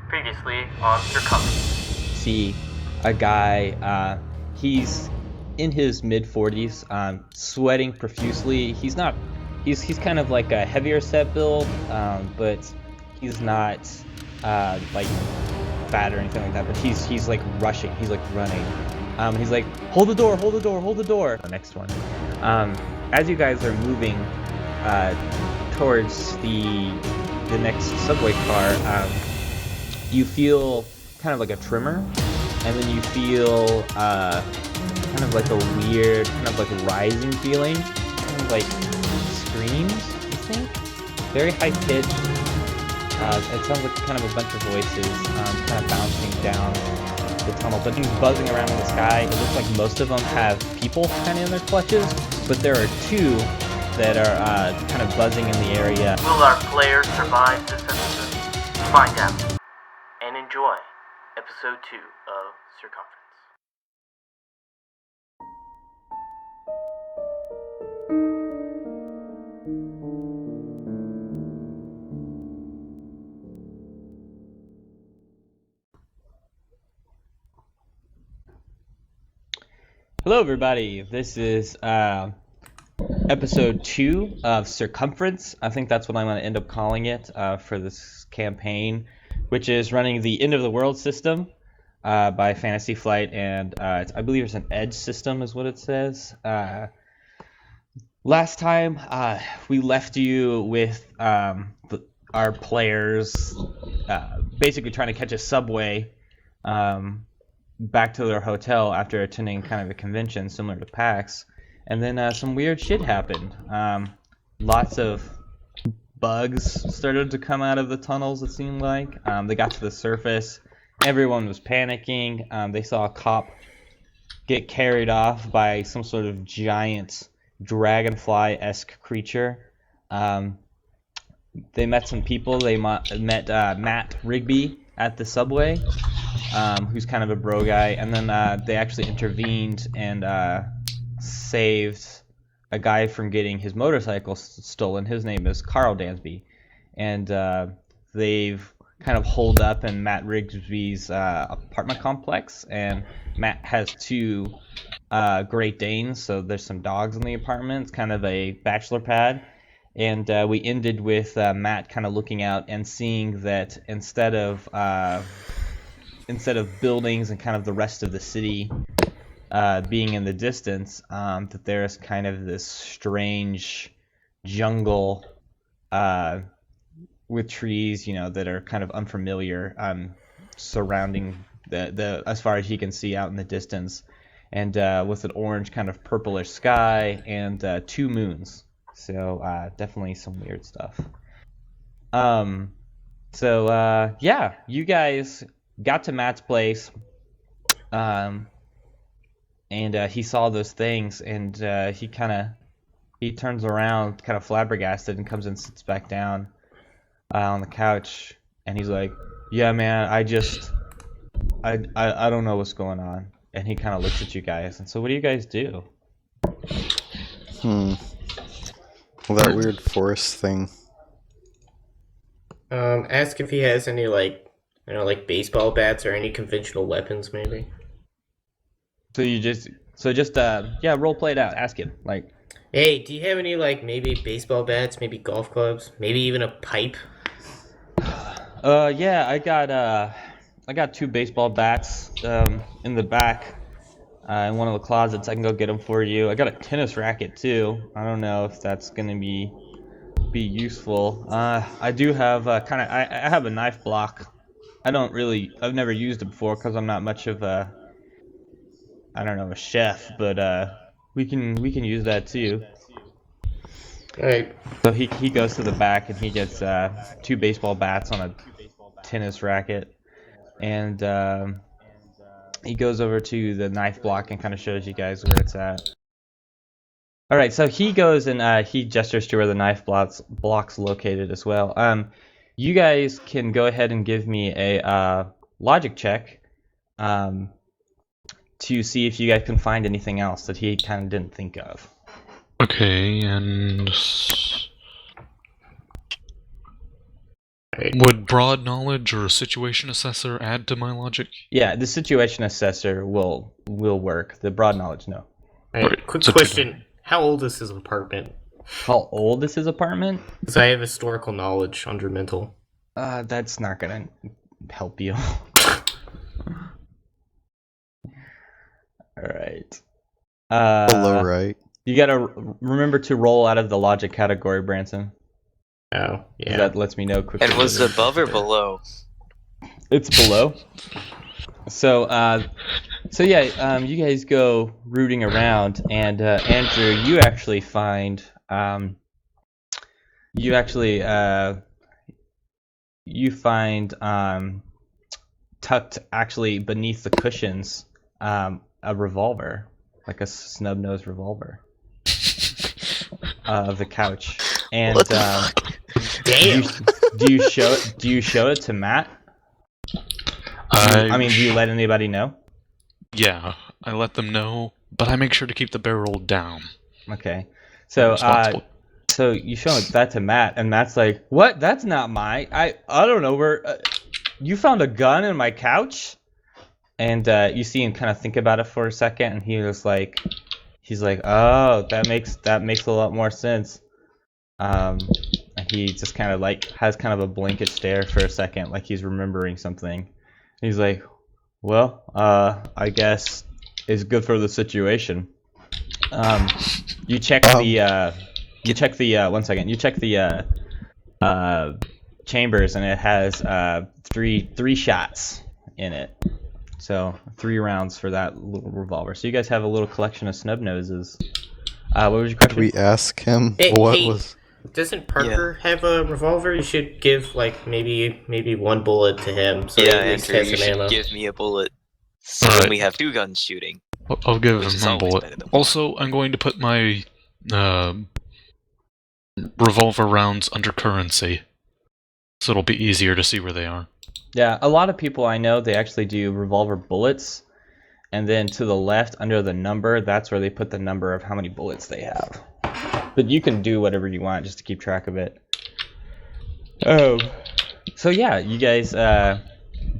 Previously on Circumference. See a guy, he's in his mid-40s, sweating profusely. He's kind of like a heavier set build, but he's not like fat or anything like that. But he's like rushing, he's like running. He's like, hold the door, hold the door, hold the door. The next one. As you guys are moving towards the next subway car, you feel kind of like a tremor, and then you feel kind of like a weird, kind of like rising feeling, kind of like screams, I think. Very high pitched. It sounds like kind of a bunch of voices kind of bouncing down the tunnel, but things buzzing around in the sky. It looks like most of them have people kind of in their clutches, but there are two that are kind of buzzing in the area. Will our players survive this episode? Find out and enjoy episode 2 of Circumference. Hello everybody, this is episode 2 of Circumference. I think that's what I'm going to end up calling it for this campaign, which is running the End of the World system by Fantasy Flight, and I believe it's an Edge system is what it says. Last time we left you with our players basically trying to catch a subway back to their hotel after attending kind of a convention similar to PAX, and then some weird shit happened. Lots of bugs started to come out of the tunnels, it seemed like. They got to the surface. Everyone was panicking. They saw a cop get carried off by some sort of giant dragonfly-esque creature. They met some people. They met Matt Rigby at the subway, who's kind of a bro guy, and then they actually intervened and saved a guy from getting his motorcycle stolen. His name is Carl Dansby, and they've kind of holed up in Matt Rigby's apartment complex, and Matt has two Great Danes, so there's some dogs in the apartment. It's kind of a bachelor pad. And we ended with Matt kind of looking out and seeing that instead of buildings and kind of the rest of the city being in the distance, that there's kind of this strange jungle with trees, that are kind of unfamiliar, surrounding the as far as he can see out in the distance, and with an orange kind of purplish sky and two moons. So definitely some weird stuff. Yeah, you guys got to Matt's place, and he saw those things, and he turns around, kind of flabbergasted, and comes and sits back down on the couch, and he's like, "Yeah, man, I don't know what's going on." And he kind of looks at you guys, and so what do you guys do? Well, that weird forest thing. Ask if he has any, like baseball bats or any conventional weapons, maybe. So role play it out. Ask him, like, hey, do you have any, maybe baseball bats, maybe golf clubs, maybe even a pipe? Yeah, I got two baseball bats in the back in one of the closets. I can go get them for you. I got a tennis racket too. I don't know if that's gonna be useful. I do have I have a knife block. I've never used it before because I'm not much of a chef, but we can use that too. Alright. So he goes to the back and he gets two baseball bats on a tennis racket, and he goes over to the knife block and kind of shows you guys where it's at. Alright, so he goes and he gestures to where the knife block's located as well. You guys can go ahead and give me a logic check to see if you guys can find anything else that he kind of didn't think of. Okay, and Right. Would broad knowledge or a situation assessor add to my logic? Yeah, the situation assessor will work. The broad knowledge, no. Right. Quick So question: how old is his apartment? How old is his apartment? Because I have historical knowledge under mental. That's not gonna help you. All right. Below right. You gotta remember to roll out of the logic category, Branson. Oh, yeah. That lets me know quickly. And was it above or below? It's below. So yeah, you guys go rooting around, and Andrew, you actually find tucked actually beneath the cushions a revolver, like a snub-nosed revolver of the couch. And What the Damn. do you show it to Matt? I mean, do you let anybody know? Yeah, I let them know, but I make sure to keep the barrel down. Okay. So Responsible. so you show that to Matt, and Matt's like, "What? That's not mine. I don't know where. You found a gun in my couch?" And you see him kind of think about it for a second, and he's like, "Oh, that makes a lot more sense." And he just kind of like has kind of a blanket stare for a second, like he's remembering something. And he's like, "Well, I guess it's good for the situation." You check the one second. You check the chambers, and it has three shots in it. So 3 rounds for that little revolver. So you guys have a little collection of snub noses. What was your Did question? we ask him Hey, what hey. was? Doesn't Parker have a revolver? You should give like maybe one bullet to him. So Yeah, he at least Andrew, has you some should ammo. give me a bullet. So Alright. then we have 2 guns shooting. I'll give Which is him one always bullet. better than one. Also, I'm going to put my revolver rounds under currency, so it'll be easier to see where they are. Yeah, a lot of people I know, they actually do revolver bullets, and then to the left under the number, that's where they put the number of how many bullets they have. But you can do whatever you want just to keep track of it. Oh, so yeah, you guys,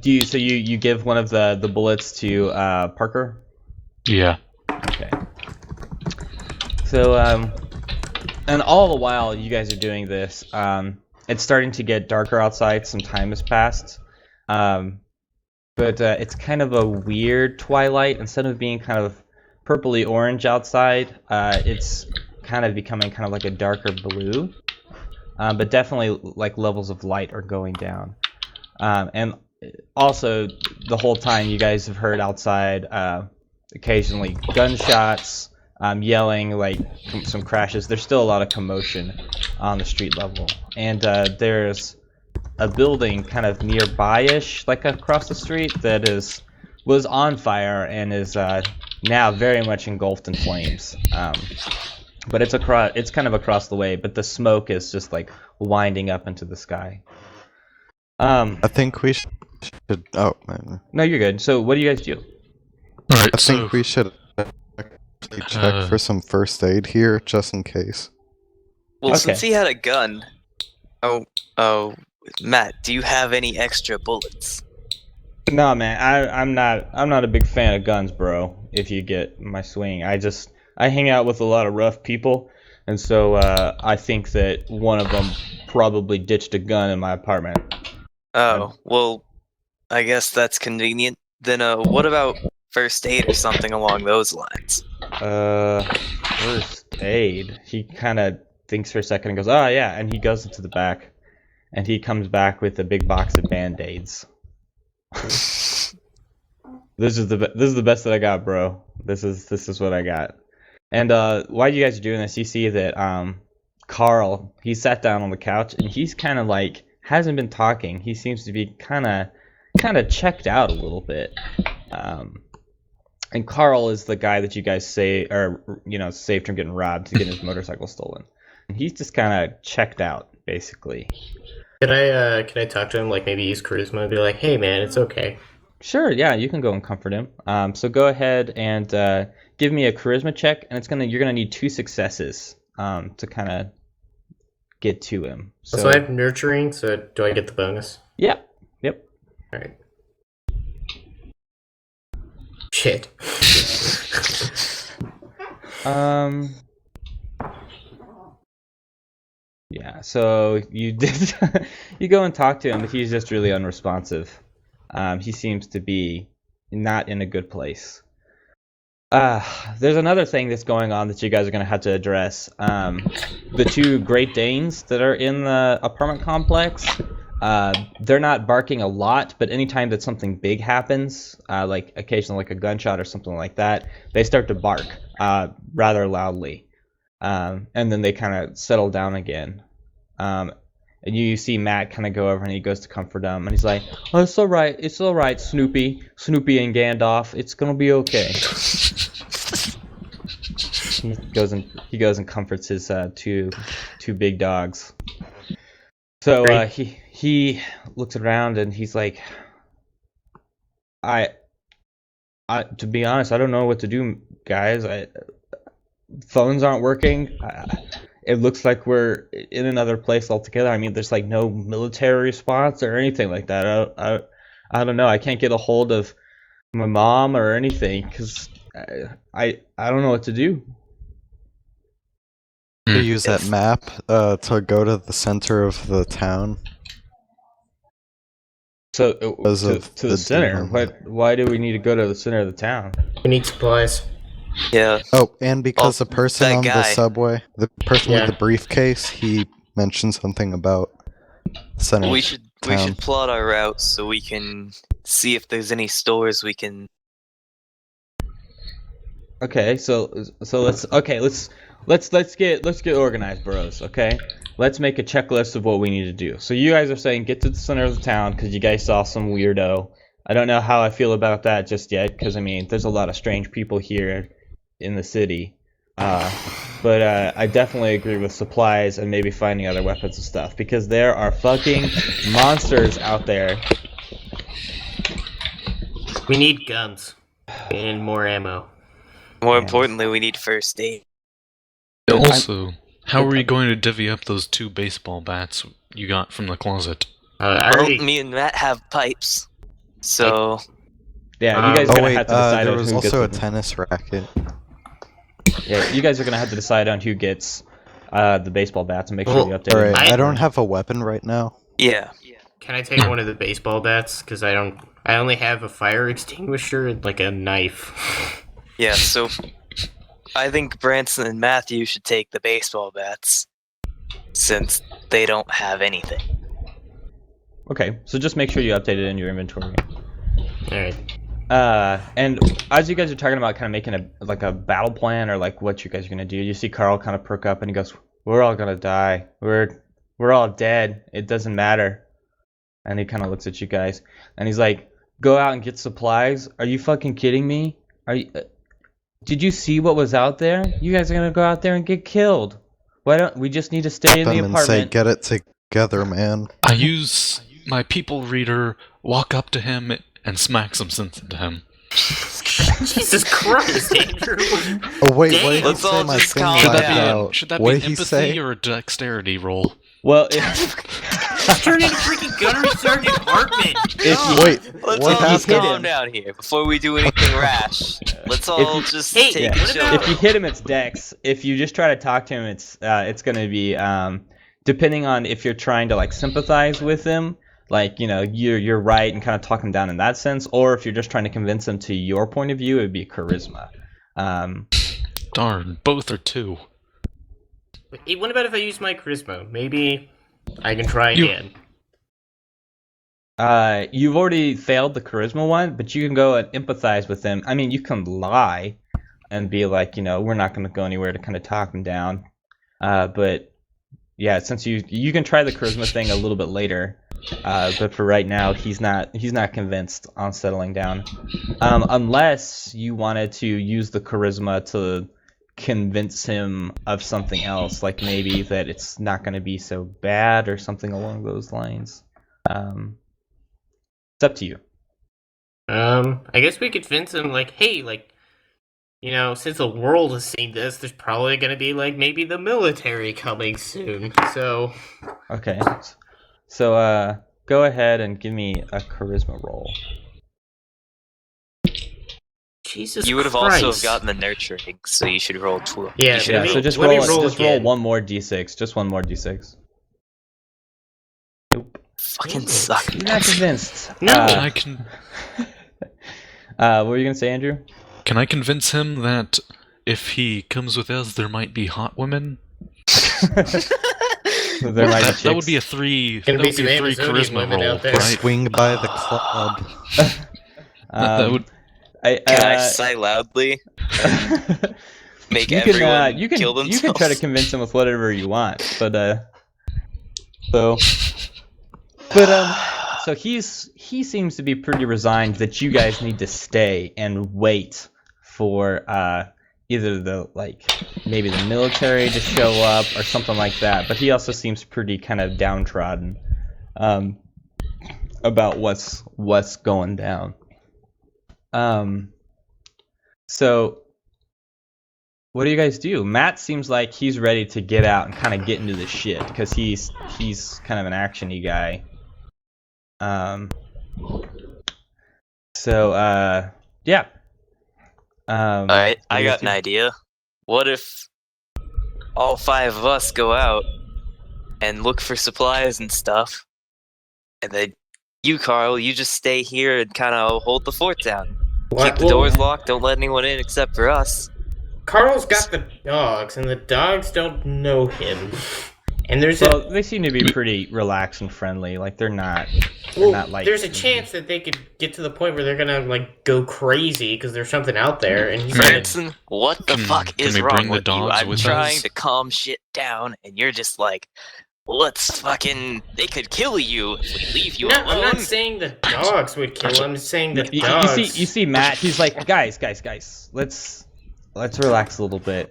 you give one of the bullets to Parker? Yeah. Okay. So and all the while you guys are doing this, it's starting to get darker outside. Some time has passed, but it's kind of a weird twilight. Instead of being kind of purpley orange outside, it's kind of becoming kind of like a darker blue. But definitely like levels of light are going down, and also the whole time you guys have heard outside occasionally gunshots, yelling, like some crashes. There's still a lot of commotion on the street level, and there's a building kind of nearby-ish, like across the street, that was on fire and is now very much engulfed in flames. But it's kind of across the way, but the smoke is just like winding up into the sky. I think we should. Oh, man. No, you're good. So what do you guys do? Alright, I think we should actually check for some first aid here, just in case. Well, Okay. since he had a gun... Oh, Matt, do you have any extra bullets? No, man, I'm not a big fan of guns, bro. If you get my swing, I hang out with a lot of rough people, and so I think that one of them probably ditched a gun in my apartment. Oh, well, I guess that's convenient. Then, what about first aid or something along those lines? First aid. He kind of thinks for a second and goes, "Oh yeah," and he goes into the back, and he comes back with a big box of Band-Aids. This is the best that I got, bro. This is what I got. And while you guys are doing this, you see that Carl, he sat down on the couch, and he's kind of like hasn't been talking. He seems to be kind of checked out a little bit. And Carl is the guy that you guys say, or saved from getting robbed to get his motorcycle stolen. And he's just kind of checked out, basically. Can I talk to him? Like maybe use charisma and be like, "Hey man, it's okay." Sure, yeah, you can go and comfort him. So go ahead and give me a charisma check, and you're gonna need 2 successes to kind of get to him. So I have nurturing, so do I get the bonus? Yep. Alright. Shit. Yeah, so you did you go and talk to him, but he's just really unresponsive. He seems to be not in a good place. There's another thing that's going on that you guys are going to have to address. The two Great Danes that are in the apartment complex, they're not barking a lot, but anytime that something big happens, like occasionally like a gunshot or something like that, they start to bark rather loudly. And then they kind of settle down again. And you see Matt kind of go over and he goes to comfort them, and he's like, "Oh, it's all right, Snoopy and Gandalf, it's gonna be okay." He goes and comforts his two big dogs. So he looks around and he's like, I to be honest, I don't know what to do, guys. Phones aren't working. It looks like we're in another place altogether. I mean, there's like no military response or anything like that. I don't know. I can't get a hold of my mom or anything because I don't know what to do. You use that map to go to the center of the town. So to the center. Why do we need to go to the center of the town? We need supplies. Yeah. Oh, and because the person that on the guy. subway, the person with the briefcase, he mentioned something about center We of should town. plot our route so we can see if there's any stores we can. Okay, so let's get organized, bros. Okay, let's make a checklist of what we need to do. So you guys are saying get to the center of the town because you guys saw some weirdo. I don't know how I feel about that just yet because I mean there's a lot of strange people here in the city, but I definitely agree with supplies and maybe finding other weapons and stuff because there are fucking monsters out there. We need guns and more ammo. More importantly, we need first aid. Also, how are you going to divvy up those 2 baseball bats you got from the closet? Me and Matt have pipes, so Yeah, you guys are gonna have to decide there on was who also a gets. tennis racket. Yeah, you guys are gonna have to decide on who gets the baseball bats and make sure you update. Alright, them. I don't have a weapon right now. yeah. Can I take one of the baseball bats? Because I only have a fire extinguisher and like a knife. Yeah, so I think Branson and Matthew should take the baseball bats since they don't have anything. Okay, so just make sure you update it in your inventory. Alright. And as you guys are talking about kind of making a battle plan or like what you guys are gonna do, you see Carl kind of perk up and he goes, "We're all gonna die. We're all dead. It doesn't matter." And he kind of looks at you guys and he's like, "Go out and get supplies? Are you fucking kidding me? Did you see what was out there? You guys are gonna go out there and get killed. Why don't we just need to stay in the And say, apartment?" get it together, man. I use my people reader, walk up to him, and smack some sense into him. Jesus Christ, Andrew! Oh wait, Damn. what did he Let's say? all My just thing calm Should lagged that be, out. should that What be did he empathy say? or a dexterity roll? Well, Turn into freaking Gunnery Sergeant Hartman! Wait, Let's what all just happened? calm down here before we do anything rash. Let's all just Hey, take what it chill. about- if you hit him, it's Dex. If you just try to talk to him, it's gonna be depending on if you're trying to like sympathize with him, like you're right and kind of talk him down in that sense, or if you're just trying to convince him to your point of view, it would be charisma. Darn, both are 2. Hey, what about if I use my charisma? Maybe I can try You- again. You've already failed the charisma one, but you can go and empathize with him. I mean, you can lie and be like, we're not going to go anywhere to kind of talk him down. But yeah, since you can try the charisma thing a little bit later. But for right now, he's not convinced on settling down, unless you wanted to use the charisma to convince him of something else, like maybe that it's not going to be so bad or something along those lines. It's up to you. I guess we could convince him, like, hey, like, you know, since the world has seen this, there's probably gonna be like maybe the military coming soon. So Okay. So go ahead and give me a charisma roll. Jesus You would have Christ. also have gotten the nurturing, so you should roll 12. Yeah, You should Yeah, roll so just let me roll again. one more d6. Just one more d6. Nope. fucking suck. You're not convinced. No. What were you gonna say, Andrew? Can I convince him that if he comes with us, there might be hot women? There might be That would chicks. be a 3. Gonna That be would some be a 3 Amazonian charisma women roll, out there. right? Swing by the club. That would. Can I sigh loudly? Make everyone you can kill themselves? you can try to convince him with whatever you want, but so he seems to be pretty resigned that you guys need to stay and wait for either maybe the military to show up or something like that. But he also seems pretty kind of downtrodden about what's going down. So what do you guys do? Matt seems like he's ready to get out and kind of get into the shit because he's kind of an action-y guy. Yeah. Alright, what do I you guys got an do? idea. What if all 5 of us go out and look for supplies and stuff, and then you, Carl, you just stay here and kind of hold the fort down. Keep the doors locked, don't let anyone in except for us. Carl's got the dogs, and the dogs don't know him. And there's They seem to be pretty relaxed and friendly. Like they're not like. there's a chance that they could get to the point where they're gonna like go crazy because there's something out there. And he's gonna, Branson, what the fuck can is we wrong bring the with you? dogs I'm with trying us? to calm shit down, and you're just like, let's fucking... They could kill you if we leave you no, alone. I'm not saying the dogs would kill him. I'm saying the You dogs. see Matt. He's like, guys, let's relax a little bit.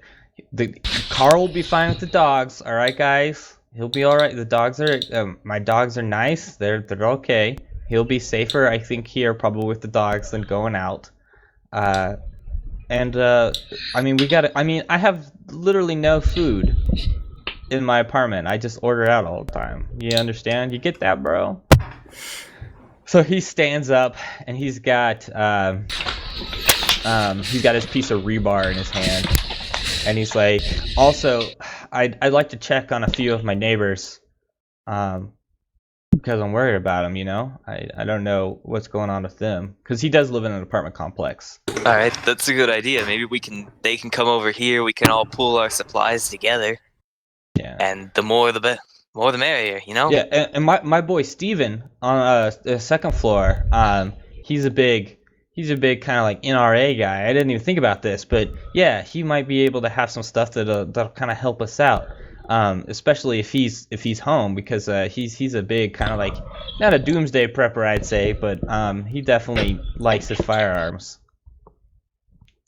Carl will be fine with the dogs. All right, guys. He'll be all right. The dogs are my dogs are nice. They're okay. He'll be safer, I think, here probably with the dogs than going out. I mean, I have literally no food in my apartment. I just order out all the time. You understand? You get that, bro? So he stands up and he's got his piece of rebar in his hand, and he's like, also, I'd like to check on a few of my neighbors, because I'm worried about them. You know, I don't know what's going on with them, because he does live in an apartment complex. Alright, that's a good idea. Maybe they can come over here, we can all pool our supplies together, Yeah. and the more the merrier, you know? Yeah, and my boy Steven on the second floor, he's a big kind of like NRA guy. I didn't even think about this, but yeah, he might be able to have some stuff that'll kind of help us out, especially if he's home, because he's a big kind of like, not a doomsday prepper, I'd say, but he definitely likes his firearms.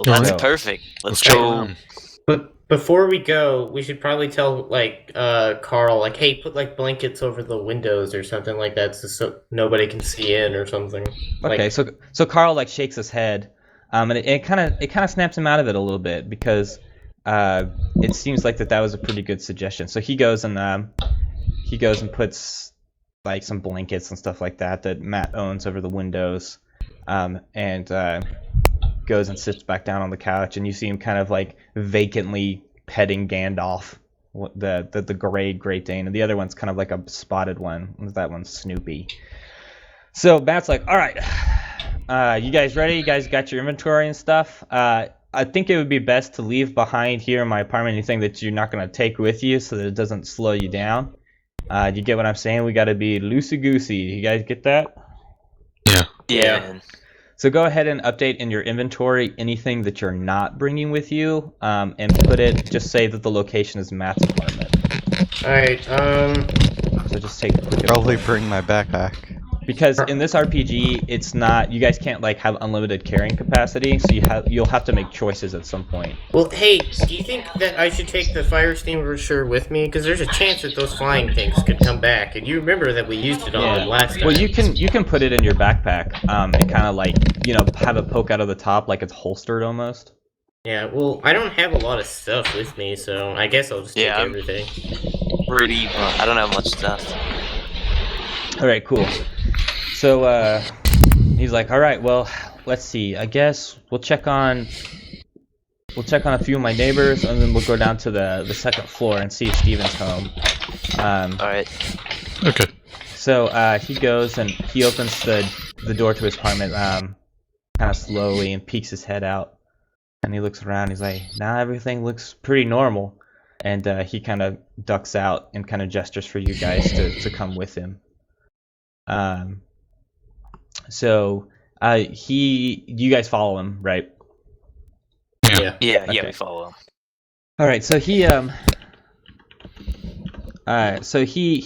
Well, that's So- perfect. Let's check go. around. But before we go, we should probably tell like Carl, like, hey, put like blankets over the windows or something like that, so nobody can see in or something. Okay, Like, so Carl like shakes his head, and it kind of snaps him out of it a little bit, because it seems like that was a pretty good suggestion. So he goes and puts like some blankets and stuff like that Matt owns over the windows, and goes and sits back down on the couch, and you see him kind of like vacantly petting Gandalf, the Great Dane, and the other one's kind of like a spotted one. That one's Snoopy. So Matt's like, all right, you guys ready? You guys got your inventory and stuff? I think it would be best to leave behind here in my apartment anything that you're not going to take with you, so that it doesn't slow you down. Do you get what I'm saying? We got to be loosey-goosey. You guys get that? Yeah. Yeah, man. So go ahead and update in your inventory anything that you're not bringing with you, and just say that the location is Matt's apartment. alright, So just take a quick Probably bring my backpack. Because in this RPG, it's not, you guys can't like have unlimited carrying capacity, so you'll have to make choices at some point. well, hey, do you think that I should take the fire extinguisher with me? Because there's a chance that those flying things could come back, and you remember that we used it on them last time. Well, you can put it in your backpack, and kind of like, have it poke out of the top like it's holstered almost. Yeah, well, I don't have a lot of stuff with me, so I guess I'll just take Yeah, I'm- everything. Pretty. I don't have much stuff. All right, cool. So he's like, all right, well, let's see. I guess we'll check on a few of my neighbors, and then we'll go down to the second floor and see if Steven's home. All right. Okay. So he goes and he opens the door to his apartment kind of slowly and peeks his head out, and he looks around. He's like, "Now everything looks pretty normal," and he kind of ducks out and kind of gestures for you guys to come with him. So you guys follow him, right? Yeah. Yeah, Okay. we follow him. All right, so he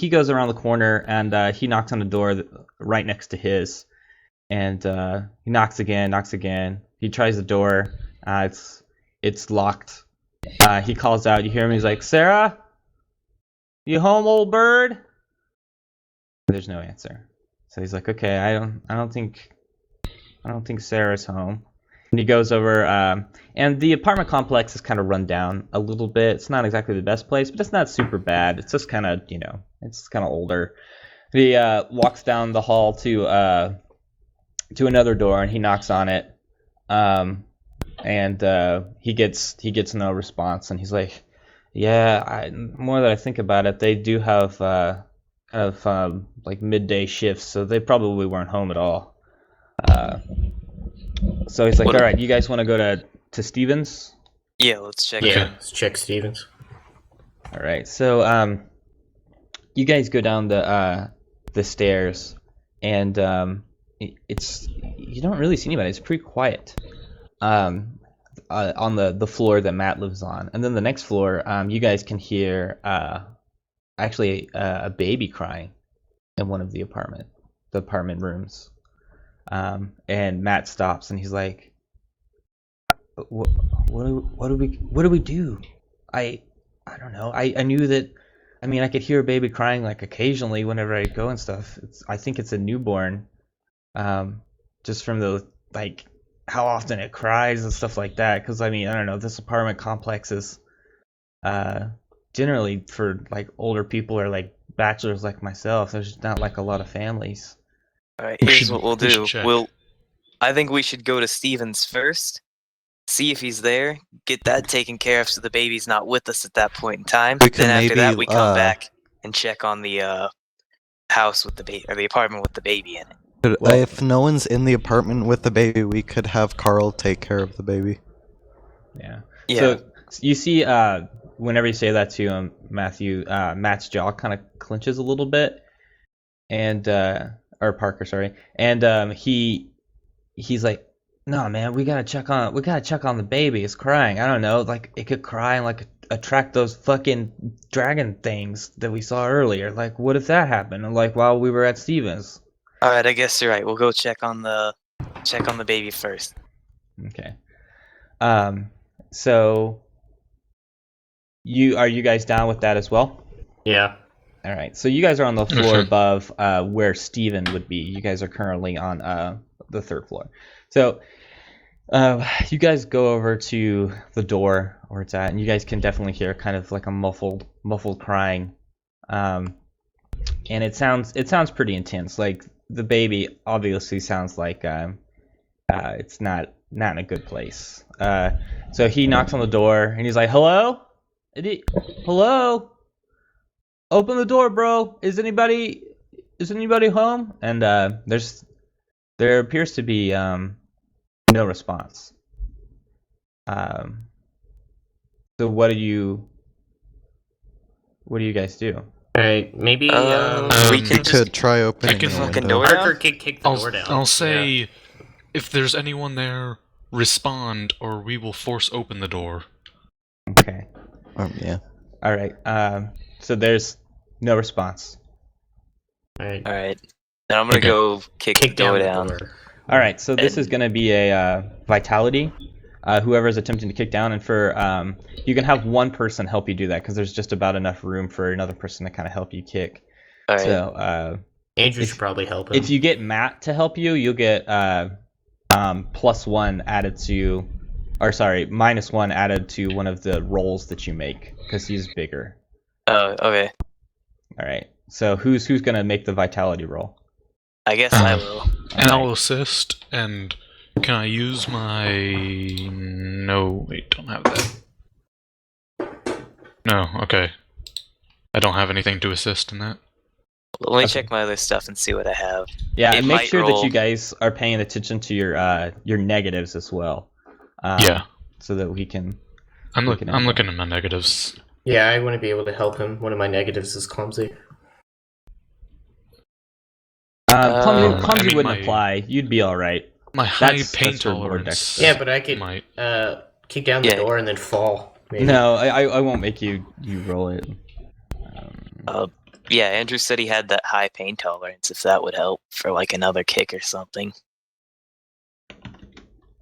goes around the corner and he knocks on the door right next to his, and he knocks again. He tries the door. It's locked. He calls out. You hear him. He's like, "Sarah, you home, old bird?" There's no answer. So he's like, "Okay, I don't think Sarah's home." And he goes over, and the apartment complex is kind of run down a little bit. It's not exactly the best place, but it's not super bad. It's just kind of, it's kind of older. He walks down the hall to another door, and he knocks on it, and he gets no response. And he's like, "Yeah, more that I think about it, they do have kind of like midday shifts, so they probably weren't home at all." So he's like, "All right, you guys want to go to Stevens?" Yeah, let's check. Yeah, let's check Stevens. All right, so you guys go down the stairs, and it's you don't really see anybody. It's pretty quiet on the floor that Matt lives on, and then the next floor, you guys can hear actually a baby crying in one of the apartment rooms. And Matt stops and he's like, what do we do? I don't know. I knew that. I mean, I could hear a baby crying like occasionally whenever I go and stuff. I think it's a newborn. Just from the like how often it cries and stuff like that. Because I mean, I don't know. This apartment complex is generally for like older people or like bachelors like myself. There's not like a lot of families. All right, We here's should- what we'll we should do. check. I think we should go to Stevens first, see if he's there, get that taken care of so the baby's not with us at that point in time. We can Then after that, maybe, we come back and check on the house with the baby, or the apartment with the baby in it. If no one's in the apartment with the baby, we could have Carl take care of the baby. Yeah. Yeah. So you see, whenever you say that to him, Matthew, Matt's jaw kind of clenches a little bit, and or Parker, sorry, and he's like, "No, man, we gotta check on the baby. It's crying. I don't know, like it could cry and like attract those fucking dragon things that we saw earlier. Like, what if that happened? And like while we were at Stevens." All right, I guess you're right. We'll go check on the baby first. Okay. So you guys down with that as well? Yeah. All right. So you guys are on the floor Sure. above where Steven would be. You guys are currently on the third floor. So you guys go over to the door where it's at, and you guys can definitely hear kind of like a muffled crying, and it sounds pretty intense. Like the baby obviously sounds like it's not in a good place. So he knocks on the door and he's like, "Hello? Hello? Open the door, bro. Is anybody home?" And there appears to be no response. So what do you guys do? Alright, maybe we We can just could try opening can the fucking window. door down. Parker could kick the door down. I'll say, if there's anyone there, respond, or we will force open the door. Okay. Yeah. All right. So there's no response. Alright. All right. Then I'm gonna Okay. go kick the Kick door down down. the door. All right. So this And- is going to be a vitality. Whoever is attempting to kick down, and for you can have one person help you do that because there's just about enough room for another person to kind of help you kick. All right. So Andrew If- should probably help him. if you get Matt to help you, you'll get +1 added to or sorry, -1 added to one of the rolls that you make because he's bigger. Oh, okay. All right. So who's gonna make the vitality roll? I guess I will. And I'll assist, and can I use my... No, wait, don't have that. No, okay. I don't have anything to assist in that. Let me check my other stuff and see what I have. Yeah, It and make might sure that roll. you guys are paying attention to your negatives as well. Yeah. So that we can. I'm we can looking at my negatives. Yeah, I wouldn't be able to help him. One of my negatives is clumsy. Clumsy I mean, wouldn't my- apply. You'd be all right. My high That's pain for more tolerance. dex. Yeah, but I could might. kick down the Yeah. door and then fall. Maybe. No, I won't make you roll it. Yeah, Andrew said he had that high pain tolerance, if that would help for like another kick or something.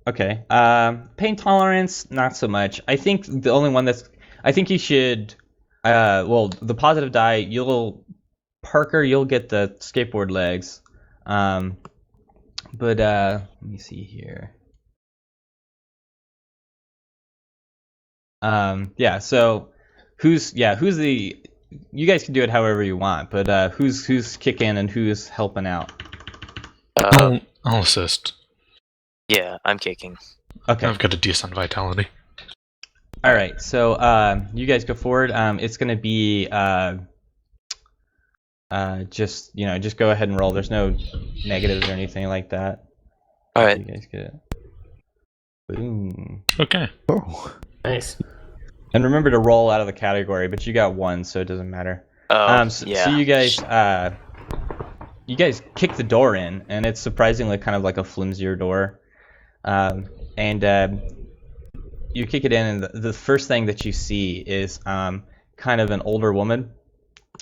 Okay. Pain tolerance, not so much. I think the only one that's. I think you should. Well, the positive die. Parker, you'll get the skateboard legs. But let me see here. Yeah. So, who's the? You guys can do it however you want, but who's kicking and who's helping out? I'll assist. Yeah, I'm kicking. Okay. I've got a decent vitality. All right. So you guys go forward. It's gonna be just go ahead and roll. There's no negatives or anything like that. All right. You guys get it. Boom. Okay. Oh. Nice. And remember to roll out of the category, but you got 1, so it doesn't matter. Oh, So yeah. you guys kick the door in, and it's surprisingly kind of like a flimsier door. And you kick it in, and the first thing that you see is kind of an older woman,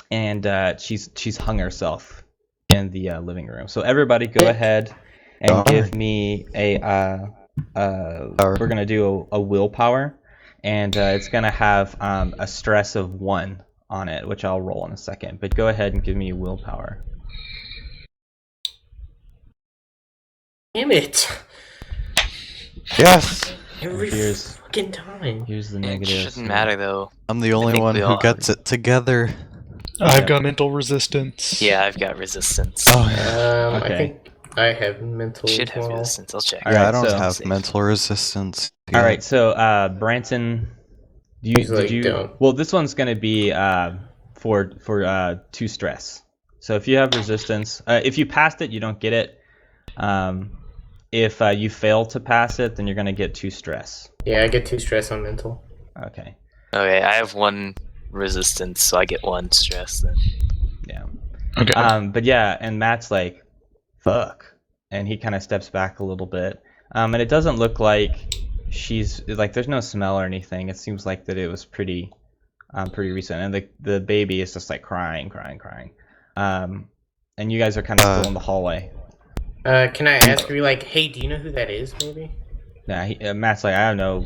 and she's hung herself in the living room. So everybody, go ahead and give me a. We're gonna do a willpower, and it's gonna have a stress of 1 on it, which I'll roll in a second. But go ahead and give me willpower. Damn it! Yes! Every Here's- fucking time. Here's the It negative. shouldn't matter though. I'm the only think one we who all- gets it together. I've got mental resistance. Yeah, I've got resistance. Oh, yeah. Okay. I think I have mental Should as have well. resistance. I'll check. All Yeah, right, I don't so- have mental resistance. All right, so Branson, Usually did you? don't. Well, this one's gonna be for 2 stress. So if you have resistance, if you passed it, you don't get it. If you fail to pass it, then you're gonna get 2 stress. Yeah, I get 2 stress on mental. Okay. Okay, I have 1 resistance, so I get 1 stress then. Yeah. Okay. But yeah, and Matt's like, "Fuck," and he kind of steps back a little bit. And it doesn't look like she's like. There's no smell or anything. It seems like that it was pretty recent. And the baby is just like crying. And you guys are kind of still in the hallway. Can I ask you, like, hey, do you know who that is, maybe? Yeah, Matt's like, I have no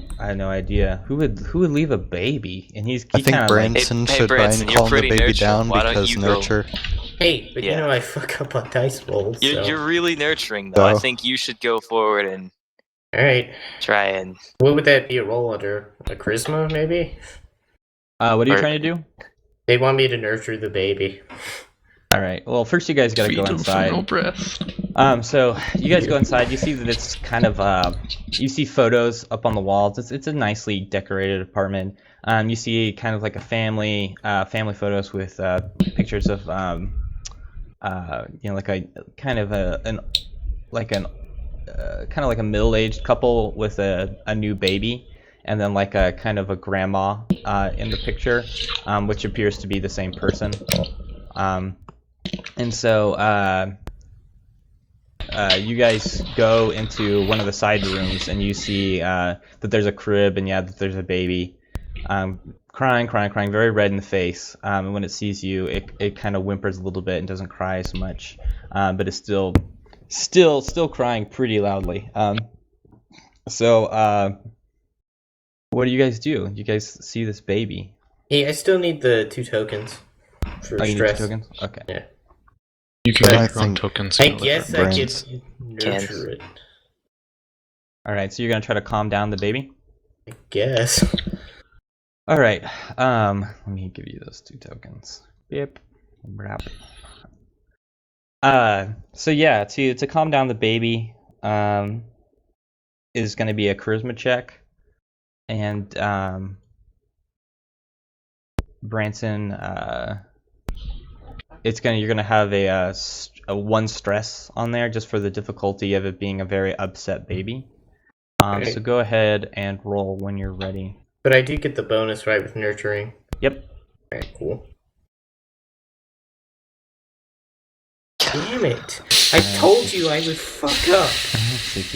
idea. Who would leave a baby? And he I think kind of like, Branson Hey, should try Branson, and you're calm the pretty baby nurturing. down Why don't because you go? nurture. Hey, but Yeah. you know I fuck up on dice rolls, so... You're really nurturing though. I Oh. think you should go forward and Alright. try and. What would that be a roll under? A charisma, maybe? what are you or- trying to do? They want me to nurture the baby. All right. Well, first you guys gotta Feed go him inside. for no breath. So you guys go inside. You see that it's kind of you see photos up on the walls. It's a nicely decorated apartment. You see kind of like a family photos with pictures of like a kind of like a middle-aged couple with a new baby, and then like a kind of a grandma in the picture, which appears to be the same person. And so you guys go into one of the side rooms, and you see that there's a crib, and that there's a baby crying, very red in the face. And when it sees you, it kind of whimpers a little bit and doesn't cry as much, but it's still crying pretty loudly. So what do you guys do? You guys see this baby? Hey, I still need the 2 tokens for Oh, you need stress. 2 tokens? Okay. Yeah. You can I make your own think- tokens. I for the guess different I brains. could nurture it. All right, so you're gonna try to calm down the baby. I guess. All right. Let me give you those 2 tokens. Yep. Wrap. So yeah, to calm down the baby, is gonna be a charisma check, and Branson, you're gonna have a 1 stress on there just for the difficulty of it being a very upset baby. Okay. So go ahead and roll when you're ready. But I do get the bonus, right, with nurturing. Yep. Alright, cool. Damn it! I told you I would fuck up.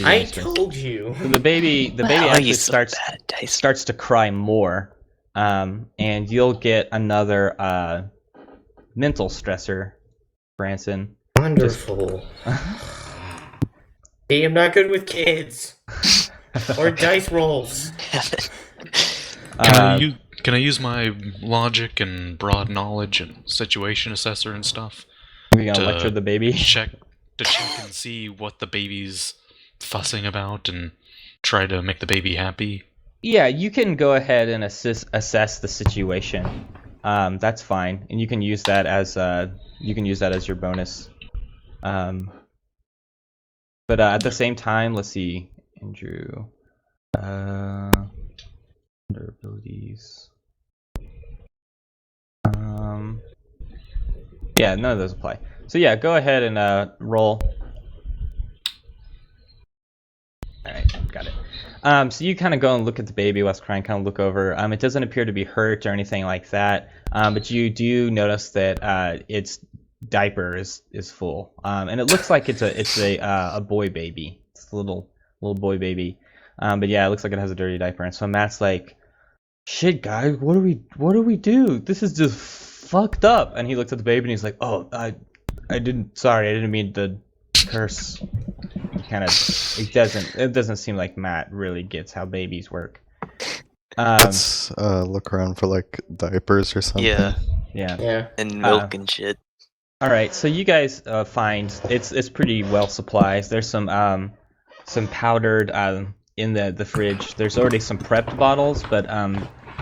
I told you. So the baby Wow, actually you so starts bad at dice. starts to cry more, and you'll get another mental stressor, Branson. Wonderful. See, I'm not good with kids. Or dice rolls. Can I use my logic and broad knowledge and situation assessor and stuff We're gonna lecture the baby. check and see what the baby's fussing about and try to make the baby happy? Yeah, you can go ahead and assess the situation. That's fine, and you can use that as your bonus. But at the same time, let's see, Andrew. Under abilities. Yeah, none of those apply. So yeah, go ahead and roll. Alright, got it. So you kind of go and look at the baby while it's crying, kind of look over. It doesn't appear to be hurt or anything like that, but you do notice that its diaper is full, and it looks like it's a boy baby. It's a little boy baby, but yeah, it looks like it has a dirty diaper. And so Matt's like, "Shit, guys, what do we do? This is just fucked up." And he looks at the baby and he's like, "Oh, I didn't mean to curse." It doesn't seem like Matt really gets how babies work. Let's look around for like diapers or something. Yeah, Yeah. and milk and shit. All right, so you guys find it's pretty well supplied. There's some powdered in the fridge. There's already some prepped bottles, but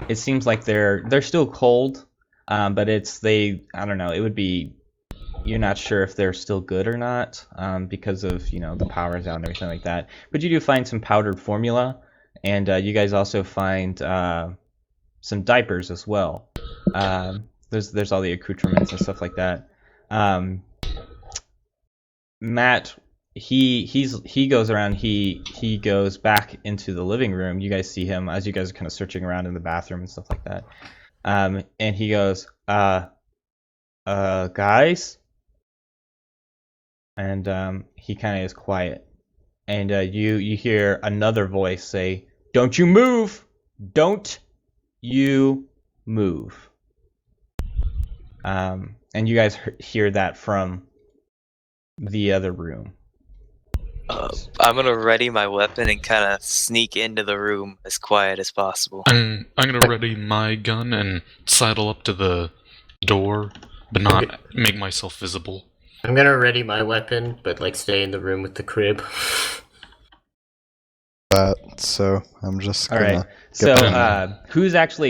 it seems like they're still cold. But I don't know. It would be, you're not sure if they're still good or not, because of the power's out and everything like that. But you do find some powdered formula, and you guys also find some diapers as well. There's all the accoutrements and stuff like that. Matt, he goes around. He goes back into the living room. You guys see him as you guys are kind of searching around in the bathroom and stuff like that. And he goes, guys. And he kind of is quiet. And you hear another voice say, "Don't you move! Don't you move!" And you guys hear that from the other room. I'm gonna ready my weapon and kind of sneak into the room as quiet as possible. I'm gonna ready my gun and sidle up to the door, but not make myself visible. I'm gonna ready my weapon, but like stay in the room with the crib. So I'm just All gonna right. get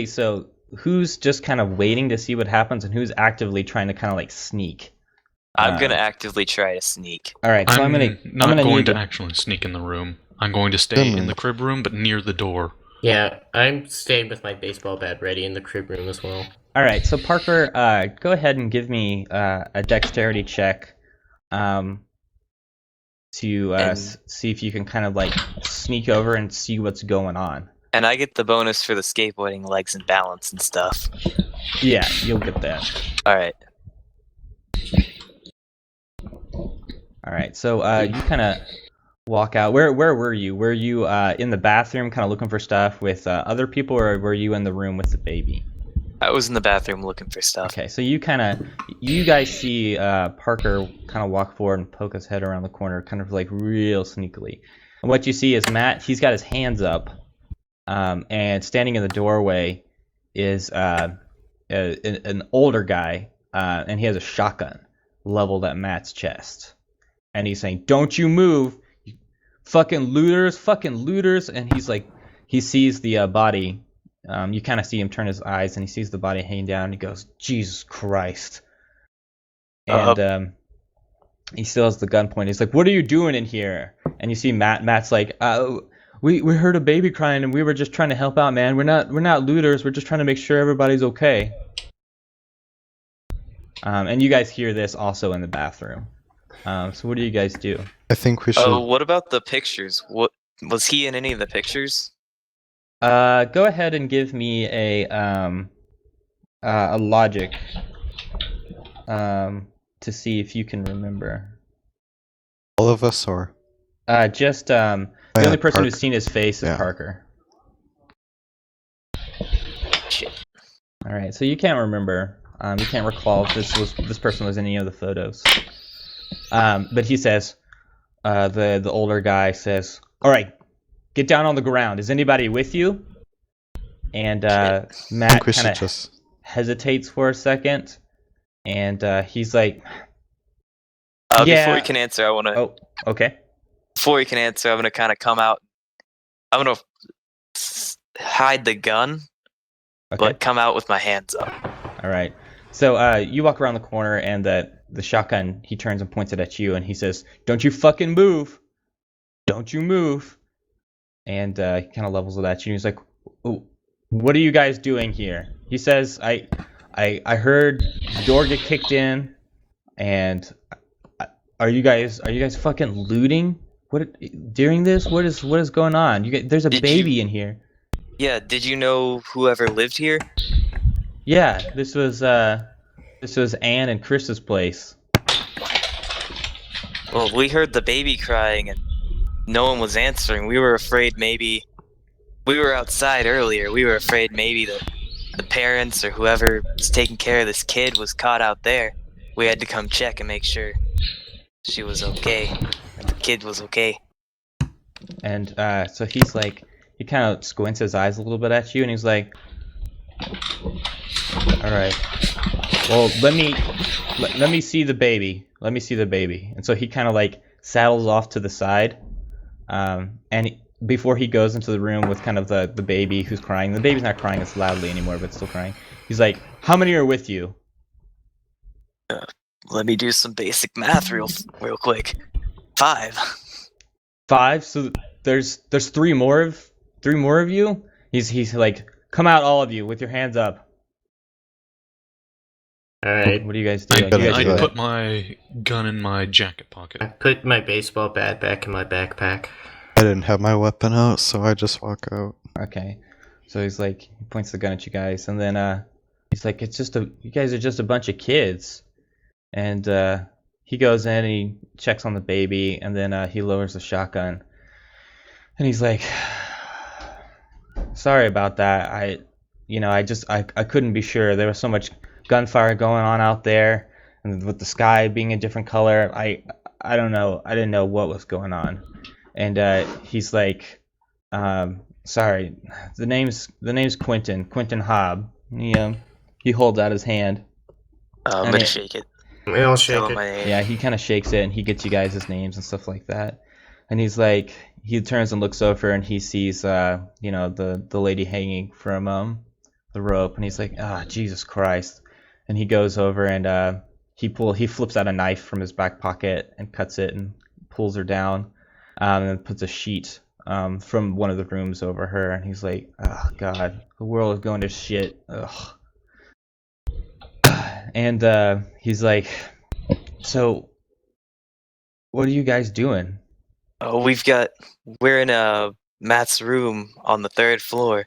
So who's just kind of waiting to see what happens, and who's actively trying to kind of like sneak? I'm gonna actively try to sneak. All right. So I'm not going need to actually sneak in the room. I'm going to stay in the crib room, but near the door. Yeah, I'm staying with my baseball bat ready in the crib room as well. All right. So Parker, go ahead and give me a dexterity check, to see if you can kind of like sneak over and see what's going on. And I get the bonus for the skateboarding legs and balance and stuff. Yeah, you'll get that. Alright. All right. So you kind of walk out. Where were you? Were you in the bathroom, kind of looking for stuff with other people, or were you in the room with the baby? I was in the bathroom looking for stuff. Okay, so you guys see Parker kind of walk forward and poke his head around the corner, kind of like real sneakily. And what you see is Matt. He's got his hands up, and standing in the doorway is an older guy, and he has a shotgun leveled at Matt's chest, and he's saying, "Don't you move, you fucking looters, and he's like, he sees the body. You kind of see him turn his eyes, and he sees the body hanging down, and he goes, Jesus Christ. And he still has the gun point. He's like, what are you doing in here? And you see Matt's like, we heard a baby crying, and we were just trying to help out, man. We're not looters. We're just trying to make sure everybody's okay. And you guys hear this also in the bathroom. So what do you guys do? I think we should. Oh, what about the pictures? What was he in any of the pictures? Go ahead and give me a logic to see if you can remember. All of us, or? Just the only person who's Parker. seen his face is Yeah. Parker. Shit. All right, so you can't remember. You can't recall if this person was in any of the photos. But he says, the older guy says, "All right, get down on the ground. Is anybody with you?" And I Matt think we kind should of just. hesitates for a second, and he's like, Before Yeah. you can answer, I want to. "Oh, okay." Before you can answer, I'm gonna kind of come out. I'm gonna hide the gun, Okay. but come out with my hands up. All right. So you walk around the corner, and the shotgun, he turns and points it at you, and he says, "Don't you fucking move! Don't you move!" And he kind of levels it at you. And he's like, "What are you guys doing here?" He says, "I heard the door get kicked in, and are you guys fucking looting? What during this? What is going on? There's a Did baby you- in here." Yeah, did you know whoever lived here? Yeah, this was Anne and Chris's place. Well, we heard the baby crying and no one was answering. We were afraid maybe we were outside earlier. We were afraid maybe the parents or whoever was taking care of this kid was caught out there. We had to come check and make sure she was okay. Or the kid was okay. And so he's like, he kind of squints his eyes a little bit at you, and he's like, "All right, well, let me see the baby. Let me see the baby." And so he kind of like saddles off to the side, before he goes into the room with kind of the baby who's crying. The baby's not crying as loudly anymore, but still crying. He's like, "How many are with you?" Let me do some basic math real quick. 5. 5. So there's three more of you. He's like, "Come out, all of you, with your hands up." All right. What do you guys do? I You guys do I do that. put my gun in my jacket pocket. I put my baseball bat back in my backpack. I didn't have my weapon out, so I just walk out. Okay. So he's like, he points the gun at you guys, and then he's like, you guys are just a bunch of kids. And he goes in and he checks on the baby, and then he lowers the shotgun. And he's like, "Sorry about that. I couldn't be sure. There was so much gunfire going on out there, and with the sky being a different color, I don't know. I didn't know what was going on." And he's like, "Sorry. The name's Quentin Hobb." He holds out his hand. I'm And gonna it- shake it. We all shake Tell him it. my name. Yeah, he kind of shakes it, and he gets you guys' names and stuff like that. And he's like, he turns and looks over, and he sees, the lady hanging from the rope, and he's like, Jesus Christ. And he goes over and he flips out a knife from his back pocket and cuts it and pulls her down, and then puts a sheet from one of the rooms over her, and he's like, "Oh God, the world is going to shit." Ugh. And he's like, "So, what are you guys doing?" Oh, we're in Matt's room on the 3rd floor.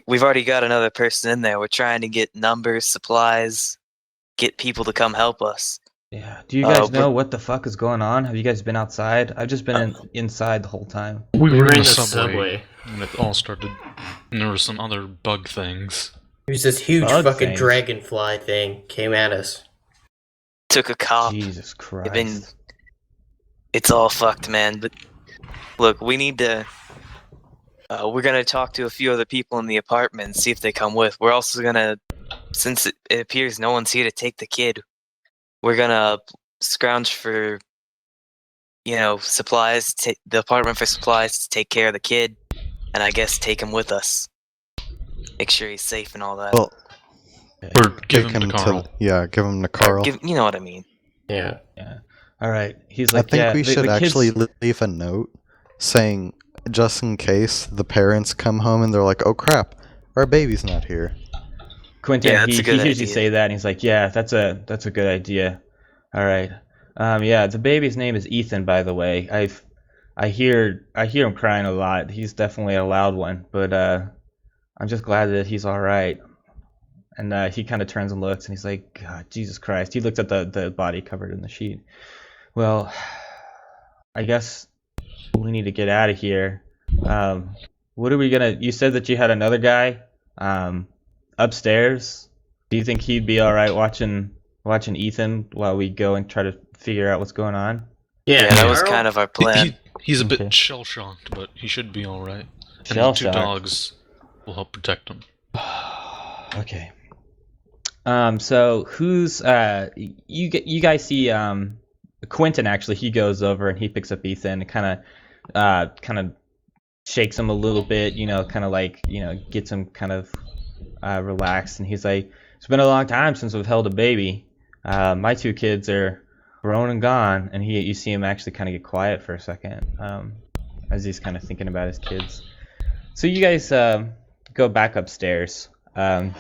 We've already got another person in there. We're trying to get numbers, supplies, get people to come help us. Yeah. Do you guys we're- know what the fuck is going on? Have you guys been outside? I've just been inside the whole time. We We were in in the the subway, subway. and it all started. And there were some other bug things. There's this huge Bug fucking things. dragonfly thing came at us. Took a cop. Jesus Christ. It's all fucked, man. But look, we need to. We're gonna talk to a few other people in the apartment and see if they come with. We're also gonna, since it appears no one's here to take the kid, we're gonna scrounge for supplies, the apartment for supplies to take care of the kid, and I guess take him with us. Make sure he's safe and all that. Well, Or give take him to Carl. give him to Or Carl. you know what I mean. Yeah. All right. He's I like, think yeah, we the should kids- actually leave a note saying, just in case the parents come home and they're like, "Oh crap, our baby's not here." Quentin, Yeah, that's he a good hears you idea. say that, and he's like, yeah, that's a good idea. All right. Yeah, the baby's name is Ethan, by the way. I hear him crying a lot. He's definitely a loud one, but I'm just glad that he's all right. And he kind of turns and looks, and he's like, God, Jesus Christ. He looks at the body covered in the sheet. Well, I guess we need to get out of here. What are we gonna? You said that you had another guy upstairs. Do you think he'd be all right watching Ethan while we go and try to figure out what's going on? Yeah, that was Carl- kind of our plan. He's a Okay. bit shell-shocked, but he should be alright. And the Shell-shocked. two dogs will help protect him. Okay. So who's you guys see Quentin actually, he goes over and he picks up Ethan and kind of shakes him a little bit, kind of like, gets him kind of relaxed, and he's like, it's been a long time since we've held a baby. My two kids are grown and gone, and you see him actually kind of get quiet for a second as he's kind of thinking about his kids. So you guys go back upstairs and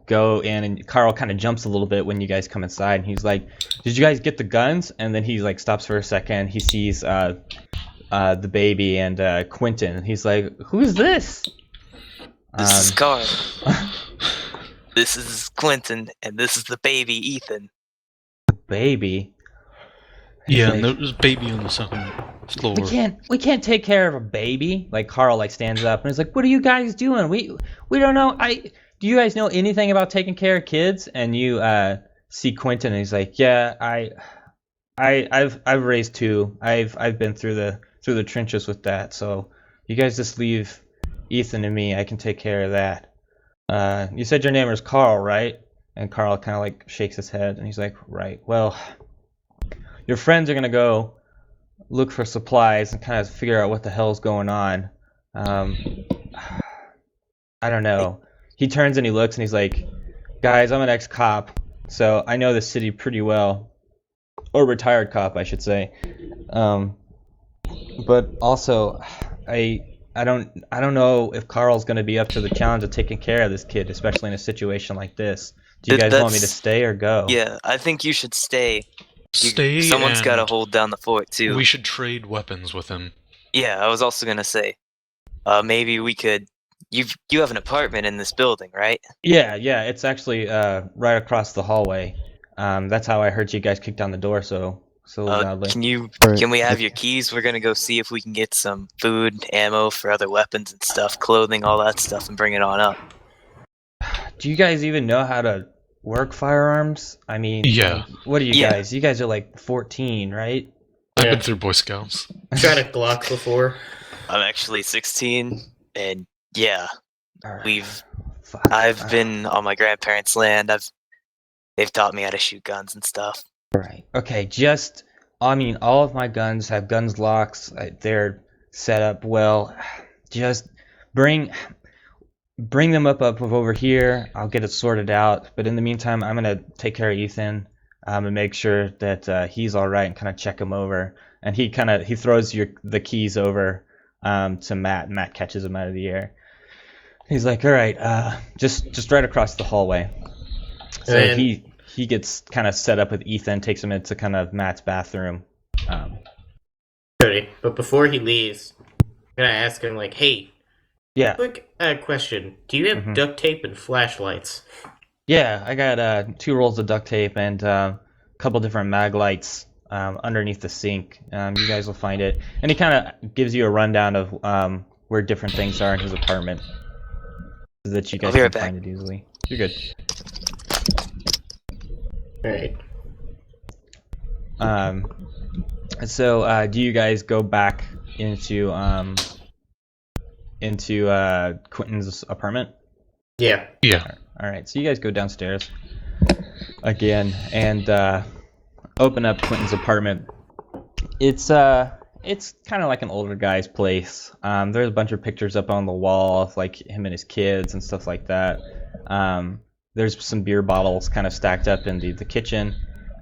go in, and Carl kind of jumps a little bit when you guys come inside, and he's like, did you guys get the guns? And then he like stops for a second. He sees the baby and Quentin, and he's like, who is this? This is Carl. This is Quentin, and this is the baby, Ethan. Baby. Yeah, He's and like, there's a baby on the second floor. we can't take care of a baby. Like Carl like stands up and is like, what are you guys doing? We don't know. Do you guys know anything about taking care of kids? And you see Quentin, and he's like, yeah, I've raised two. I've been through the trenches with that. So you guys just leave Ethan and me. I can take care of that. You said your name was Carl, right? And Carl kind of like shakes his head, and he's like, right. Well, your friends are gonna go look for supplies and kind of figure out what the hell's going on. I don't know. He turns and he looks and he's like, guys, I'm an ex-cop, so I know the city pretty well. Or retired cop, I should say. But also, I don't know if Carl's gonna be up to the challenge of taking care of this kid, especially in a situation like this. Do you guys want me to stay or go? Yeah, I think you should stay. Stay. Someone's got to and hold down the fort too. We should trade weapons with him. Yeah, I was also gonna say, maybe we could. You have an apartment in this building, right? Yeah, it's actually right across the hallway. That's how I heard you guys kick down the door so loudly. Can we have your keys? We're gonna go see if we can get some food, ammo for other weapons and stuff, clothing, all that stuff, and bring it on up. Do you guys even know how to work firearms? I mean, Yeah. What are you Yeah. guys? You guys are like 14, right? I've Yeah. been through Boy Scouts. Tried a Glock before. I'm actually 16, and yeah, All right. I've been on my grandparents' land. They've taught me how to shoot guns and stuff. Right. Okay. All of my guns have guns locks. They're set up well. Just bring them up over here. I'll get it sorted out. But in the meantime, I'm gonna take care of Ethan and make sure that he's all right and kind of check him over. And he throws the keys over to Matt. And Matt catches him out of the air. He's like, all right, just right across the hallway. So And- he gets kind of set up with Ethan, takes him into kind of Matt's bathroom. Cody, but before he leaves, I'm gonna ask him like, hey, Yeah. quick question. Do you have Mhm. duct tape and flashlights? Yeah, I got 2 rolls of duct tape and a couple different mag lights underneath the sink. You guys will find it. And he kind of gives you a rundown of where different things are in his apartment so that you guys I'll be can right back. find it easily. You're good. Alright. So do you guys go back into Quentin's apartment? Yeah. Yeah. All right, so you guys go downstairs again, and open up Quentin's apartment. It's kind of like an older guy's place. There's a bunch of pictures up on the wall of like him and his kids and stuff like that. There's some beer bottles kind of stacked up in the kitchen.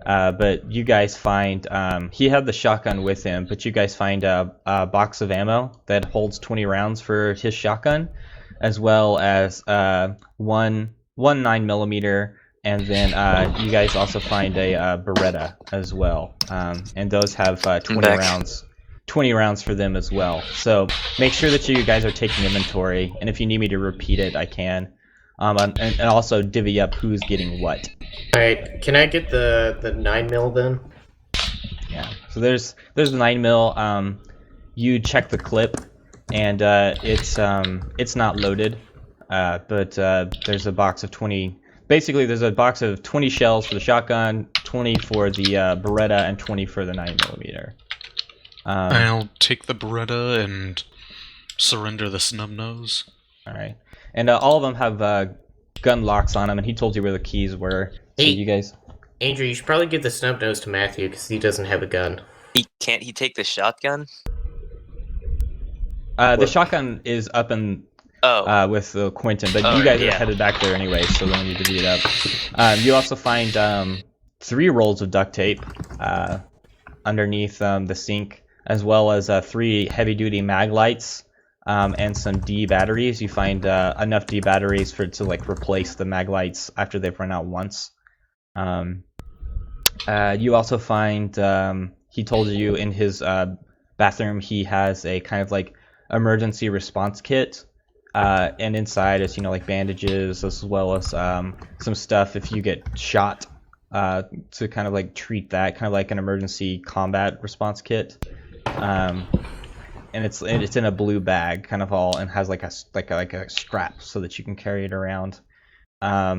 But you guys find he had the shotgun with him, but you guys find a box of ammo that holds 20 rounds for his shotgun, as well as one 9mm, and then you guys also find a Beretta as well, and those have 20 rounds for them as well. So make sure that you guys are taking inventory, and if you need me to repeat it, I can. And also divvy up who's getting what. Alright, can I get the 9mm then? Yeah. So there's the 9mm. You check the clip, and it's not loaded. But there's a box of 20. Basically, there's a box of 20 shells for the shotgun, 20 for the Beretta, and 20 for the 9mm. I'll take the Beretta and surrender the snub nose. All right. And all of them have gun locks on them, and he told you where the keys were. So Hey, you guys... Andrew, you should probably give the snub nose to Matthew, because he doesn't have a gun. Can't he take the shotgun? The shotgun is up in with Quentin, but you guys are headed back there anyway, so we don't need to beat it up. You also find 3 rolls of duct tape underneath the sink, as well as 3 heavy-duty mag lights. And some D batteries. You find enough D batteries to like replace the mag lights after they've run out once. You also find he told you in his bathroom he has a kind of like emergency response kit, and inside is like bandages, as well as some stuff if you get shot, to kind of like treat that, kind of like an emergency combat response kit. And it's in a blue bag, kind of all, and has like a strap so that you can carry it around. Yeah,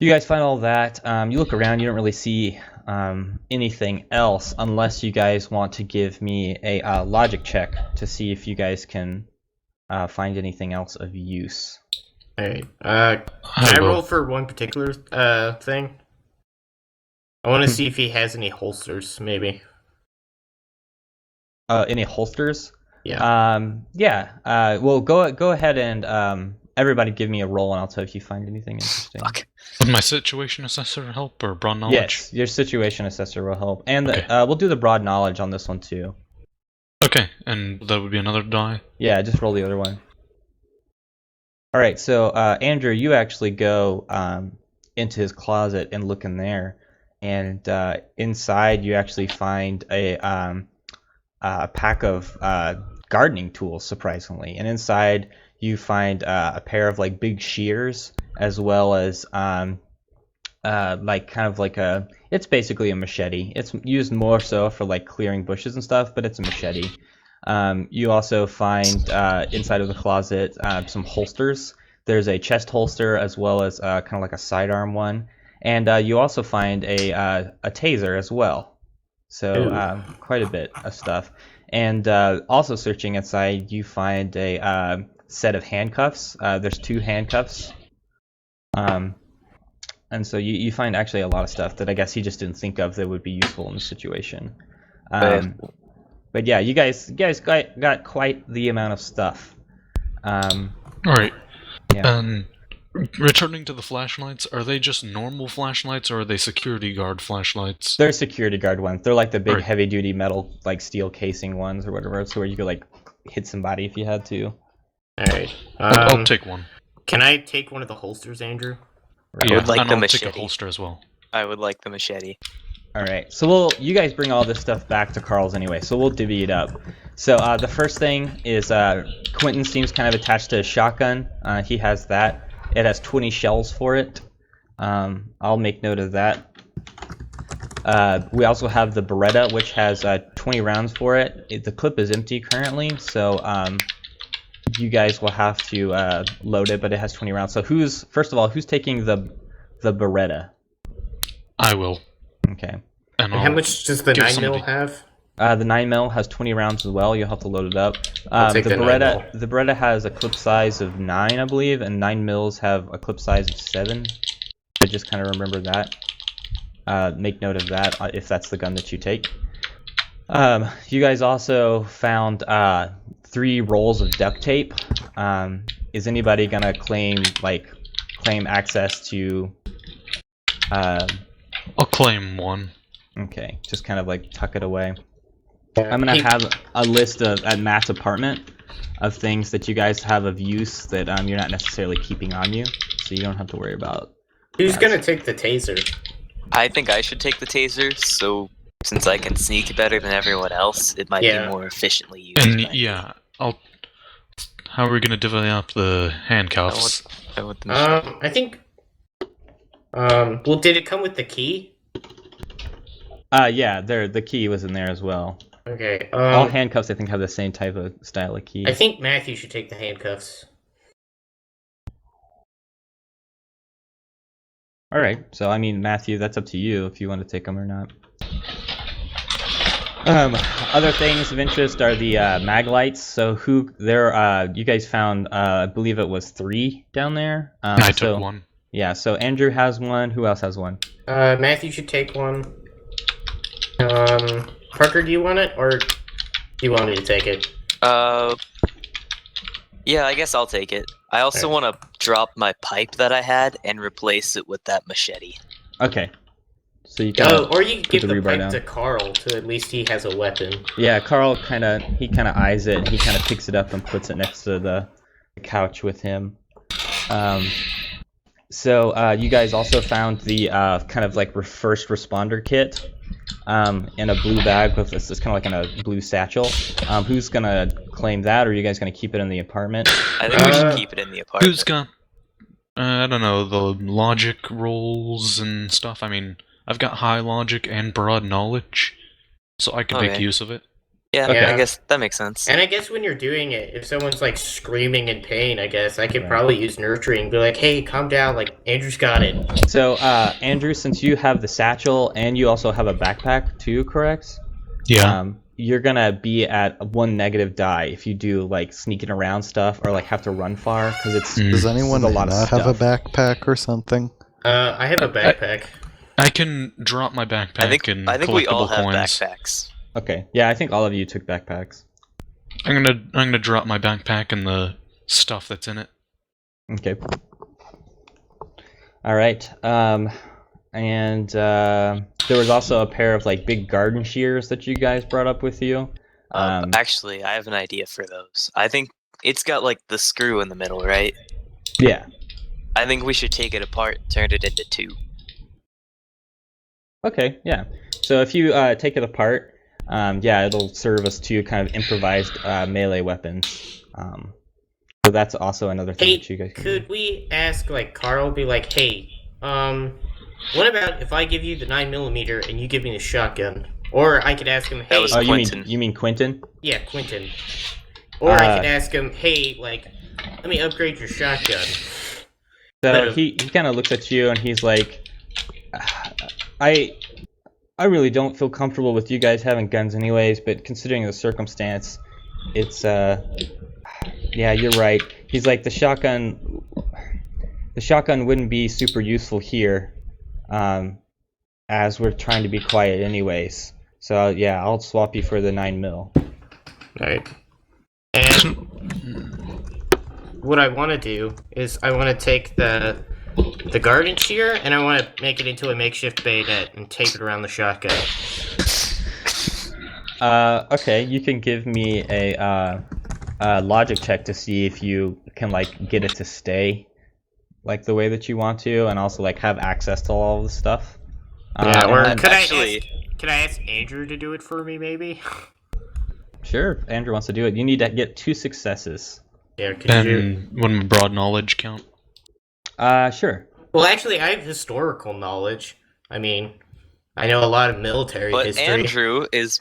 you guys find all that. You look around, you don't really see anything else, unless you guys want to give me a logic check to see if you guys can find anything else of use. Alright, can I roll for one particular thing? I want to see if he has any holsters, maybe. Any holsters? Yeah. Well, go ahead and everybody give me a roll, and I'll tell you if you find anything interesting. Fuck. Would my situation assessor help, or broad knowledge? Yes, your situation assessor will help, and Okay. we'll do the broad knowledge on this one too. Okay, and that would be another die? Yeah, just roll the other one. All right, so Andrew, you actually go into his closet and look in there, and inside you actually find a pack of gardening tools, surprisingly, and inside you find a pair of like big shears, as well as it's basically a machete. It's used more so for like clearing bushes and stuff, but it's a machete. You also find inside of the closet some holsters. There's a chest holster, as well as kind of like a sidearm one, and you also find a taser as well. So quite a bit of stuff. And also searching inside, you find a set of handcuffs. There's 2 handcuffs. And so you find actually a lot of stuff that I guess he just didn't think of that would be useful in the situation. But yeah, you guys got quite the amount of stuff. Alright. Yeah. Returning to the flashlights, are they just normal flashlights, or are they security guard flashlights? They're security guard ones. They're like the big Right. heavy duty metal, like steel casing ones or whatever, so where you could like hit somebody if you had to. Alright. I'll take one. Can I take one of the holsters, Andrew? I would like and the I'll take a machete. holster as well. I would like the machete. All right, so you guys bring all this stuff back to Carl's anyway, so we'll divvy it up. So the first thing is Quentin seems kind of attached to a shotgun. He has that. It has 20 shells for it. I'll make note of that. We also have the Beretta, which has 20 rounds for it. The clip is empty currently, so you guys will have to load it, but it has 20 rounds. So first of all, who's taking the Beretta? I will. Okay. And How much does the give 9mm somebody- have? The 9mm has 20 rounds as well. You'll have to load it up. I'll take the the Beretta, 9mm. the Beretta has a clip size of 9, I believe, and 9mm have a clip size of 7. But just kind of remember that. Make note of that if that's the gun that you take. You guys also found 3 rolls of duct tape. Is anybody gonna claim access to? I'll claim one. Okay, just kind of like tuck it away. Yeah. I'm gonna have a list at Matt's apartment of things that you guys have of use that you're not necessarily keeping on you, so you don't have to worry about. Who's gonna take the taser? I think I should take the taser, so since I can sneak better than everyone else, it might be more efficiently used. And yeah, how are we gonna divvy up the handcuffs? I want them I think. Well, did it come with the key? Yeah, the key was in there as well. Okay. All handcuffs, I think, have the same type of style of key. I think Matthew should take the handcuffs. All right. So, I mean, Matthew, that's up to you if you want to take them or not. Other things of interest are the mag lights. So, you guys found, I believe it was 3 down there. I took one. Yeah. So Andrew has one. Who else has one? Matthew should take one. Parker, do you want it, or do you want me to take it? Yeah, I guess I'll take it. I also want to drop my pipe that I had and replace it with that machete. Okay. So you can. Or you can give the pipe down to Carl, so at least he has a weapon. Yeah, Carl kind of eyes it. He kind of picks it up and puts it next to the couch with him. So you guys also found the kind of like first responder kit in a blue bag with this kind of like in a blue satchel. Who's gonna claim that, or are you guys gonna keep it in the apartment? I think we should keep it in the apartment. Who's got? I don't know, the logic rolls and stuff. I mean, I've got high logic and broad knowledge, so I can make use of it. Yeah, Okay. I guess that makes sense. And I guess when you're doing it, if someone's like screaming in pain, I guess I could probably use nurturing. Be like, hey, calm down. Like, Andrew's got it. So Andrew, since you have the satchel and you also have a backpack too, correct? Yeah. You're gonna be at 1 negative die if you do like sneaking around stuff or like have to run far because it's. Does anyone a lot of not have a stuff. backpack or something? I have a backpack. I can drop my backpack and I think we all have coins. backpacks. Okay. Yeah, I think all of you took backpacks. I'm gonna drop my backpack and the stuff that's in it. Okay. All right. And there was also a pair of like big garden shears that you guys brought up with you. Actually, I have an idea for those. I think it's got like the screw in the middle, right? Yeah. I think we should take it apart, turn it into 2. Okay. Yeah. So if you take it apart, it'll serve as 2 kind of improvised melee weapons. So that's also another thing Hey, that you guys can could we ask like Carl? Be like, hey, what about if I give you the 9mm and you give me the shotgun? Or I could ask him, hey, was Oh, Quentin. you mean Quentin? yeah, Quentin. Or I could ask him, hey, like, let me upgrade your shotgun. So he kind of looks at you and he's like, I really don't feel comfortable with you guys having guns anyways, but considering the circumstance, it's yeah, you're right. He's like, the shotgun wouldn't be super useful here, as we're trying to be quiet anyways. So yeah, I'll swap you for the 9mm. Right. And what I want to do is I want to take the garden shear and I want to make it into a makeshift bayonet and tape it around the shotgun. Okay, you can give me a logic check to see if you can like get it to stay like the way that you want to, and also like have access to all of the stuff. Yeah, or could actually, I ask Andrew to do it for me, maybe? Sure, if Andrew wants to do it. You need to get 2 successes. Yeah, could you? Then wouldn't broad knowledge count? Sure. Well, actually, I have historical knowledge. I mean, I know a lot of military but history. Andrew is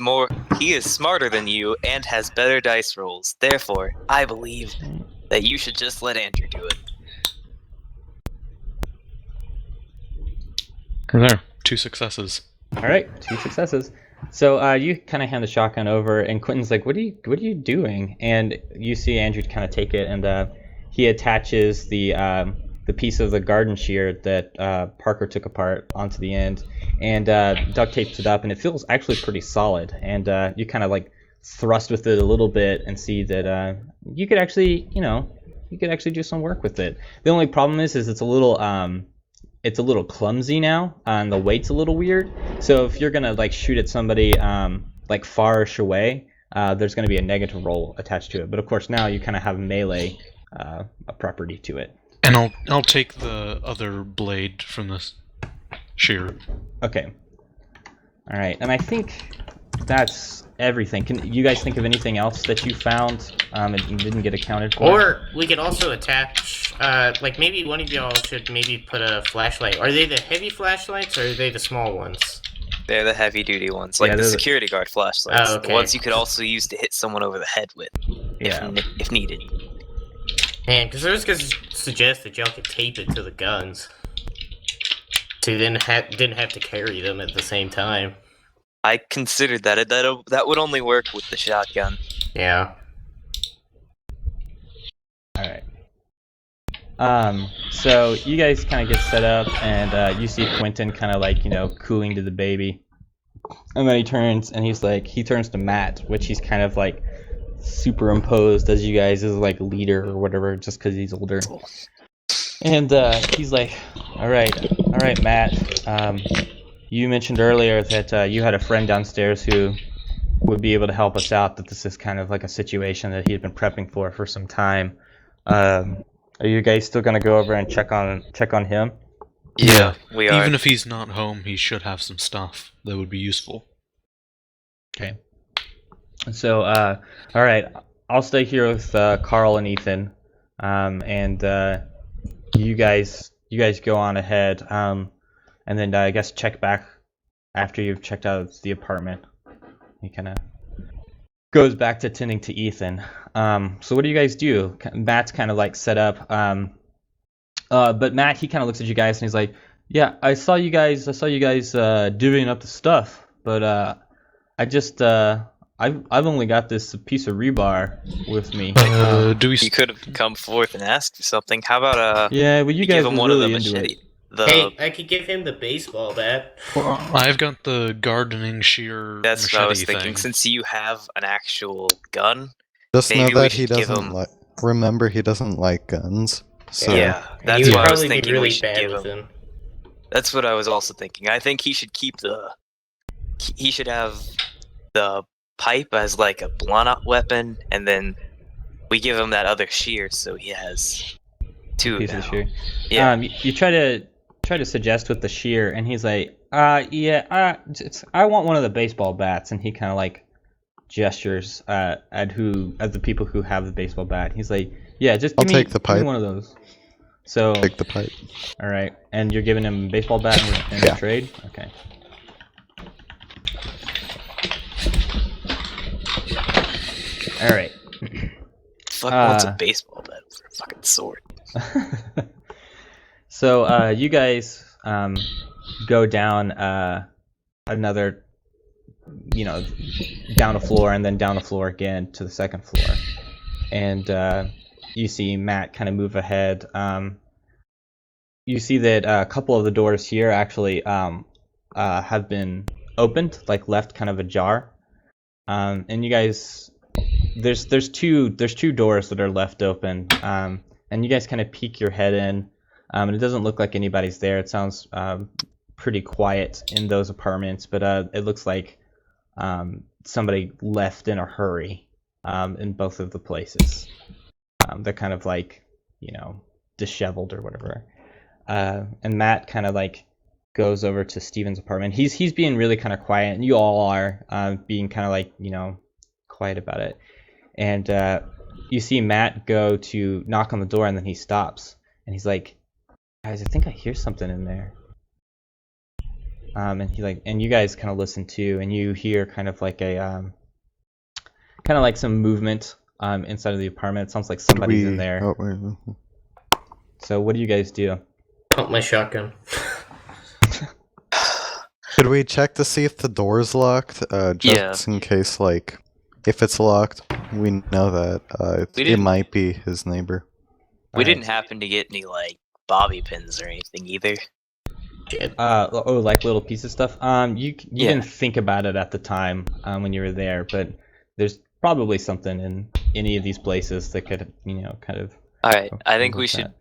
he is smarter than you and has better dice rolls. Therefore, I believe that you should just let Andrew do it. There, 2 successes. All right, 2 successes. So you kind of hand the shotgun over, and Quentin's like, "What are you doing?" And you see Andrew kind of take it, and he attaches the the piece of the garden shear that Parker took apart onto the end, and duct taped it up, and it feels actually pretty solid. And you kind of like thrust with it a little bit and see that you could actually, do some work with it. The only problem is it's a little clumsy now, and the weight's a little weird. So if you're gonna like shoot at somebody like far-ish away, there's gonna be a negative roll attached to it. But of course now you kind of have melee a property to it. And I'll take the other blade from this shear. Okay. All right, and I think that's everything. Can you guys think of anything else that you found and didn't get accounted for? Or we could also attach, like maybe one of y'all should maybe put a flashlight. Are they the heavy flashlights or are they the small ones? They're the heavy-duty ones, like the security guard flashlights. Oh, okay. The ones you could also use to hit someone over the head with, if needed. Man, because I was going to suggest that y'all could tape it to the guns. So you didn't have to carry them at the same time. I considered that. That would only work with the shotgun. Yeah. Alright. So you guys kind of get set up, and you see Quentin kind of like, cooing to the baby. And then he turns to Matt, which he's kind of like superimposed as you guys as like leader or whatever, just because he's older. And he's like, all right, Matt. You mentioned earlier that you had a friend downstairs who would be able to help us out. That this is kind of like a situation that he'd been prepping for some time. Are you guys still gonna go over and check on him? Yeah, we are. Even if he's not home, he should have some stuff that would be useful. Okay. So, all right, I'll stay here with Carl and Ethan, and you guys go on ahead, and then I guess check back after you've checked out the apartment. He kind of goes back to tending to Ethan. So what do you guys do? Matt's kind of like set up, but Matt, he kind of looks at you guys and he's like, "Yeah, I saw you guys divvying up the stuff, but I've only got this piece of rebar with me." You could have come forth and asked for something. How about yeah, well, you guys give him were one really of the into machete? it. Hey, I could give him the baseball bat. Well, I've got the gardening shear. That's what I was machete thinking. thing. Since you have an actual gun, Just know maybe we that he should give doesn't him. like. Remember, he doesn't like guns. So Yeah, And that's he would why I was probably be thinking we really should bad give with him. him. That's what I was also thinking. I think he should keep he should have the pipe as like a blunt weapon, and then we give him that other shear, so he has two Piece now. of shear. Yeah. You try to suggest with the shear, and he's like, I want one of the baseball bats, and he kind of like gestures at the people who have the baseball bat. He's like, yeah, just I'll give take the give me pipe. one of those. So, take the pipe. all right, and you're giving him a baseball bat in Yeah. trade? Okay. All right. Fuck wants a baseball bat for a fucking sword. So you guys go down another, down a floor and then down a floor again to the second floor, and you see Matt kind of move ahead. You see that a couple of the doors here actually have been opened, like left kind of ajar, and you guys, there's two doors that are left open, and you guys kind of peek your head in. And it doesn't look like anybody's there. It sounds pretty quiet in those apartments, but it looks like somebody left in a hurry in both of the places. They're kind of like, disheveled or whatever. And Matt kind of like goes over to Steven's apartment. He's being really kind of quiet, and you all are being kind of like, quiet about it. And you see Matt go to knock on the door, and then he stops, and he's like, "Guys, I think I hear something in there." And you guys kind of listen too, and you hear kind of like some movement inside of the apartment. It sounds like somebody's in there. Oh, wait. So what do you guys do? Pump my shotgun. Could we check to see if the door's locked? Just in case, like, if it's locked, we know that it didn't- might be his neighbor. We didn't happen to get any like bobby pins or anything either. Like little piece of stuff. You Yeah. didn't think about it at the time when you were there, but there's probably something in any of these places that could, kind of. Alright, I think we work should. that.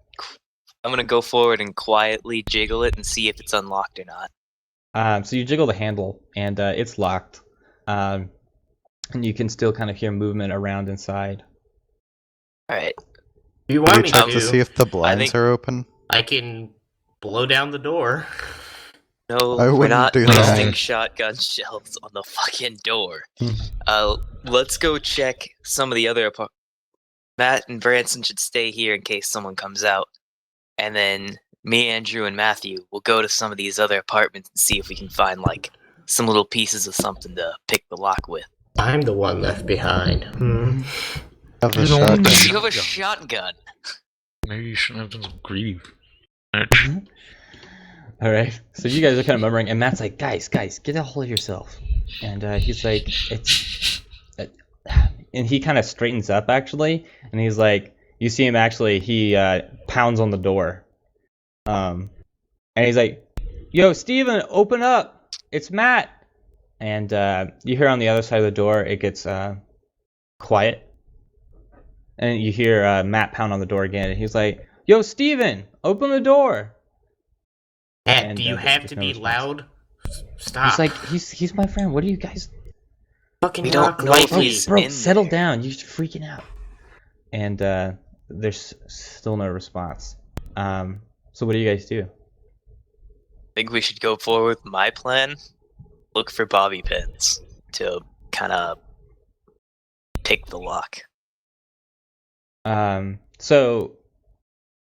I'm gonna go forward and quietly jiggle it and see if it's unlocked or not. So you jiggle the handle, and it's locked. And you can still kind of hear movement around inside. Alright. If you Can want we me check to see if the blinds think- are open? I can blow down the door. No, I we're wouldn't not do wasting that. shotgun shells on the fucking door. Hmm. Let's go check some of the other apartments. Matt and Branson should stay here in case someone comes out. And then me, Andrew, and Matthew will go to some of these other apartments and see if we can find, like, some little pieces of something to pick the lock with. I'm the one left behind. Have the You don't shotgun. You have a shotgun! Maybe you shouldn't have been so greedy. All right. So you guys are kind of murmuring, and Matt's like, guys, get a hold of yourself. And he's like, and he kind of straightens up actually, and he's like, you see him actually, he pounds on the door. And he's like, yo, Steven, open up. It's Matt. And you hear on the other side of the door, it gets quiet. And you hear Matt pound on the door again, and he's like, yo, Steven, open the door. Matt, And, do you there's have just to no be response. loud? Stop. He's like, he's my friend. What are you guys? fucking We don't knock know if Bro, he's lightly. in settle there. down. You're freaking out. And there's still no response. So what do you guys do? I think we should go forward with my plan. Look for bobby pins to kind of pick the lock. So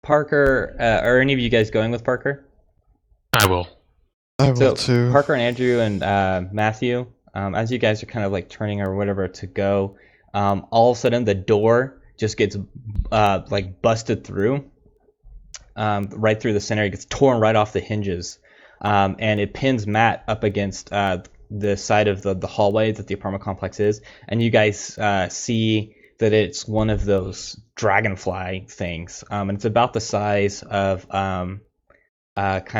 Parker, are any of you guys going with Parker? I will. I will So too. Parker and Andrew and Matthew, as you guys are kind of like turning or whatever to go, all of a sudden the door just gets like busted through, right through the center. It gets torn right off the hinges, and it pins Matt up against the side of the hallway that the apartment complex is, and you guys see that it's one of those dragonfly things, and it's about the size of kind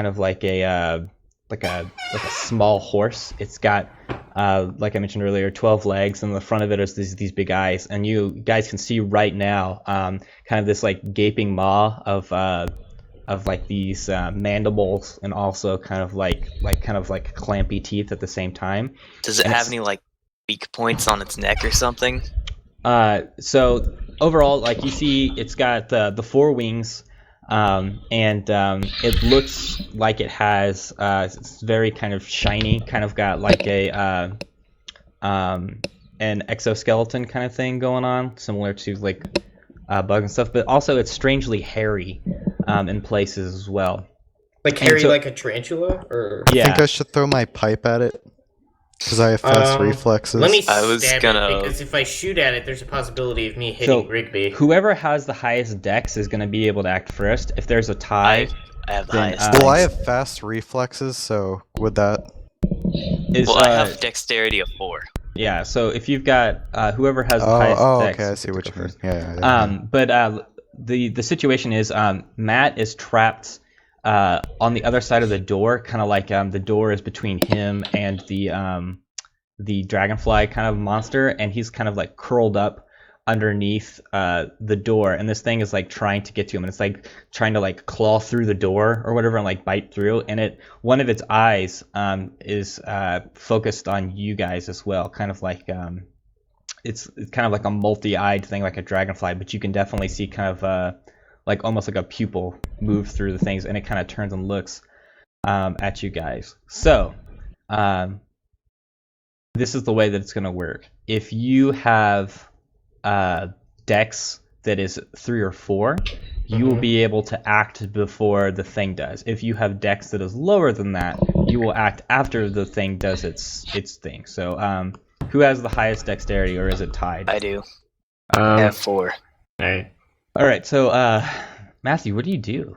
of like a small horse. It's got like I mentioned earlier, 12 legs, and the front of it is these big eyes, and you guys can see right now kind of this like gaping maw of like these mandibles, and also kind of like clampy teeth at the same time. Does it And have it's- any like weak points on its neck or something? So overall, like you see, it's got the four wings, and it looks like it has it's very kind of shiny, kind of got like a an exoskeleton kind of thing going on, similar to like bug and stuff, but also it's strangely hairy in places as well. Like carry so- like a tarantula, or I Yeah. think I should throw my pipe at it. Because I have fast reflexes. let me I was stab gonna- it, because if I shoot at it, there's a possibility of me hitting So, Rigby. Whoever has the highest dex is going to be able to act first. If there's a tie, I have the Then, highest. Well, I dex. have fast reflexes, so would that... is Well, I have dexterity of 4. yeah. So if you've got whoever has the highest dex, okay, I see gets what to you go mean. first. Yeah. But the situation is Matt is trapped on the other side of the door, kind of like the door is between him and the dragonfly kind of monster, and he's kind of like curled up underneath the door, and this thing is like trying to get to him, and it's like trying to like claw through the door or whatever and like bite through, and one of its eyes is focused on you guys as well, kind of like it's kind of like a multi-eyed thing like a dragonfly, but you can definitely see kind of like almost like a pupil move through the things, and it kind of turns and looks at you guys. So this is the way that it's going to work. If you have dex that is 3 or 4, you will be able to act before the thing does. If you have dex that is lower than that, you will act after the thing does its thing. So who has the highest dexterity, or is it tied? I do. I have 4. Alright. All right, so Matthew, what do you do?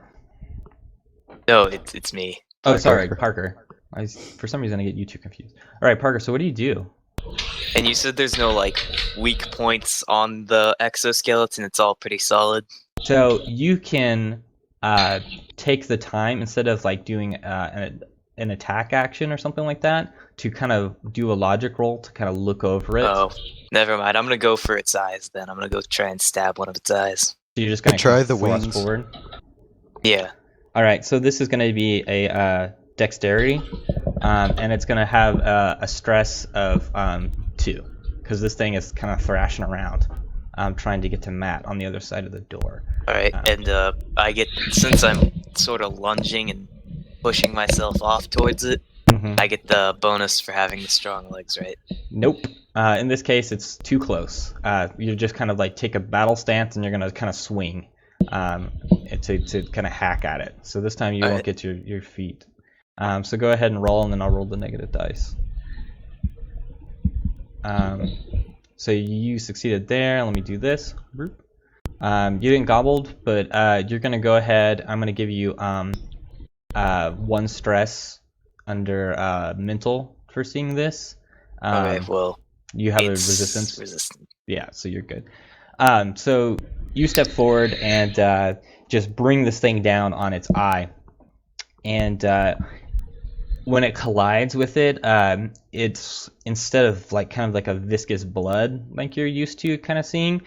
No, it's me. Oh, sorry, Parker. For some reason I get you two confused. All right, Parker, so what do you do? And you said there's no like weak points on the exoskeleton. It's all pretty solid. So you can take the time instead of like doing an attack action or something like that to kind of do a logic roll to kind of look over it. Oh, never mind. I'm gonna go for its eyes then. I'm gonna go try and stab one of its eyes. So you're just gonna Try the thrust wings. forward. Yeah. All right, so this is going to be a dexterity, and it's going to have a stress of 2, because this thing is kind of thrashing around, trying to get to Matt on the other side of the door. All right, and I get, since I'm sort of lunging and pushing myself off towards it, I get the bonus for having the strong legs, right? Nope. In this case, it's too close. You just kind of like take a battle stance, and you're going to kind of swing. To kind of hack at it. So this time you won't get your feet. So go ahead and roll, and then I'll roll the negative dice. So you succeeded there. Let me do this. You didn't gobbled, but you're gonna go ahead. I'm gonna give you 1 stress under mental for seeing this. Okay, well, you have a resistance. Yeah, so you're good. So you step forward and just bring this thing down on its eye. And when it collides with it, it's, instead of like kind of like a viscous blood like you're used to kind of seeing,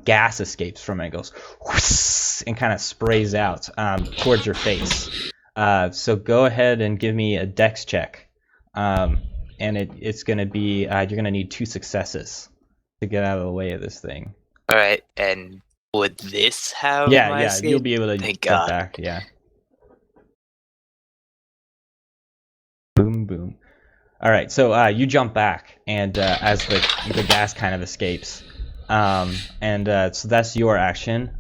gas escapes from it. It goes whoosh, and kind of sprays out towards your face. So go ahead and give me a dex check. And it's going to be, you're going to need 2 successes to get out of the way of this thing. All right, and would this have my Yeah, escape? you'll be able to Thank get God. back, yeah. Boom, boom. All right, so you jump back, and as the gas kind of escapes, so that's your action.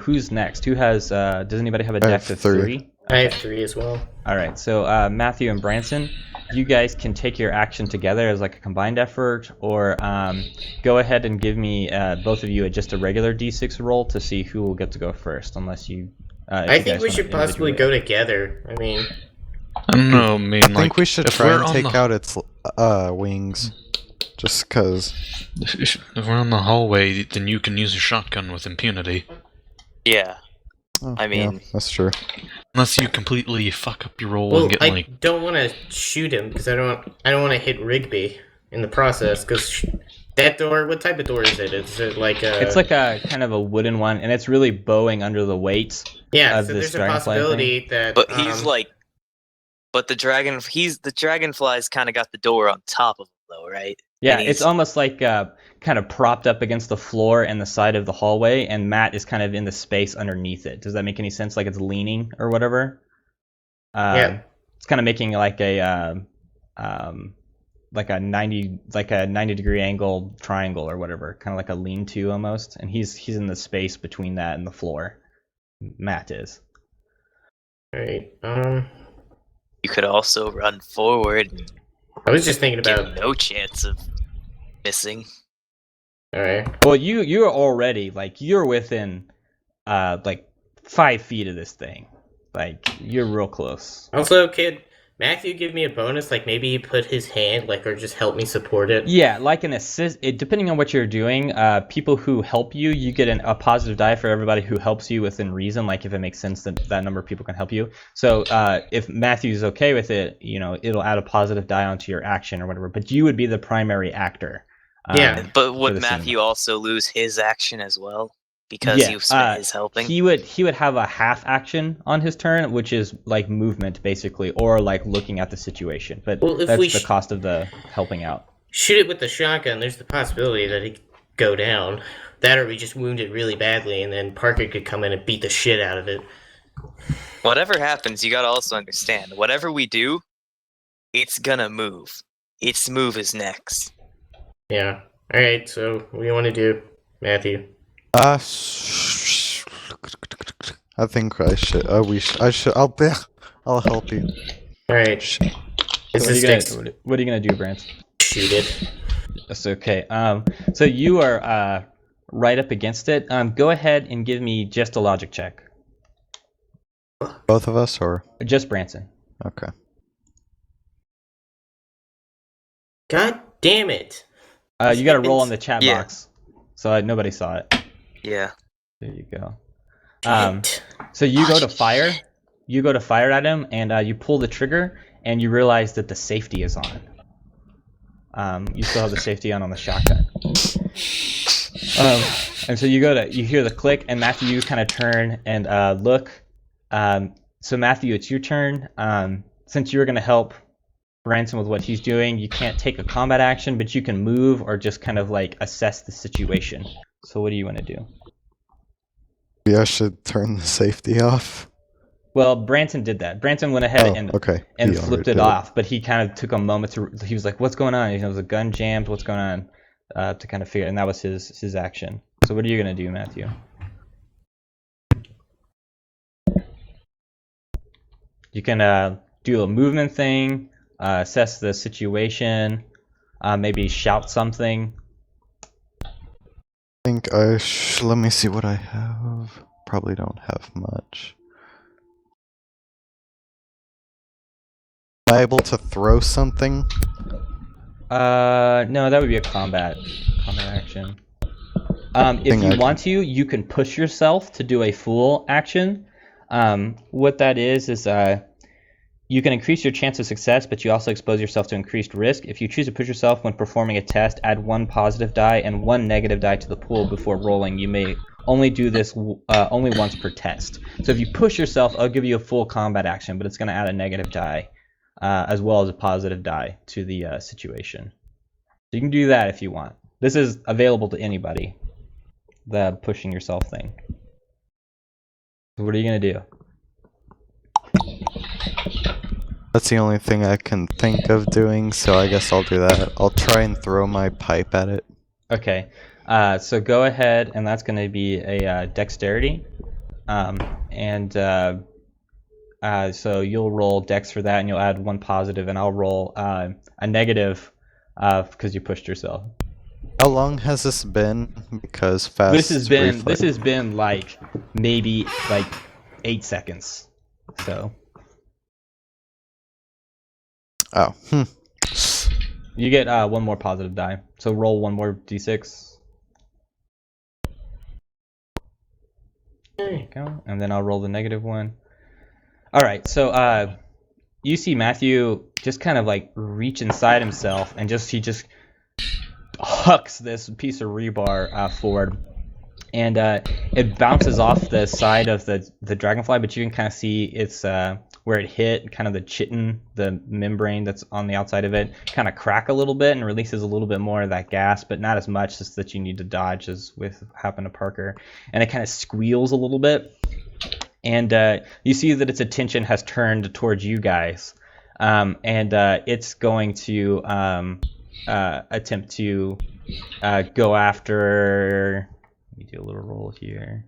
Who's next? Who has? Does anybody have a I have dex of 3. 3? I have 3 as well. All right, so Matthew and Branson, you guys can take your action together as like a combined effort, or go ahead and give me both of you just a regular d6 roll to see who will get to go first, unless you. I think we should possibly go together. I mean, I don't know, I mean, I think we should try and take the, out its wings, just cause. If we're on the hallway, then you can use a shotgun with impunity. Yeah. Oh, I mean- yeah, that's true. Unless you completely fuck up your roll well, and get I like... don't want to shoot him because I don't want to hit Rigby in the process. Because that door, what type of door is it? Is it like a? It's like a kind of a wooden one, and it's really bowing under the weight. Yeah, of so this there's a dragonfly possibility that. But he's like, but the dragonfly's kind of got the door on top of him, though, right? Yeah, And it's he's- almost like kind of propped up against the floor and the side of the hallway, and Matt is kind of in the space underneath it. Does that make any sense? Like it's leaning or whatever? Yeah. It's kind of making like a 90 degree angle triangle or whatever, kind of like a lean-to almost. And he's in the space between that and the floor. Matt is. Right. You could also run forward and I was just thinking give about. no chance of missing. All right. Well, you're already like you're within like 5 feet of this thing. Like you're real close. Also, could Matthew give me a bonus? Like maybe he put his hand, like, or just help me support it. Yeah, like an assist. Depending on what you're doing, people who help you, you get a positive die for everybody who helps you within reason. Like if it makes sense that number of people can help you. So if Matthew's okay with it, it'll add a positive die onto your action or whatever. But you would be the primary actor. Yeah. But for would the scene. Matthew also lose his action as well? Because Yeah, you spent his helping? He would have a half action on his turn, which is like movement basically, or like looking at the situation. But Well, if that's we the cost of the helping out. Shoot it with the shotgun. There's the possibility that he could go down. That, or we just wound it really badly, and then Parker could come in and beat the shit out of it. Whatever happens, you gotta also understand, whatever we do, it's gonna move. Its move is next. Yeah. All right. So what do you want to do, Matthew? I think I should. I should. I'll help you. All right. So Is this what are you gonna do, Brant? shoot it? That's okay. So you are right up against it. Go ahead and give me just a logic check. Both of us, or Just Branson. okay. God damn it! You got to roll on the chat Yeah. box, so nobody saw it. Yeah. There you go. So you go to fire. You go to fire at him, and you pull the trigger, and you realize that the safety is on. You still have the safety on the shotgun. And so you hear the click, and Matthew, you kind of turn and look. So Matthew, it's your turn. Since you were going to help Branson with what he's doing, you can't take a combat action, but you can move or just kind of like assess the situation. So what do you want to do? Maybe I should turn the safety off. Well, Branson did that. Branson went ahead and He flipped already it did off, but he kind of took a moment to. He was like, "What's going on?" You know, was a gun jammed. What's going on? To kind of figure, and that was his action. So what are you gonna do, Matthew? You can do a movement thing, assess the situation, maybe shout something. I think let me see what I have. Probably don't have much. Am I able to throw something? No, that would be a combat action. If you want to, you can push yourself to do a full action. What that is you can increase your chance of success, but you also expose yourself to increased risk. If you choose to push yourself when performing a test, add 1 positive die and 1 negative die to the pool before rolling. You may only do this only once per test. So if you push yourself, I'll give you a full combat action, but it's going to add a negative die as well as a positive die to the situation. So you can do that if you want. This is available to anybody, the pushing yourself thing. So what are you going to do? That's the only thing I can think of doing, so I guess I'll do that. I'll try and throw my pipe at it. Okay, so go ahead, and that's going to be a dexterity. So you'll roll dex for that, and you'll add 1 positive, and I'll roll a negative because you pushed yourself. How long has this been? Because fast. This has been like maybe like 8 seconds. So. Oh. You get 1 more positive die. So roll 1 more d6. There you go. And then I'll roll the negative one. All right. So you see Matthew just kind of like reach inside himself, and he just hucks this piece of rebar forward, and it bounces off the side of the dragonfly, but you can kind of see it's where it hit, kind of the chitin, the membrane that's on the outside of it, kind of crack a little bit and releases a little bit more of that gas, but not as much as that you need to dodge as with happened to Parker. And it kind of squeals a little bit, and you see that its attention has turned towards you guys, and it's going to attempt to go after. Let me do a little roll here.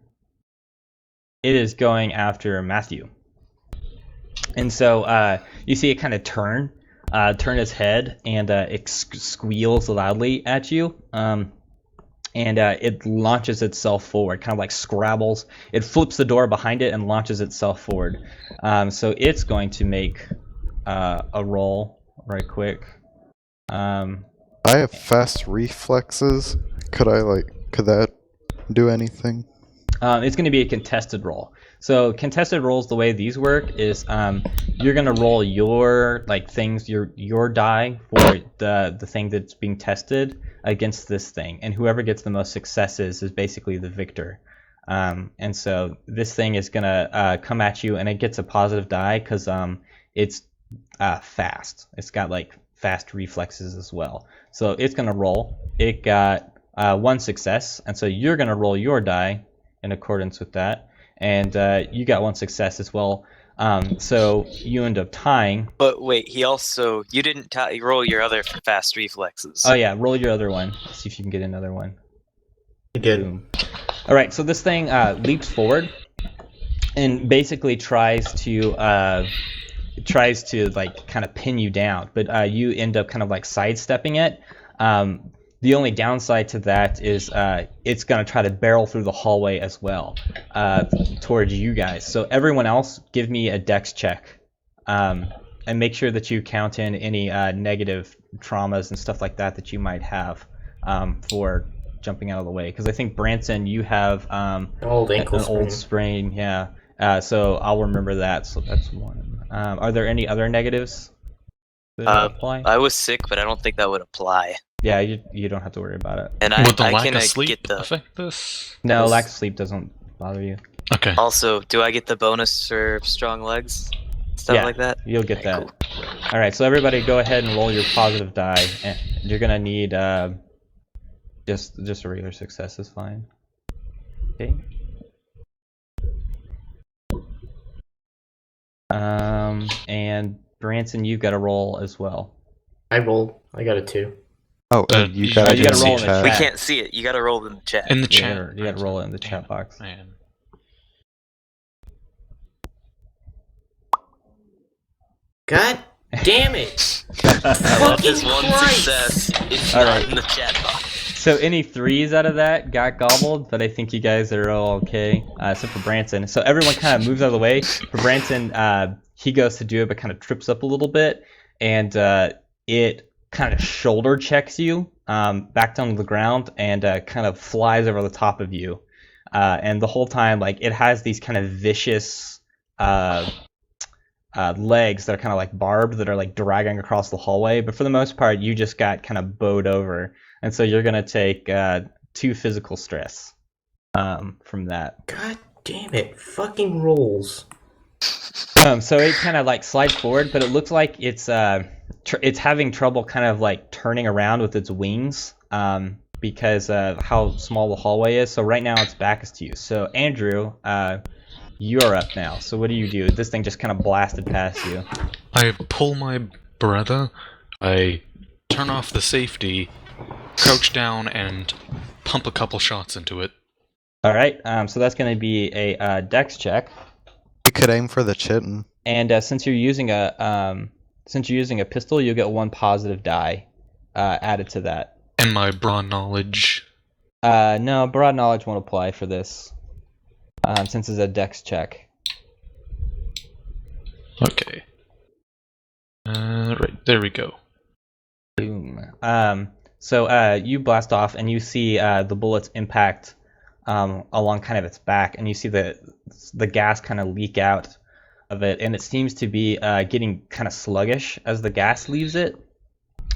It is going after Matthew. And so you see it kind of turn its head, and it squeals loudly at you. And it launches itself forward, kind of like Scrabbles. It flips the door behind it and launches itself forward. So it's going to make a roll right quick. I have fast reflexes. Could that do anything? It's going to be a contested roll. So contested rolls, the way these work is you're going to roll your your die for the thing that's being tested against this thing, and whoever gets the most successes is basically the victor. And so this thing is going to come at you, and it gets a positive die because it's fast. It's got like fast reflexes as well. So it's going to roll. It got 1 success, and so you're going to roll your die in accordance with that. And you got 1 success as well. So you end up tying. But wait, you didn't roll your other fast reflexes. Oh yeah, roll your other one. See if you can get another one. You did. Boom. All right, so this thing leaps forward and basically tries to like kind of pin you down, but you end up kind of like sidestepping it. The only downside to that is it's going to try to barrel through the hallway as well towards you guys. So everyone else, give me a dex check. And make sure that you count in any negative traumas and stuff like that you might have for jumping out of the way, because I think Branson, you have Old ankle an old sprain. Yeah. So I'll remember that. So that's one. Are there any other negatives that apply? I was sick, but I don't think that would apply. Yeah, you don't have to worry about it. And Would the I lack can of sleep get the. affect this? No, lack of sleep doesn't bother you. Okay. Also, do I get the bonus for strong legs? Stuff Yeah, like that? You'll get Okay, that. cool. All right, so everybody, go ahead and roll your positive die. And you're gonna need just a regular success is fine. Okay. And Branson, you've got to roll as well. I rolled. I got a 2. Oh, you gotta, you gotta roll in the chat. We chat. can't see it. You gotta roll in the chat. In the chat. You gotta roll it in the chat box. Man. God damn it! This one Christ. success is All not right. in the chat box. So any 3s out of that got gobbled, but I think you guys are all okay, except for Branson. So everyone kind of moves out of the way. For Branson, he goes to do it, but kind of trips up a little bit, and it kind of shoulder checks you back down to the ground and kind of flies over the top of you. And the whole time, like, it has these kind of vicious legs that are kind of like barbed that are like dragging across the hallway. But for the most part, you just got kind of bowed over. And so you're going to take 2 physical stress from that. God damn it! Fucking rolls. So it kind of like slides forward, but it looks like it's having trouble kind of like turning around with its wings because of how small the hallway is. So right now its back is to you. So Andrew, you're up now. So what do? This thing just kind of blasted past you. I pull my Beretta, I turn off the safety, crouch down, and pump a couple shots into it. All right. So that's going to be a dex check. You could aim for the chitin. And since you're using a pistol, you'll get 1 positive die added to that. And my broad knowledge. No, broad knowledge won't apply for this, since it's a dex check. Okay. Right, there we go. Boom. So you blast off, and you see the bullets impact along kind of its back, and you see the gas kind of leak out of it, and it seems to be getting kind of sluggish as the gas leaves it.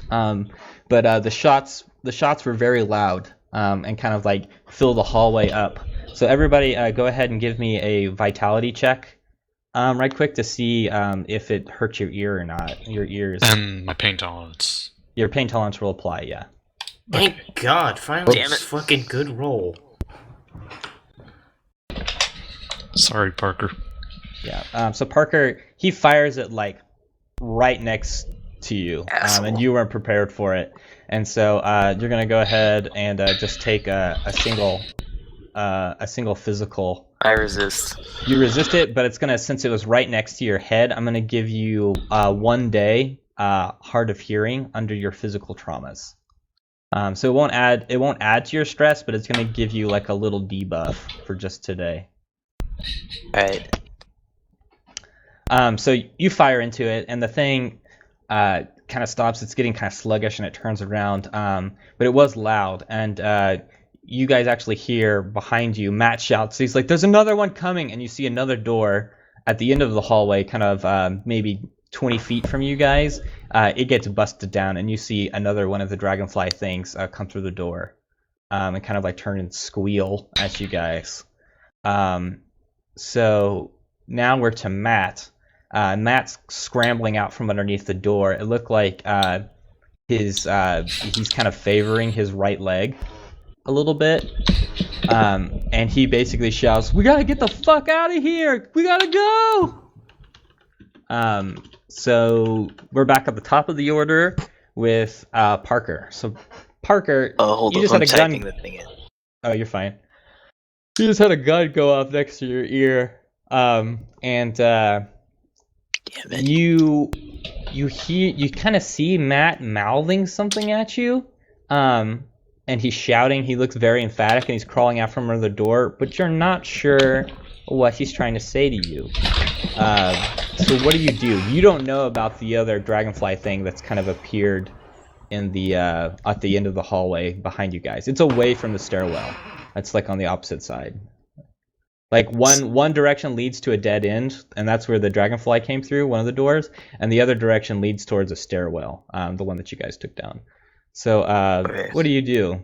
But the shots were very loud and kind of like fill the hallway up. So everybody, go ahead and give me a vitality check, right quick, to see if it hurts your ear or not. Your ears. And my pain tolerance. Your pain tolerance will apply, yeah. Thank God! Finally, Damn it. fucking good roll. Sorry, Parker. Yeah. So Parker, he fires it like right next to you, and you weren't prepared for it, and so you're gonna go ahead and just take a single physical. I resist. You resist it, but it's gonna, since it was right next to your head, I'm gonna give you 1 day hard of hearing under your physical traumas. So it won't add to your stress, but it's gonna give you like a little debuff for just today. Alright. So you fire into it, and the thing kind of stops. It's getting kind of sluggish, and it turns around. But it was loud, and you guys actually hear behind you, Matt shouts. He's like, "There's another one coming!" And you see another door at the end of the hallway, kind of maybe 20 feet from you guys. It gets busted down, and you see another one of the dragonfly things come through the door and kind of like turn and squeal at you guys. So now we're to Matt. Matt's scrambling out from underneath the door. It looked like he's kind of favoring his right leg a little bit. And he basically shouts, "We gotta get the fuck out of here! We gotta go!" So we're back at the top of the order with Parker. So Parker, Hold you on, just I'm had a typing gun. the thing in. Oh, you're fine. You just had a gun go off next to your ear, and Damn it. you kind of see Matt mouthing something at you, and he's shouting. He looks very emphatic, and he's crawling out from under the door, but you're not sure what he's trying to say to you. So what do? You don't know about the other dragonfly thing that's kind of appeared in the at the end of the hallway behind you guys. It's away from the stairwell. It's like on the opposite side. Like one direction leads to a dead end, and that's where the dragonfly came through, one of the doors, and the other direction leads towards a stairwell, the one that you guys took down. So, Okay. what do you do?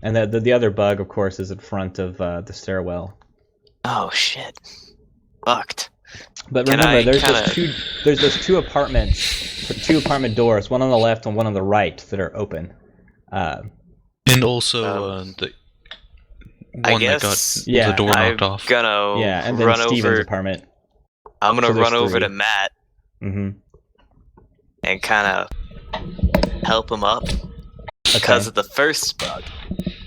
And the other bug, of course, is in front of the stairwell. Oh shit. Fucked. But Can remember, I there's those two apartment doors, one on the left and one on the right, that are open. And also the I one that guess got the door knocked I'm off. gonna Yeah, and then run Steven's over. apartment. I'm gonna So there's run over three. to Matt Mm-hmm. and kind of help him up because of the first bug.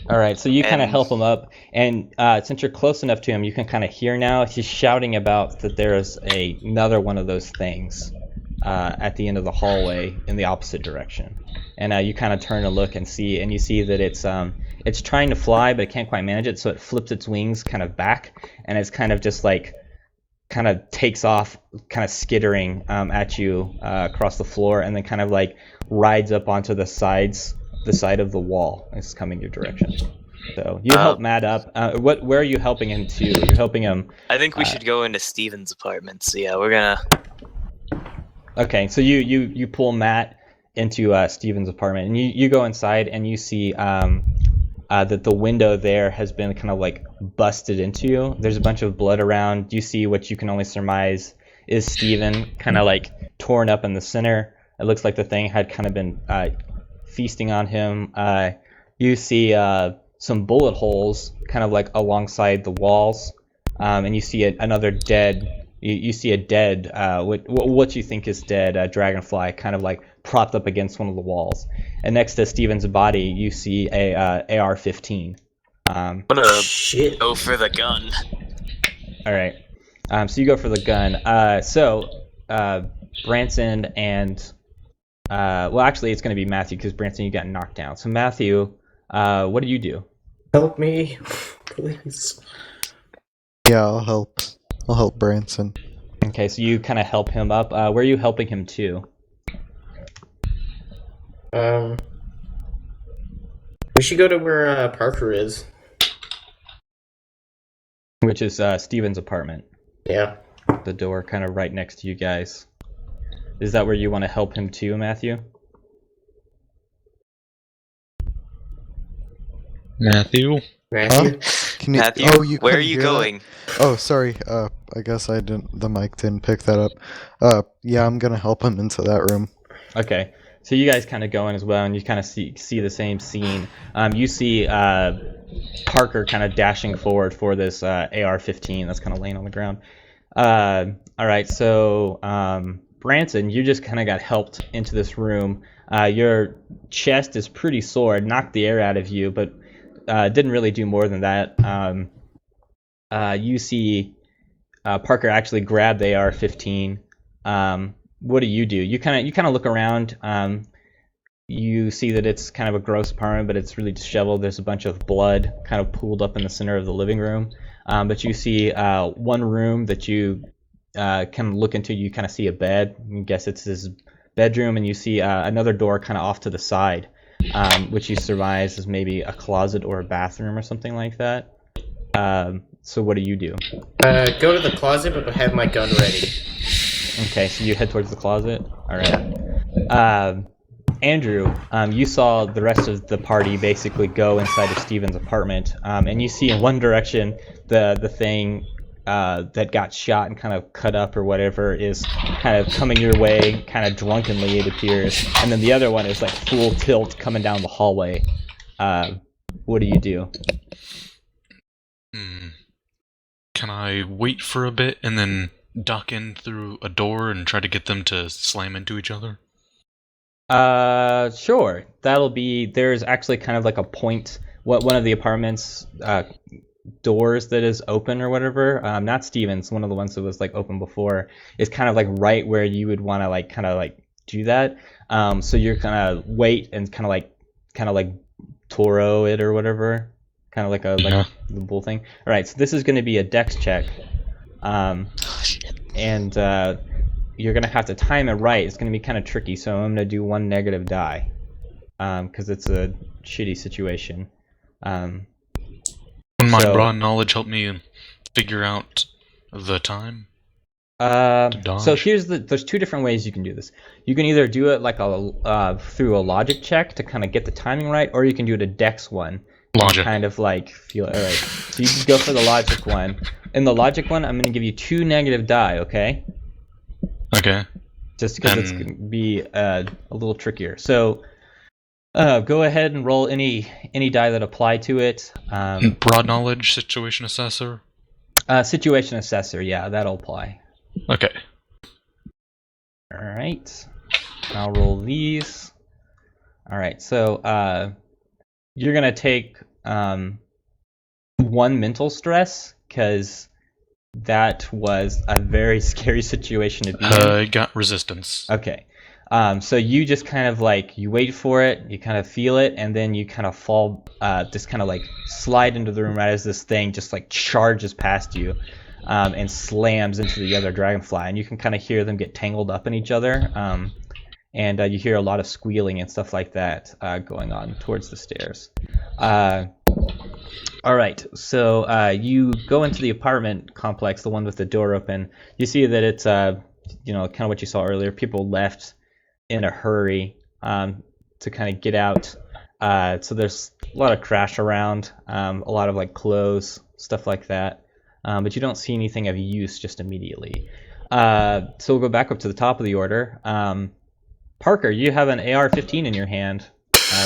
All right, so you kind of And- help him up, and since you're close enough to him, you can kind of hear now. He's shouting about that there is another one of those things at the end of the hallway in the opposite direction, and you kind of turn to look and see, and you see that it's trying to fly, but it can't quite manage it, so it flips its wings kind of back, and it's kind of just like kind of takes off, kind of skittering at you across the floor, and then kind of like rides up onto the side of the wall. It's coming your direction. So you help Matt up. Where are you helping him to? You're helping him. I think we should go into Steven's apartment. So yeah, we're gonna. Okay, so you pull Matt into Steven's apartment, and you go inside, and you see that the window there has been kind of like busted into you. There's a bunch of blood around. You see what you can only surmise is Steven kind of like torn up in the center. It looks like the thing had kind of been feasting on him. You see some bullet holes kind of like alongside the walls, and you see another dead. You see a dead, what you think is dead dragonfly, kind of like propped up against one of the walls. And next to Steven's body, you see a AR-15. I'm gonna Shit. go for the gun. All right. So you go for the gun. Branson and well, actually, it's going to be Matthew because Branson, you got knocked down. So Matthew, what do you do? Help me, please. Yeah, I'll help. I'll help Branson. Okay, so you kind of help him up. Where are you helping him to? We should go to where Parker is. Which is Steven's apartment. Yeah. The door kind of right next to you guys. Is that where you want to help him to, Matthew? Matthew? Matthew? Can you? Matthew, Oh, you where are couldn't you hear that? going? Oh, sorry. I guess I didn't. The mic didn't pick that up. Yeah, I'm gonna help him into that room. Okay, so you guys kind of go in as well, and you kind of see the same scene. You see Parker kind of dashing forward for this AR-15 that's kind of laying on the ground. All right, so Branson, you just kind of got helped into this room. Your chest is pretty sore, it knocked the air out of you, but didn't really do more than that. You see Parker actually grab the AR-15. What do? You kind of look around. You see that it's kind of a gross apartment, but it's really disheveled. There's a bunch of blood kind of pooled up in the center of the living room. But you see one room that you can look into. You kind of see a bed. You guess it's his bedroom, and you see another door kind of off to the side, which you surmise is maybe a closet or a bathroom or something like that. So what do you do? Go to the closet, but have my gun ready. Okay, so you head towards the closet. All right. Andrew, you saw the rest of the party basically go inside of Steven's apartment, and you see in one direction the thing that got shot and kind of cut up or whatever is kind of coming your way, kind of drunkenly it appears, and then the other one is like full tilt coming down the hallway. What do you do? Can I wait for a bit and then duck in through a door and try to get them to slam into each other? Sure. There's actually kind of like a point, one of the apartments doors that is open or whatever. Not Steven's, one of the ones that was like open before, is kind of like right where you would want to like kind of like do that. So you're kind of wait and kind of like Toro it or whatever, kind of like the bull thing. All right, so this is going to be a dex check, and you're gonna have to time it right. It's gonna be kind of tricky, so I'm gonna do 1 negative die, because it's a shitty situation. Can my so- broad knowledge help me figure out the time? So there's 2 different ways you can do this. You can either do it like through a logic check to kind of get the timing right, or you can do it a dex one. Logic. Kind of like feel it. All right. So you can go for the logic one. In the logic one, I'm going to give you 2 negative die, okay? Okay. Just because it's going to be a little trickier. So go ahead and roll any die that apply to it. Broad knowledge, situation assessor. Situation assessor, yeah, that'll apply. Okay. All right. I'll roll these. All right. So you're gonna take 1 mental stress because that was a very scary situation to be in. I got resistance. Okay. So you just kind of like, you wait for it, you kind of feel it, and then you kind of fall, just kind of like slide into the room right as this thing just like charges past you, and slams into the other dragonfly, and you can kind of hear them get tangled up in each other, and you hear a lot of squealing and stuff like that going on towards the stairs. All right, so you go into the apartment complex, the one with the door open. You see that it's, kind of what you saw earlier. People left in a hurry to kind of get out. So there's a lot of trash around, a lot of like clothes, stuff like that. But you don't see anything of use just immediately. So we'll go back up to the top of the order. Parker, you have an AR-15 in your hand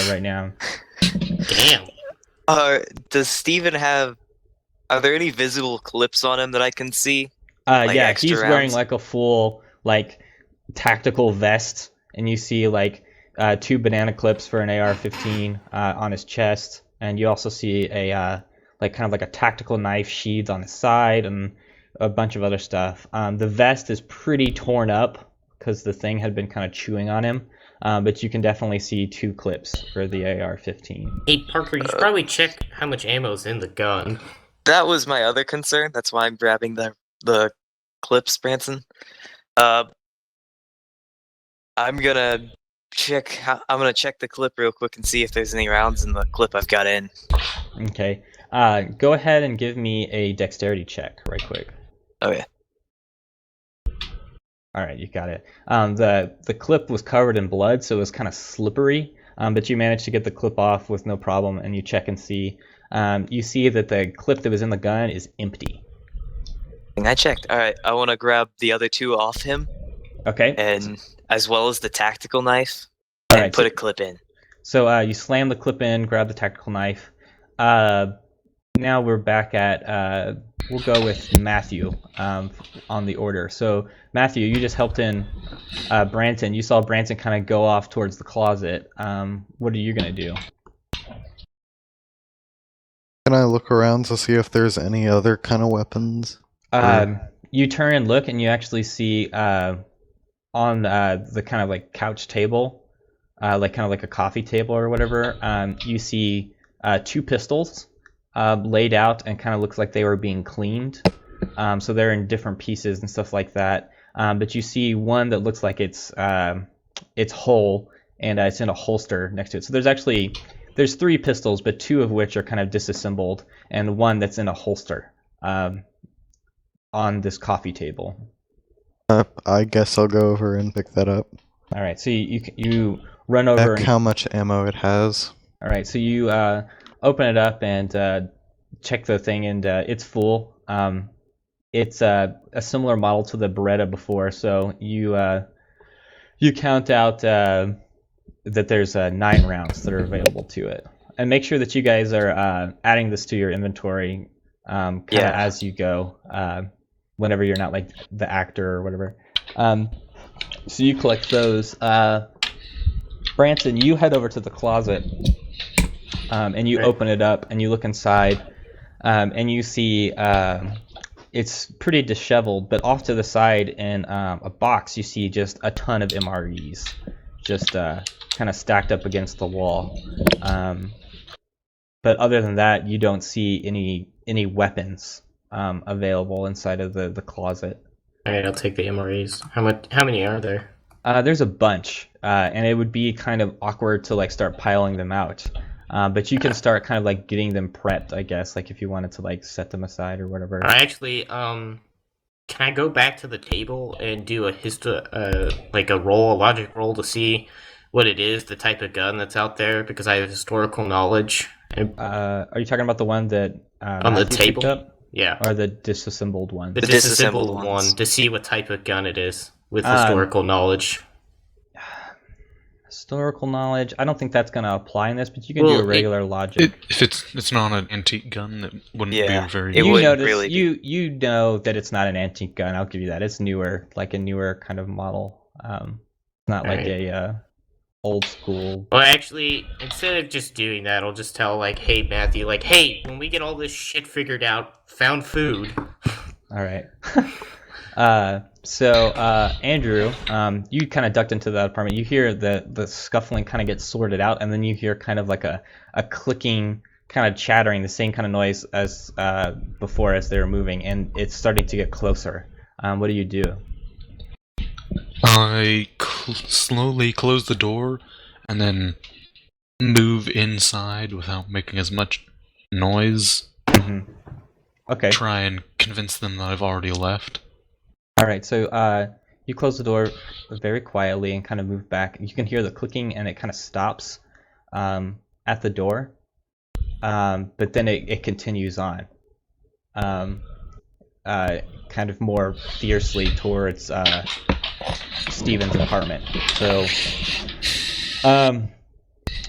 right now. Damn. Does Steven have... Are there any visible clips on him that I can see? Yeah, extra he's wearing rounds? like a full like tactical vest, and you see like 2 banana clips for an AR-15 on his chest, and you also see a like kind of like a tactical knife sheath on his side, and a bunch of other stuff. The vest is pretty torn up because the thing had been kind of chewing on him, but you can definitely see 2 clips for the AR-15. Hey, Parker, you should probably check how much ammo's in the gun. That was my other concern. That's why I'm grabbing the clips, Branson. I'm gonna check the clip real quick and see if there's any rounds in the clip I've got in. Okay. Go ahead and give me a dexterity check right quick. Okay. All right, you got it. The clip was covered in blood, so it was kind of slippery, but you managed to get the clip off with no problem, and you check and see. You see that the clip that was in the gun is empty. I checked. All right, I want to grab the other 2 off him, Okay. and as well as the tactical knife, All and right, put so- a clip in. So you slam the clip in, grab the tactical knife. Now we're back at, we'll go with Matthew on the order. So Matthew, you just helped in Branson. You saw Branson kind of go off towards the closet. What are you going to do? Can I look around to see if there's any other kind of weapons? You turn and look, and you actually see on the kind of like couch table, like kind of like a coffee table or whatever, you see 2 pistols laid out, and kind of looks like they were being cleaned. So they're in different pieces and stuff like that. But you see one that looks like it's whole, and it's in a holster next to it. So there's 3 pistols, but 2 of which are kind of disassembled, and one that's in a holster on this coffee table. I guess I'll go over and pick that up. All right, so you run over. Check how much ammo it has. All right, so you open it up and check the thing, and it's full. It's a similar model to the Beretta before, so you count out that there's 9 rounds that are available to it. And make sure that you guys are adding this to your inventory kind of as you go, whenever you're not like the actor or whatever. So you collect those. Branson, you head over to the closet, and you open it up, and you look inside, and you see it's pretty disheveled, but off to the side in a box you see just a ton of MREs, just kind of stacked up against the wall. But other than that, you don't see any weapons available inside of the closet. Alright, I'll take the MREs. How many are there? There's a bunch, and it would be kind of awkward to like start piling them out. But you can start kind of like getting them prepped, I guess, like if you wanted to like set them aside or whatever. I actually, can I go back to the table and do a logic roll to see what it is, the type of gun that's out there, because I have historical knowledge. Are you talking about the one that on the Matthew picked table? up? Yeah. Or the disassembled one? The disassembled disassembled ones. one, to see what type of gun it is with historical knowledge. Historical knowledge. I don't think that's going to apply in this, but you can do a regular logic. If it's not an antique gun, it wouldn't Yeah, be very. it You wouldn't notice really be. you know that it's not an antique gun. I'll give you that. It's newer, like a newer kind of model. Not like Alright. a old school. Well, actually, instead of just doing that, I'll just tell, like, hey, Matthew, like, hey, when we get all this shit figured out, found food. All right. So Andrew, you kind of ducked into that apartment. You hear the scuffling kind of get sorted out, and then you hear kind of like a clicking, kind of chattering, the same kind of noise as before as they were moving, and it's starting to get closer. What do you do? I slowly close the door and then move inside without making as much noise. Mm-hmm. Okay. Try and convince them that I've already left. All right. So you close the door very quietly and kind of move back. You can hear the clicking, and it kind of stops at the door, but then it continues on, kind of more fiercely towards Steven's apartment.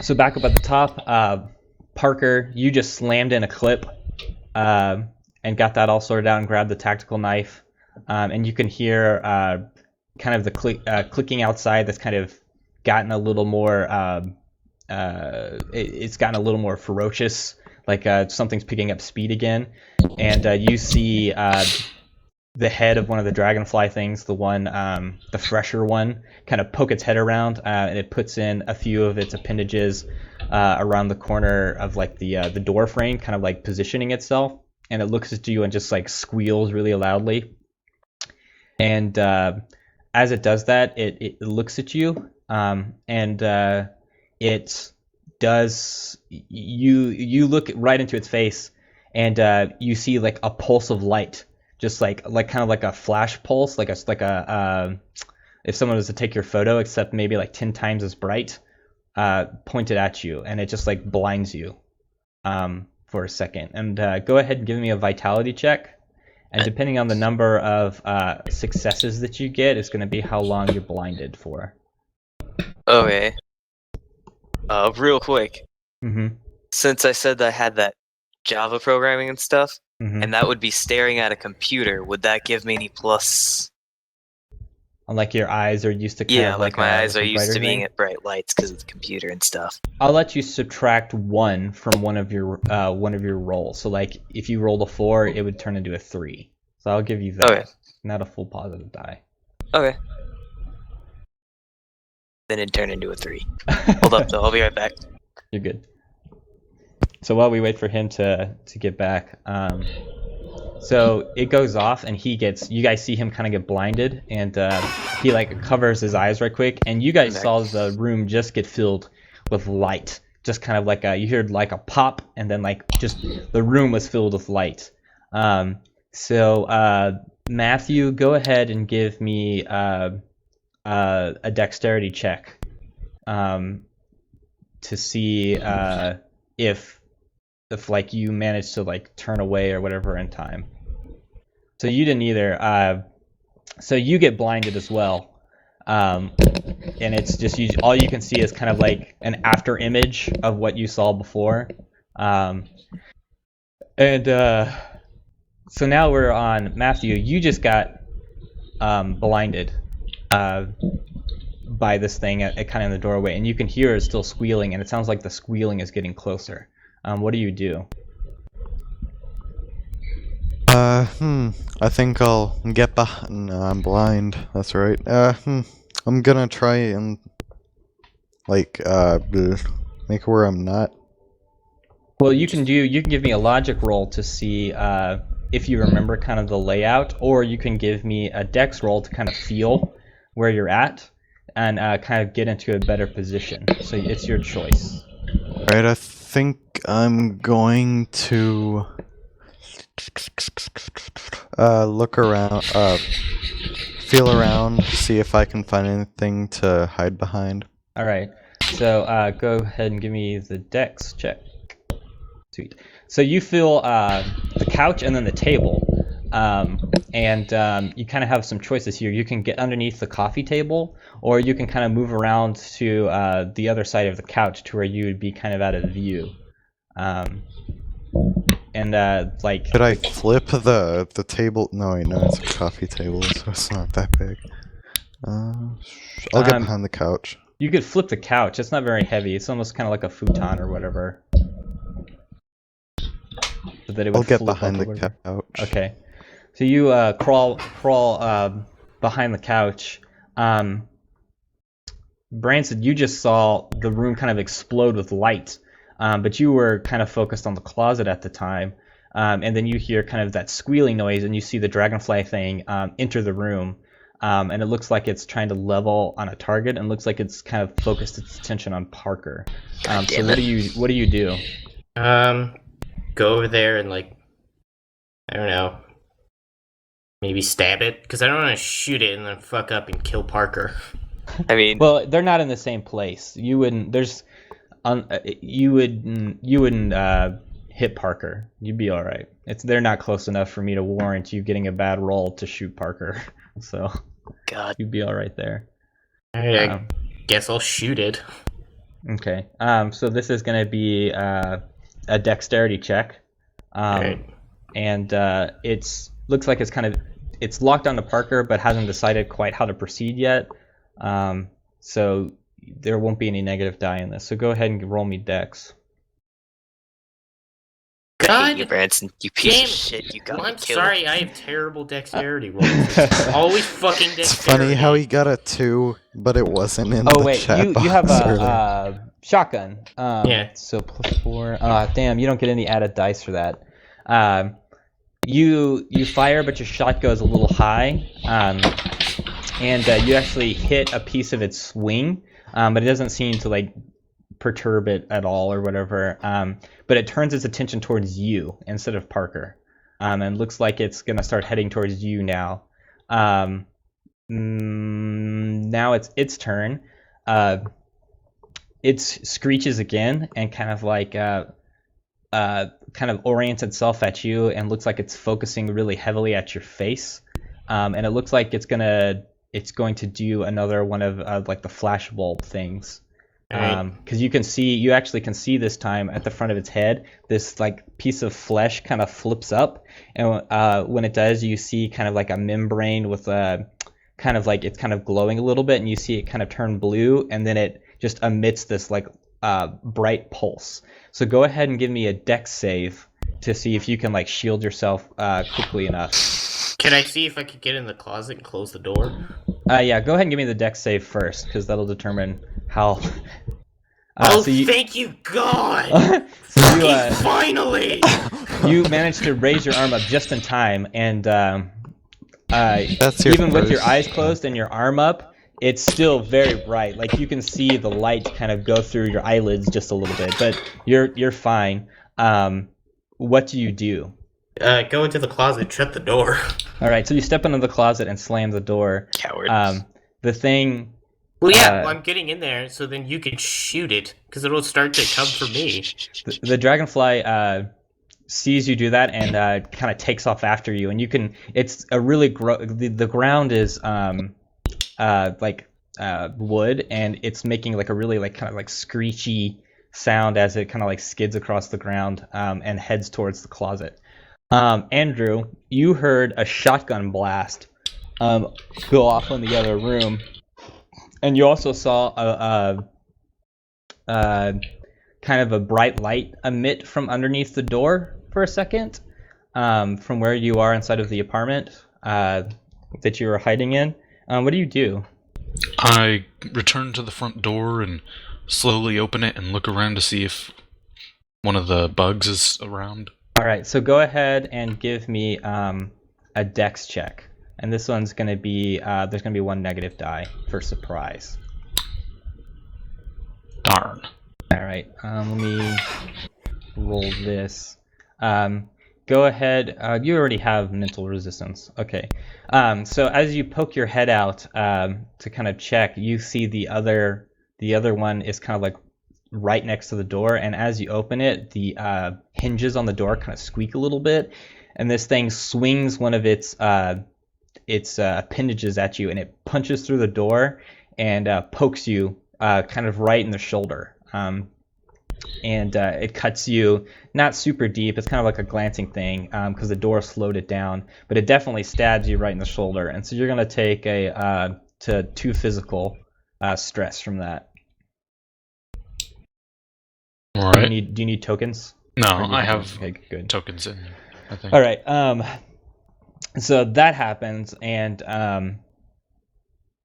So back up at the top, Parker, you just slammed in a clip and got that all sorted out and grabbed the tactical knife. And you can hear kind of the clicking outside that's kind of gotten a little more, it's gotten a little more ferocious, like something's picking up speed again. And you see the head of one of the dragonfly things, the one, the fresher one, kind of poke its head around, and it puts in a few of its appendages around the corner of like the door frame, kind of like positioning itself, and it looks at you and just like squeals really loudly. And as it does that, it looks at you, and it does. You look right into its face, and you see like a pulse of light. Just like kind of like a flash pulse, like a if someone was to take your photo, except maybe like 10 times as bright, pointed at you, and it just like blinds you for a second. And go ahead and give me a vitality check, and depending on the number of successes that you get, it's going to be how long you're blinded for. Okay. Real quick. Mm-hmm. Since I said that I had that Java programming and stuff, Mm-hmm. and that would be staring at a computer, would that give me any plus? Like your eyes are used to kind Yeah, of like my eyes a are used brighter to being thing? at bright lights because of the computer and stuff. I'll let you subtract 1 from one of your rolls. So like if you rolled a 4, it would turn into a 3. So I'll give you that. Okay. Not a full positive die. Okay. Then it'd turn into a 3. Hold up though, I'll be right back. You're good. So while we wait for him to get back, so it goes off, and you guys see him kind of get blinded, and he like covers his eyes right quick, and you guys saw the room just get filled with light, just kind of like you heard like a pop, and then like just the room was filled with light. So Matthew, go ahead and give me a dexterity check to see if like you managed to like turn away or whatever in time. So you didn't either. So you get blinded as well, and it's just all you can see is kind of like an after image of what you saw before. So now we're on Matthew. You just got blinded by this thing at kind of in the doorway, and you can hear it still squealing, and it sounds like the squealing is getting closer. What do you do? I think I'll get behind. No, I'm blind. That's right. I'm gonna try and like make where I'm not. Well, you can give me a logic roll to see if you remember kind of the layout, or you can give me a dex roll to kind of feel where you're at and kind of get into a better position. So it's your choice. Alright, I think I'm going to look around, feel around, see if I can find anything to hide behind. All right. So go ahead and give me the dex check. Sweet. So you feel the couch and then the table, and you kind of have some choices here. You can get underneath the coffee table, or you can kind of move around to the other side of the couch to where you would be kind of out of view. Like. Could I flip the table? No, wait, no, it's a coffee table, so it's not that big. I'll get behind the couch. You could flip the couch. It's not very heavy. It's almost kind of like a futon or whatever. So that it would I'll get flip behind up or the whatever. couch. Okay. So you crawl behind the couch. Branson, you just saw the room kind of explode with light, but you were kind of focused on the closet at the time. And then you hear kind of that squealing noise, and you see the dragonfly thing enter the room. And it looks like it's trying to level on a target, and looks like it's kind of focused its attention on Parker. So what do you do? Go over there and like, I don't know, maybe stab it, because I don't want to shoot it and then fuck up and kill Parker. I mean, well, they're not in the same place. You wouldn't. You wouldn't hit Parker. You'd be all right. They're not close enough for me to warrant you getting a bad roll to shoot Parker. So, God, you'd be all right there. All right, I guess I'll shoot it. Okay. So this is going to be a dexterity check. Right. And looks like it's locked onto Parker, but hasn't decided quite how to proceed yet. So there won't be any negative die in this. So go ahead and roll me dex. I hate you, Branson. You piece of shit. You got me I'm killed. sorry, I have terrible dexterity rolls. Always fucking dexterity. It's funny how he got a 2, but it wasn't in the chat you box have earlier. a shotgun. Yeah. So +4. Damn, you don't get any added dice for that. You fire, but your shot goes a little high, and you actually hit a piece of its wing, but it doesn't seem to like perturb it at all or whatever. But it turns its attention towards you instead of Parker, and looks like it's gonna start heading towards you now. Now it's its turn. It screeches again and kind of like kind of orients itself at you, and looks like it's focusing really heavily at your face. And it looks like it's going to do another one of like the flashbulb things. Because you actually can see this time at the front of its head, this like piece of flesh kind of flips up, and when it does, you see kind of like a membrane with kind of like it's kind of glowing a little bit, and you see it kind of turn blue, and then it just emits this like bright pulse. So go ahead and give me a dex save to see if you can like shield yourself quickly enough. Can I see if I could get in the closet and close the door? Yeah, go ahead and give me the dex save first, because that'll determine how. Thank you, God! Finally! You managed to raise your arm up just in time, and That's your even with your first. eyes closed and your arm up, it's still very bright. Like you can see the light kind of go through your eyelids just a little bit, but you're fine. What do you do? Go into the closet, shut the door. All right, so you step into the closet and slam the door. Coward. The thing. Well, yeah, I'm getting in there, so then you can shoot it, because it'll start to come for me. The dragonfly sees you do that and kind of takes off after you, and you can. It's a really the ground is like wood, and it's making like a really like kind of like screechy sound as it kind of like skids across the ground and heads towards the closet. Andrew, you heard a shotgun blast go off in the other room, and you also saw a kind of a bright light emit from underneath the door for a second, from where you are inside of the apartment that you were hiding in. What do? I return to the front door and slowly open it and look around to see if one of the bugs is around. All right, so go ahead and give me a dex check. And this one's going to be, there's going to be one negative die for surprise. Darn. All right, let me roll this. Go ahead. You already have mental resistance. Okay. So as you poke your head out to kind of check, you see the other one is kind of like right next to the door, and as you open it, the hinges on the door kind of squeak a little bit, and this thing swings one of its appendages at you, and it punches through the door and pokes you kind of right in the shoulder. And it cuts you not super deep. It's kind of like a glancing thing because the door slowed it down, but it definitely stabs you right in the shoulder, and so you're going to take a 2 physical stress from that. All Do right. you need tokens? No, Or do you I have Okay, good. tokens in, I think. All right. So that happens, and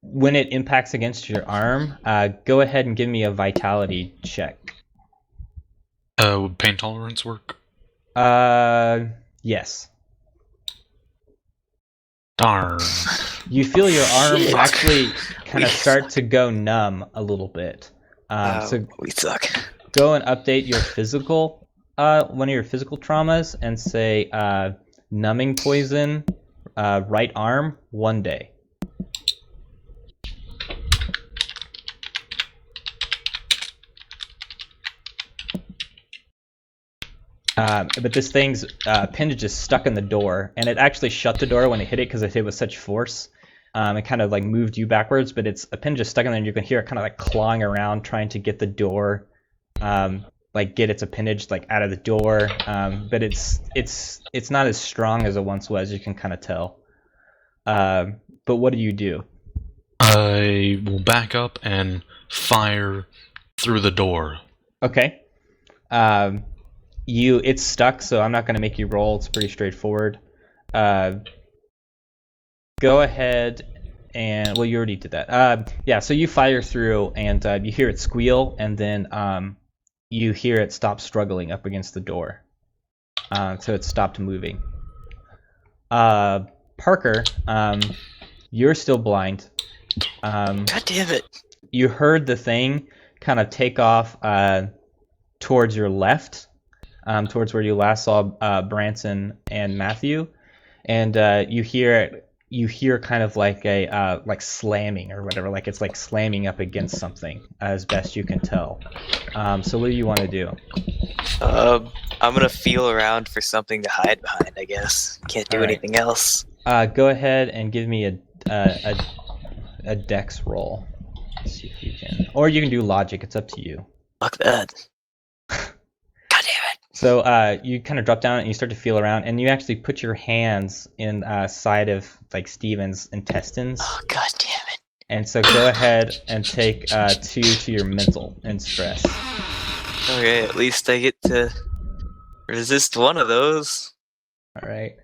when it impacts against your arm, go ahead and give me a vitality check. Would pain tolerance work? Yes. Darn. You feel your arm Shit. actually kind of We start to go numb a little bit. So We suck. go and update your physical, one of your physical traumas, and say numbing poison, right arm, 1 day. But this thing's appendage is stuck in the door, and it actually shut the door when it hit it because it hit with such force. It kind of like moved you backwards, but its appendage is stuck in there, and you can hear it kind of like clawing around, trying to get the door, like get its appendage like out of the door. But it's not as strong as it once was. You can kind of tell. But what do you do? I will back up and fire through the door. Okay. It's stuck, so I'm not going to make you roll. It's pretty straightforward. Go ahead and, well, you already did that. Yeah, so you fire through, and you hear it squeal, and then you hear it stop struggling up against the door. So it stopped moving. Parker, you're still blind. God damn it. You heard the thing kind of take off towards your left, towards where you last saw Branson and Matthew, and you hear kind of like a like slamming or whatever, like it's like slamming up against something, as best you can tell. So what do you want to do? I'm gonna feel around for something to hide behind, I guess. Can't do All right. anything else. Go ahead and give me a dex roll. Let's see if you can, or you can do logic. It's up to you. Fuck that. God damn it. So you kind of drop down and you start to feel around, and you actually put your hands inside of like Steven's intestines. Oh, god damn it. And so go ahead and take 2 to your mental and stress. Okay, at least I get to resist one of those. All right.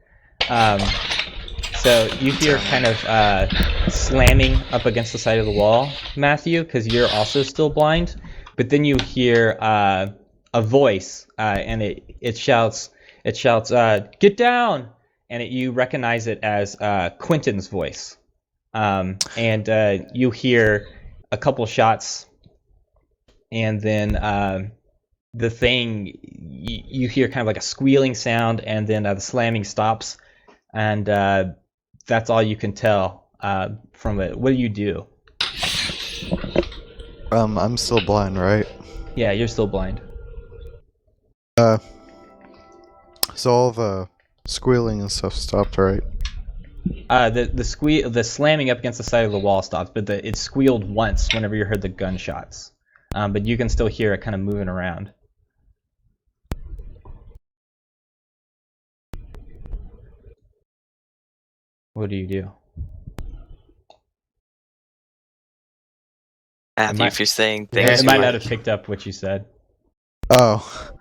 So you hear kind of slamming up against the side of the wall, Matthew, because you're also still blind. But then you hear a voice, and it shouts, "Get down!" And you recognize it as Quentin's voice. And you hear a couple shots, and then the thing, you hear kind of like a squealing sound, and then the slamming stops, and that's all you can tell from it. What do you do? I'm still blind, right? Yeah, you're still blind. So all the squealing and stuff stopped, right? The slamming up against the side of the wall stops, but it squealed once whenever you heard the gunshots. But you can still hear it kind of moving around. What do you do? Matthew, might- if you're saying It things, might you not have picked up what you said. Oh.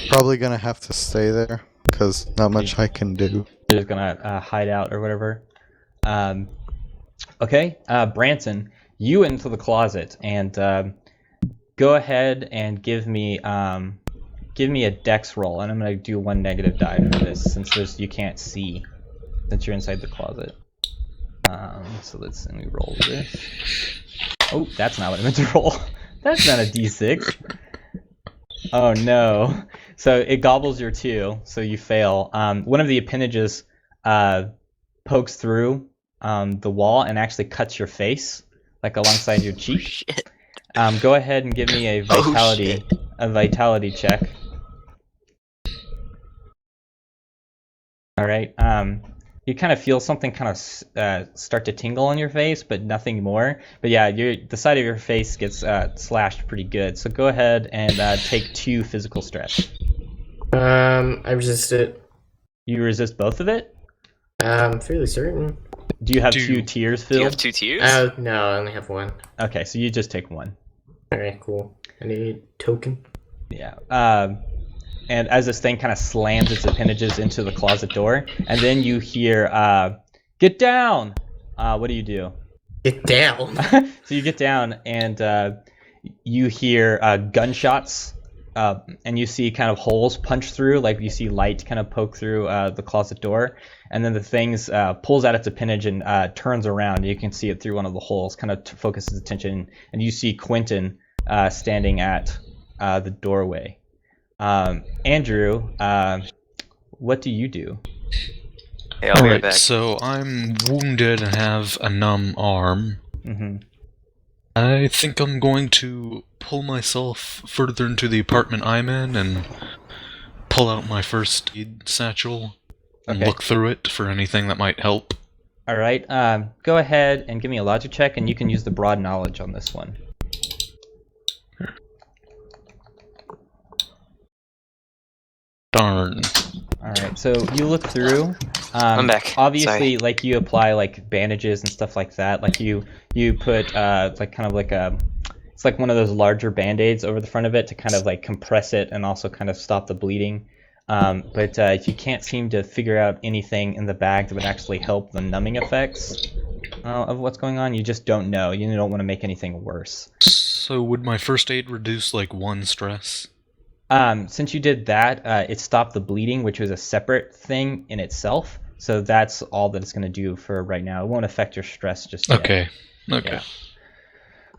Probably gonna have to stay there, because not much I can do. You're just gonna hide out or whatever. Okay, Branson, you went into the closet, and go ahead and give me give me a dex roll, and I'm gonna do 1 negative die for this since you can't see, since you're inside the closet. So let me roll this. Oh, that's not what I meant to roll. That's not a d6. Oh no. So it gobbles your 2, so you fail. One of the appendages pokes through the wall and actually cuts your face, like alongside your cheek. Shit. Go ahead and give me a vitality check. All right. You kind of feel something kind of start to tingle on your face, but nothing more. But yeah, the side of your face gets slashed pretty good. So go ahead and take 2 physical stress. I resist it. You resist both of it? I'm fairly certain. Do you have 2 tears, Phil? Do you have 2 tears? No, I only have 1. Okay, so you just take 1. Alright, cool. I need a token. Yeah. And as this thing kind of slams its appendages into the closet door, and then you hear, "Get down!" What do you do? Get down! So you get down, and you hear gunshots, and you see kind of holes punched through, like you see light kind of poke through the closet door, and then the thing pulls out its appendage and turns around. You can see it through one of the holes, kind of focuses attention, and you see Quentin standing at the doorway. Andrew, what do you do? Hey, I'll be right back. So I'm wounded and have a numb arm. Mm-hmm. I think I'm going to pull myself further into the apartment I'm in and pull out my first aid satchel and Okay. look through it for anything that might help. All right. Go ahead and give me a logic check, and you can use the broad knowledge on this one. Darn. All right. So you look through. I'm back. Obviously, Sorry. like you apply like bandages and stuff like that. Like you put like kind of like it's like one of those larger band-aids over the front of it to kind of like compress it and also kind of stop the bleeding. But if you can't seem to figure out anything in the bag that would actually help the numbing effects of what's going on, you just don't know. You don't want to make anything worse. So would my first aid reduce like 1 stress? Since you did that, it stopped the bleeding, which was a separate thing in itself. So that's all that it's going to do for right now. It won't affect your stress just yet. Okay. Okay.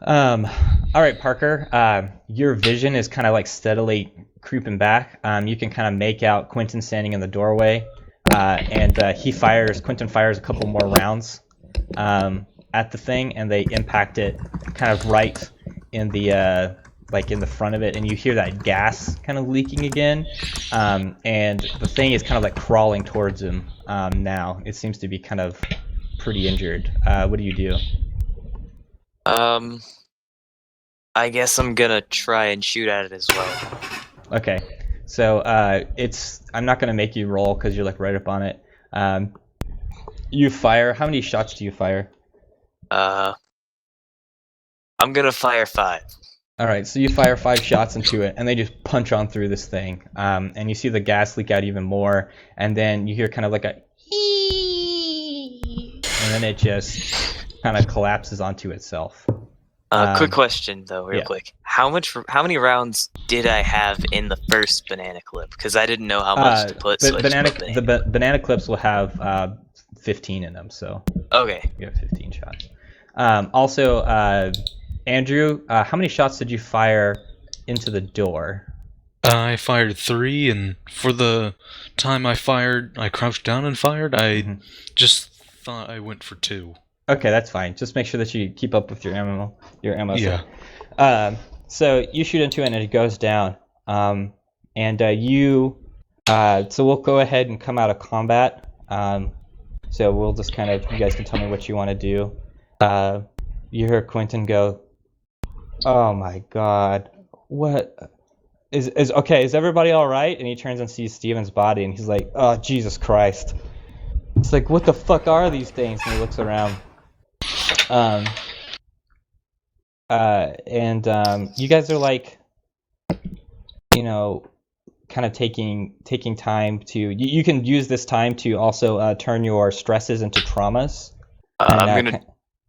Yeah. All right, Parker. Your vision is kind of like steadily creeping back. You can kind of make out Quentin standing in the doorway, and Quentin fires a couple more rounds at the thing, and they impact it kind of right in the like in the front of it, and you hear that gas kind of leaking again, and the thing is kind of like crawling towards him now. It seems to be kind of pretty injured. What do you do? I guess I'm gonna try and shoot at it as well. Okay, so I'm not gonna make you roll because you're like right up on it. You fire. How many shots do you fire? I'm gonna fire 5. All right, so you fire 5 shots into it, and they just punch on through this thing. And you see the gas leak out even more, and then you hear kind of like a and then it just kind of collapses onto itself. Quick question though, real quick. How many rounds did I have in the first banana clip? Because I didn't know how much to put. So the banana clips will have 15 in them, so okay. you have 15 shots. Also, Andrew, how many shots did you fire into the door? I fired 3, and for the time I crouched down and fired. I just thought I went for 2. Okay, that's fine. Just make sure that you keep up with your ammo. Yeah. So you shoot into it and it goes down. So we'll go ahead and come out of combat. So we'll just kind of, you guys can tell me what you want to do. You hear Quentin go, "Oh my God, what is okay? Is everybody all right?" And he turns and sees Steven's body, and he's like, "Oh, Jesus Christ!" It's like, "What the fuck are these things?" And he looks around. You guys are like, kind of taking time to. You can use this time to also turn your stresses into traumas. I'm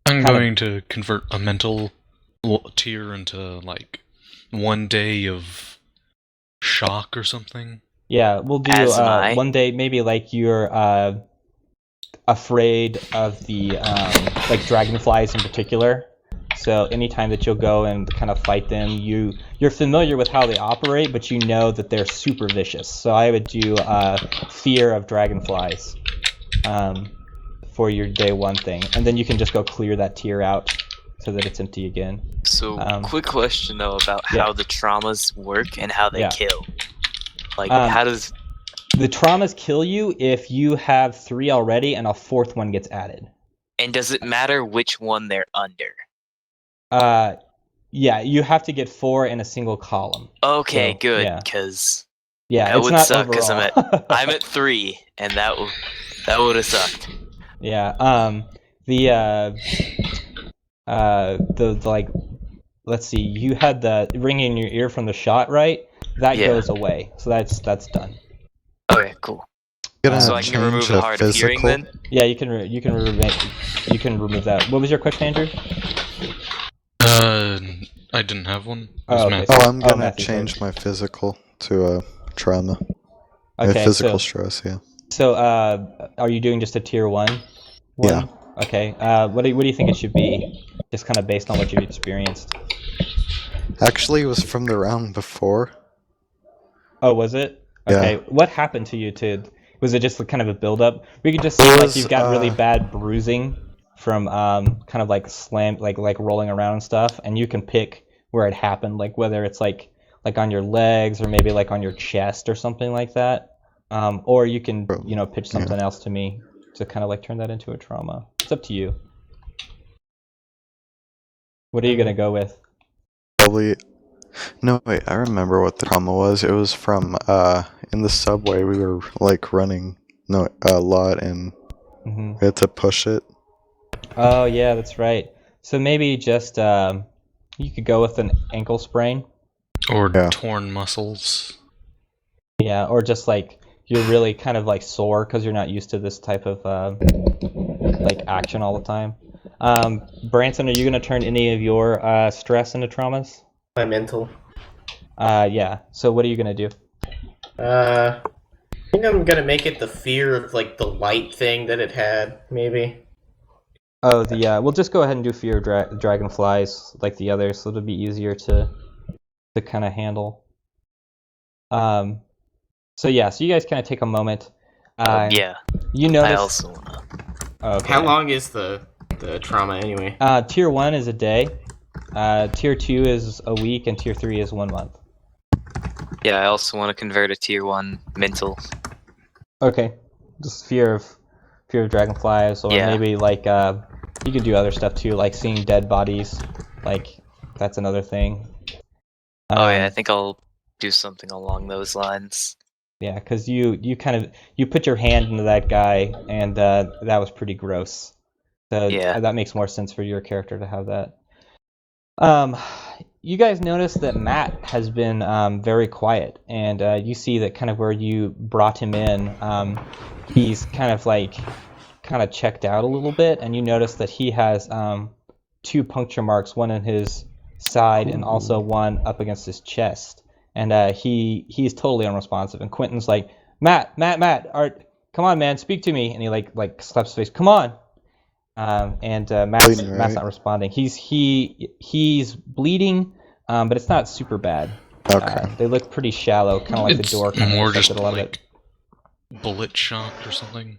going to convert a mental tier into like 1 day of shock or something. Yeah, we'll do As am I. one day. Maybe like you're afraid of the like dragonflies in particular. So anytime that you'll go and kind of fight them, you're familiar with how they operate, but you know that they're super vicious. So I would do fear of dragonflies for your day 1 thing, and then you can just go clear that tier out so that it's empty again. So, quick question though about how the traumas work and how they kill. Like, how does the traumas kill you if you have 3 already and a 4th one gets added? And does it matter which one they're under? Yeah, you have to get 4 in a single column. Okay, So, good, yeah. because Yeah, that it's would not suck because overall. I'm at 3, and that would have sucked. Yeah. The like, let's see, you had the ringing in your ear from the shot, right? That goes away, so that's done. Okay, cool. So I can remove the hard of hearing then? Yeah, you can remove that. What was your question, Andrew? I didn't have one. Oh, Okay. okay. I'm gonna Matthew, change my physical to a trauma. Okay, My physical stress, yeah. So, are you doing just a tier 1? Yeah. Okay. What do you think it should be? Just kind of based on what you've experienced. Actually, it was from the round before. Oh, was it? Yeah. Okay. What happened to you? Was it just kind of a build-up? We could just see like you've got really bad bruising from kind of like like rolling around and stuff, and you can pick where it happened, like whether it's like on your legs or maybe like on your chest or something like that. Or you can pitch something else to me to kind of like turn that into a trauma. It's up to you. What are you gonna go with? Probably. No, wait. I remember what the trauma was. It was from in the subway. We were like running a lot, and we had to push it. Oh yeah, that's right. So maybe just you could go with an ankle sprain. Or torn muscles. Yeah, or just like you're really kind of like sore because you're not used to this type of like action all the time. Branson, are you gonna turn any of your stress into traumas? My mental. Yeah. So what are you gonna do? I think I'm gonna make it the fear of like the light thing that it had, maybe. Oh, we'll just go ahead and do fear of dragonflies like the others, so it'll be easier to kind of handle. So yeah, so you guys kind of take a moment. Yeah. You notice. I also wanna. Okay. How long is the trauma anyway? Tier 1 is a day. Tier 2 is a week, and Tier 3 is 1 month. Yeah, I also want to convert a tier 1 mental. Okay. Just fear of dragonflies, or maybe like you could do other stuff too, like seeing dead bodies. Like that's another thing. Oh yeah, I think I'll do something along those lines. Yeah, because you put your hand into that guy, and that was pretty gross. So that makes more sense for your character to have that. You guys notice that Matt has been very quiet, and you see that kind of where you brought him in, he's kind of checked out a little bit, and you notice that he has 2 puncture marks, one in his side and also one up against his chest, and he's totally unresponsive. And Quentin's like, Matt, come on, man, speak to me, and he like slaps his face, come on. And Matt's not responding. He's bleeding, but it's not super bad. Okay. They look pretty shallow, kind of like the door. It's more just a lot like bullet shock or something.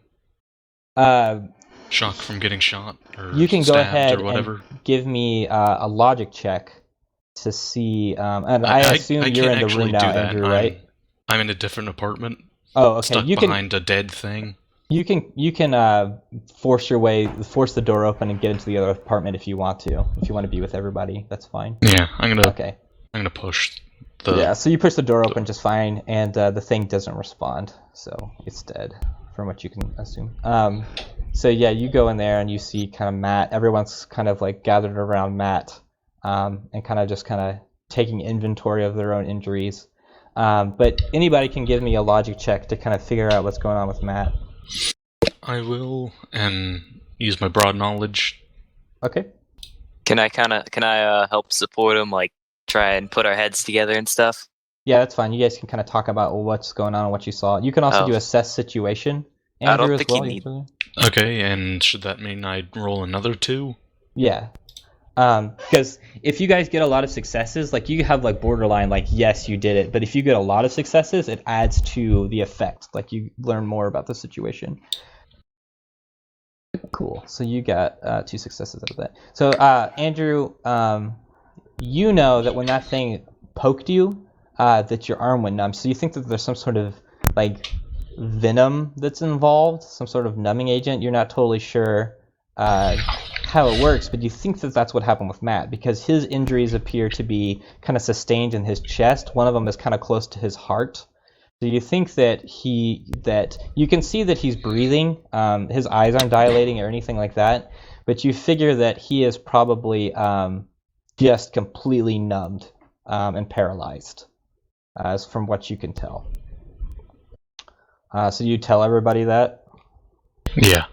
Of it. Shock from getting shot or You can go ahead or whatever. and give me a logic check to see. And I assume you're in the room now, Andrew, right? I'm in a different apartment. Oh, okay. Stuck behind a dead thing. You can force the door open and get into the other apartment if you want to. If you want to be with everybody, that's fine. Yeah, I'm Okay. gonna push the. Yeah, so you push the door open just fine, and the thing doesn't respond, so it's dead, from what you can assume. So yeah, you go in there and you see kind of Matt. Everyone's kind of like gathered around Matt, and kind of taking inventory of their own injuries. But anybody can give me a logic check to kind of figure out what's going on with Matt. I will, and use my broad knowledge. Okay. Can I help support him, like try and put our heads together and stuff? Yeah, that's fine. You guys can kind of talk about what's going on and what you saw. You can also do assess situation, Andrew, I don't as think well. you need. Okay, and should that mean I'd roll another 2? Yeah. Because if you guys get a lot of successes, like you have like borderline, like yes, you did it. But if you get a lot of successes, it adds to the effect. Like you learn more about the situation. Cool. So you got 2 successes out of that. So Andrew, you know that when that thing poked you, that your arm went numb. So you think that there's some sort of like venom that's involved, some sort of numbing agent. You're not totally sure how it works, but you think that that's what happened with Matt because his injuries appear to be kind of sustained in his chest. One of them is kind of close to his heart. So you think that you can see that he's breathing. His eyes aren't dilating or anything like that, but you figure that he is probably just completely numbed and paralyzed, as from what you can tell. So you tell everybody that? Yeah.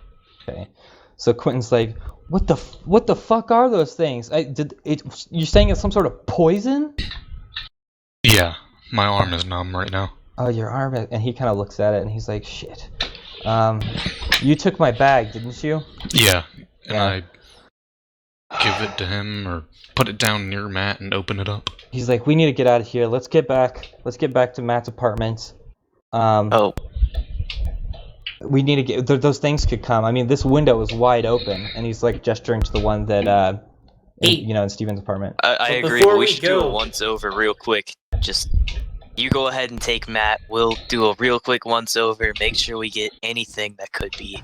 Okay. So Quentin's like, what the fuck are those things? You're saying it's some sort of poison? Yeah, my arm is numb right now. Oh, your arm, and he kind of looks at it and he's like, shit. You took my bag, didn't you? Yeah, and I give it to him or put it down near Matt and open it up. He's like, we need to get out of here. Let's get back to Matt's apartment. We need to get those things could come. I mean, this window is wide open, and he's like gesturing to the one that in Steven's apartment. I agree, but we should do a once over real quick. Just you go ahead and take Matt. We'll do a real quick once over. Make sure we get anything that could be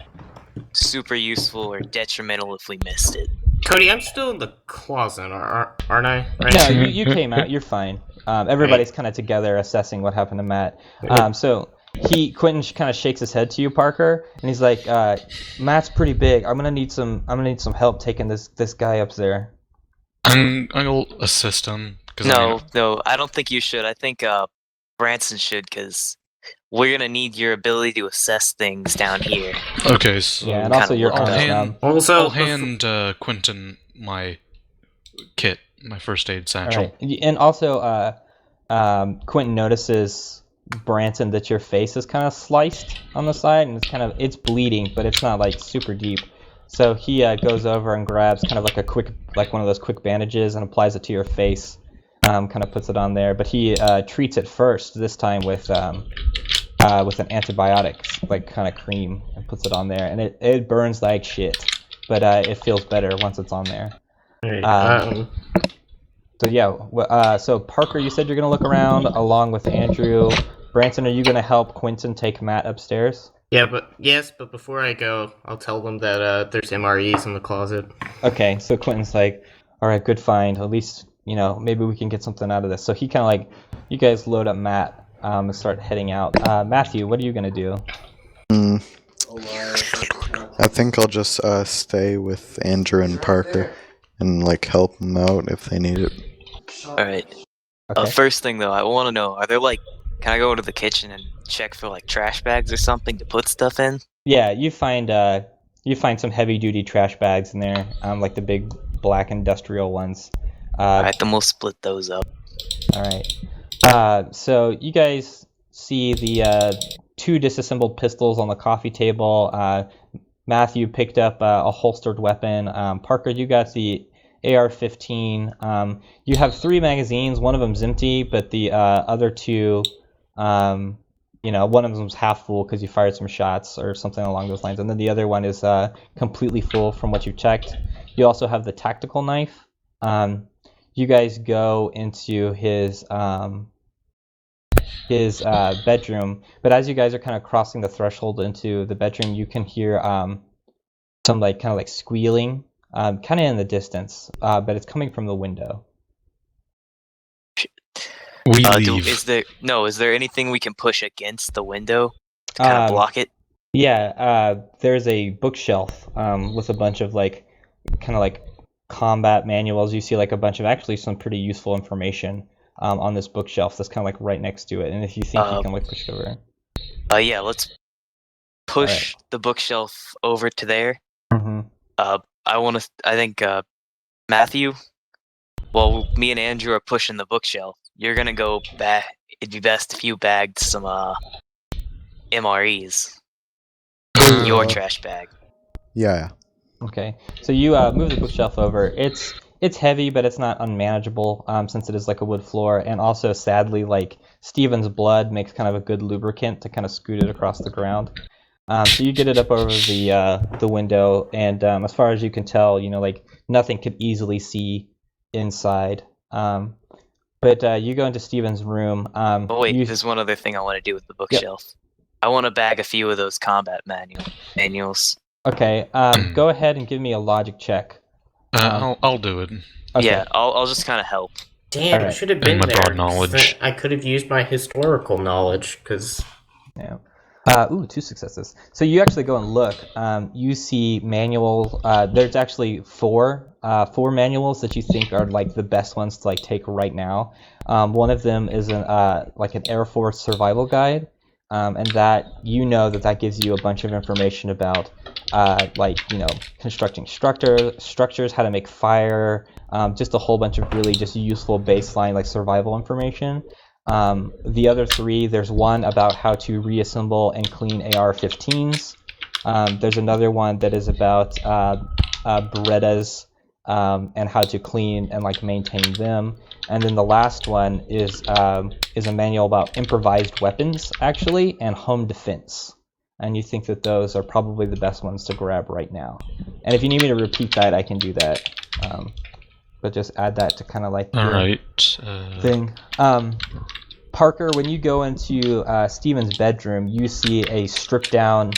super useful or detrimental if we missed it. Cody, I'm still in the closet, aren't I? Right? No, you came out. You're fine. Everybody's kind of together assessing what happened to Matt. So Quentin kind of shakes his head to you, Parker, and he's like, "Matt's pretty big. I'm gonna need some help taking this guy up there." I'll assist him. No, I don't think you should. I think Branson should, because we're gonna need your ability to assess things down here. Okay, so yeah, and also your arm. I'll hand Quentin my kit, my first aid satchel. Right. And also, Quentin notices, Branson, that your face is kind of sliced on the side, and it's bleeding, but it's not like super deep. So he goes over and grabs kind of like one of those quick bandages and applies it to your face. Kind of puts it on there, but he treats it first this time with an antibiotic, like kind of cream, and puts it on there, and it burns like shit, but it feels better once it's on there. So yeah, so Parker, you said you're gonna look around along with Andrew. Branson, are you gonna help Quentin take Matt upstairs? Yeah, but before I go, I'll tell them that there's MREs in the closet. Okay, so Quentin's like, all right, good find. At least, maybe we can get something out of this. So he kind of like, you guys load up Matt and start heading out. Matthew, what are you gonna do? I think I'll just stay with Andrew and Parker and like help them out if they need it. All right. Okay. First thing though, I want to know: are there can I go into the kitchen and check for trash bags or something to put stuff in? Yeah, you find some heavy duty trash bags in there, like the big black industrial ones. All right, then we'll split those up. All right. So you guys see the 2 disassembled pistols on the coffee table. Matthew picked up a holstered weapon. Parker, you got the AR-15. You have 3 magazines. One of them's empty, but the other 2, one of them's half full because you fired some shots or something along those lines, and then the other one is completely full from what you checked. You also have the tactical knife. You guys go into his bedroom, but as you guys are kind of crossing the threshold into the bedroom, you can hear some kind of squealing, kind of in the distance, but it's coming from the window. We leave. Is there anything we can push against the window to kind of block it? Yeah, there's a bookshelf with a bunch of kind of combat manuals. You see a bunch of actually some pretty useful information on this bookshelf that's kind of right next to it. And if you think you can push it over. Yeah, let's push the bookshelf over to there. Mm-hmm. I think Matthew. Well, me and Andrew are pushing the bookshelf. you're gonna go back. It'd be best if you bagged some MREs in your trash bag. Yeah. Okay, so you move the bookshelf over. It's heavy, but it's not unmanageable since it is like a wood floor, and also sadly, like Steven's blood makes kind of a good lubricant to kind of scoot it across the ground. So you get it up over the window, and as far as you can tell, like nothing could easily see inside. But you go into Steven's room. Oh wait, there's one other thing I want to do with the bookshelf. Yep. I want to bag a few of those combat manuals. Okay, go ahead and give me a logic check. I'll do it. Okay. Yeah, I'll just kind of help. Damn, I should have been my there. broad knowledge. I could have used my historical knowledge, because... Yeah. 2 successes. So you actually go and look. You see manual. There's actually four manuals that you think are like the best ones to like take right now. One of them is like an Air Force survival guide, and that that gives you a bunch of information about constructing structures, how to make fire, just a whole bunch of really just useful baseline like survival information. The other 3, there's one about how to reassemble and clean AR-15s. There's another one that is about Berettas and how to clean and like maintain them. And then the last one is a manual about improvised weapons, actually, and home defense. And you think that those are probably the best ones to grab right now. And if you need me to repeat that, I can do that. But just add that to kind of like your thing. Parker, when you go into Steven's bedroom, you see a stripped down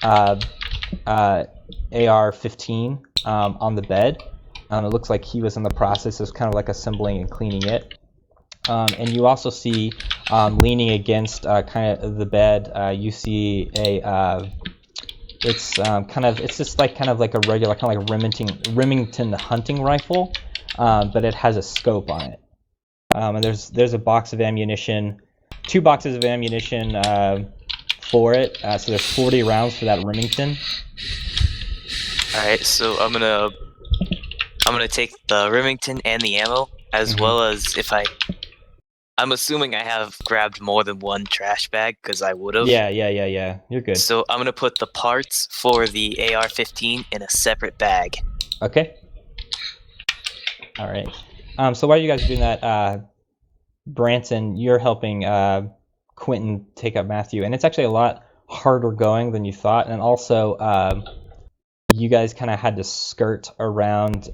AR-15 on the bed. It looks like he was in the process of kind of like assembling and cleaning it. And you also see leaning against kind of the bed, you see it's just like kind of like a regular kind of like Remington hunting rifle. But it has a scope on it. And there's a box of ammunition, 2 boxes of ammunition for it. So there's 40 rounds for that Remington. All right, so I'm gonna take the Remington and the ammo, as well as I'm assuming I have grabbed more than one trash bag because I would have. Yeah. You're good. So I'm gonna put the parts for the AR-15 in a separate bag. Okay. All right. So while you guys are doing that, Branson, you're helping Quentin take up Matthew, and it's actually a lot harder going than you thought. And also, you guys kind of had to skirt around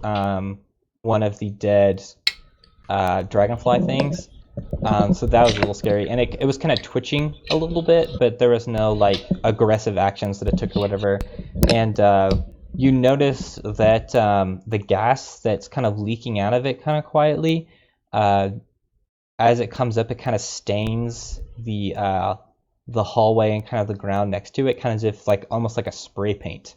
one of the dead dragonfly things. So that was a little scary, and it was kind of twitching a little bit, but there was no like aggressive actions that it took or whatever. And you notice that the gas that's kind of leaking out of it kind of quietly, as it comes up, it kind of stains the hallway and kind of the ground next to it, kind of as if like almost like a spray paint,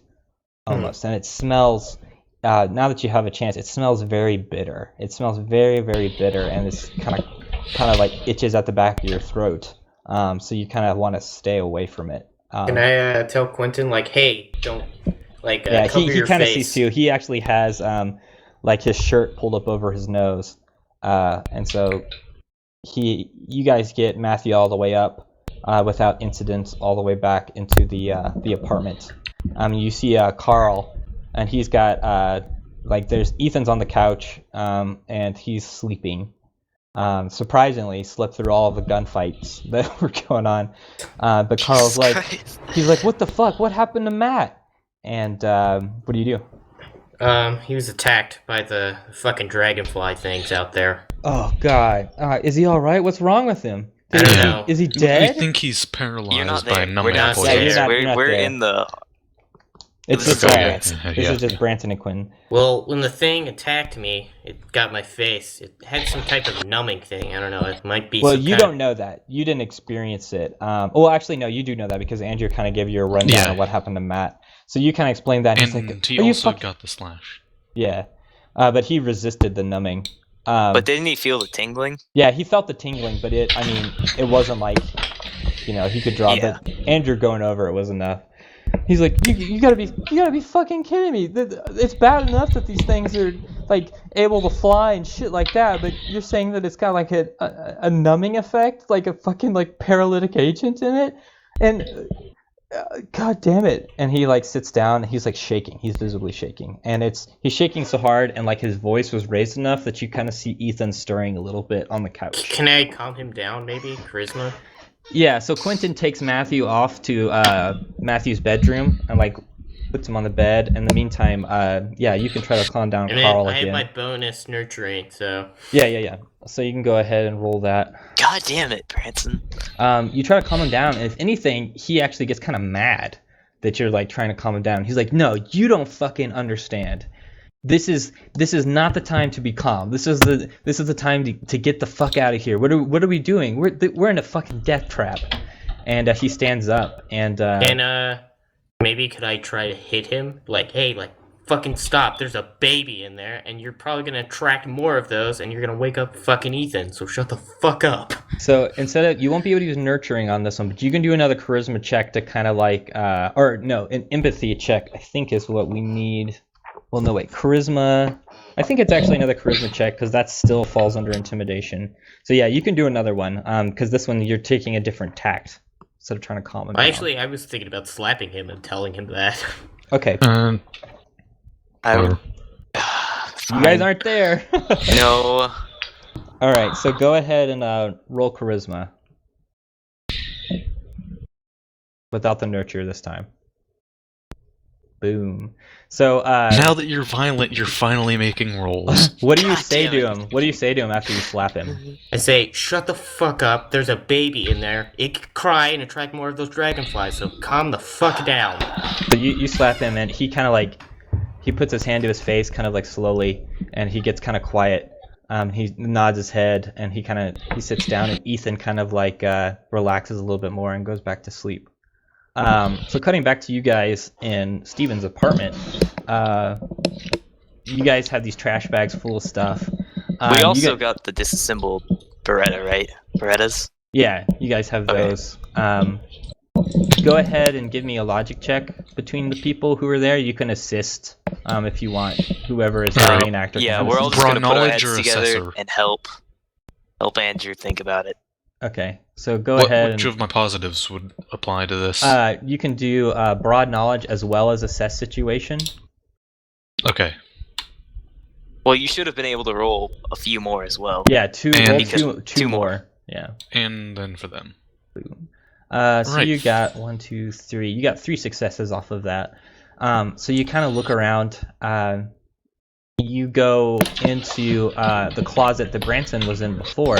almost. And it smells. Now that you have a chance, it smells very bitter. It smells very, very bitter, and it's kind of like itches at the back of your throat. So you kind of want to stay away from it. Can I tell Quentin, like, hey, don't, like, yeah, cover he your kind of face. sees too. He actually has like his shirt pulled up over his nose, and so you guys get Matthew all the way up without incident all the way back into the apartment. You see Carl. And he's got, there's Ethan's on the couch, and he's sleeping. Surprisingly, slept through all of the gunfights that were going on. But Carl's he's like, what the fuck? What happened to Matt? And what do you do? He was attacked by the fucking dragonfly things out there. Oh, God. Is he all right? What's wrong with him? I don't know. Is he dead? We think he's paralyzed You're not by there. numbing We're not poison. there. you're not We're there. in the... It's This just is this is just Branson and Quinn. Well, when the thing attacked me, it got my face. It had some type of numbing thing. I don't know. It might be. Well, some you kind don't know that. You didn't experience it. Well, actually, no, you do know that because Andrew kind of gave you a rundown of what happened to Matt. So you kind of explained that. And he's like, he also got the slash. Yeah, but he resisted the numbing. But didn't he feel the tingling? Yeah, he felt the tingling, but it wasn't like, he could draw. Yeah. But Andrew going over it was enough. He's like, you gotta be fucking kidding me! It's bad enough that these things are like able to fly and shit like that, but you're saying that it's got like a numbing effect, like a fucking like paralytic agent in it, and god damn it. And he like sits down, he's like shaking, he's visibly shaking, and he's shaking so hard, and like his voice was raised enough that you kind of see Ethan stirring a little bit on the couch. Can I calm him down, maybe? Charisma? Yeah, so Quentin takes Matthew off to Matthew's bedroom and like puts him on the bed. In the meantime, you can try to calm down And Carl then I again. have my bonus nurturing, so... Yeah. So you can go ahead and roll that. God damn it, Branson. You try to calm him down, and if anything, he actually gets kind of mad that you're like trying to calm him down. He's like, "No, you don't fucking understand. This is not the time to be calm. This is the time to get the fuck out of here. What are we doing? We're in a fucking death trap." And he stands up and maybe could I try to hit him? Like, hey, like, fucking stop. There's a baby in there, and you're probably gonna attract more of those, and you're gonna wake up fucking Ethan. So shut the fuck up. So you won't be able to use nurturing on this one, but you can do another charisma check to kind of like, an empathy check. I think is what we need. Well, no, wait, charisma. I think it's actually another charisma check because that still falls under intimidation. So yeah, you can do another one because this one you're taking a different tact instead of trying to calm him down. Actually, I was thinking about slapping him and telling him that. Okay. I would. You guys aren't there. No. All right, so go ahead and roll charisma without the nurture this time. Boom. So now that you're violent, you're finally making rolls. what do you God say damn to it. him? What do you say to him after you slap him? I say, shut the fuck up. There's a baby in there. It could cry and attract more of those dragonflies, so calm the fuck down. So you slap him, and he kind of like, he puts his hand to his face kind of like slowly, and he gets kind of quiet. He nods his head, and he sits down, and Ethan kind of like relaxes a little bit more and goes back to sleep. So cutting back to you guys in Steven's apartment, you guys have these trash bags full of stuff. We also got the disassembled Beretta, right? Berettas? Yeah, you guys have those. Go ahead and give me a logic check between the people who are there. You can assist if you want, whoever is the main actor. Yeah, we're all just going to put our heads knowledge or together assessor? and help Andrew think about it. Okay, so go ahead. Which of my positives would apply to this? You can do broad knowledge as well as assess situation. Okay. Well, you should have been able to roll a few more as well. Yeah, two Two more. more. Yeah. And then for them. So Right. you got 1, 2, 3. You got 3 successes off of that. So you kind of look around. You go into the closet that Branson was in before.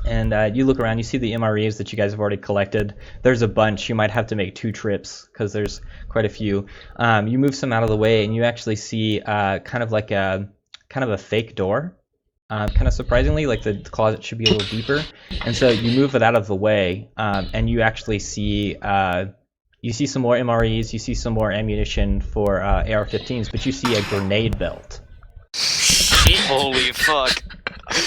And you look around, you see the MREs that you guys have already collected. There's a bunch. You might have to make 2 trips because there's quite a few. You move some out of the way, and you actually see kind of a fake door. Kind of surprisingly, like the closet should be a little deeper. And so you move it out of the way, and you actually see some more MREs. You see some more ammunition for AR-15s, but you see a grenade belt. Shit. Holy fuck.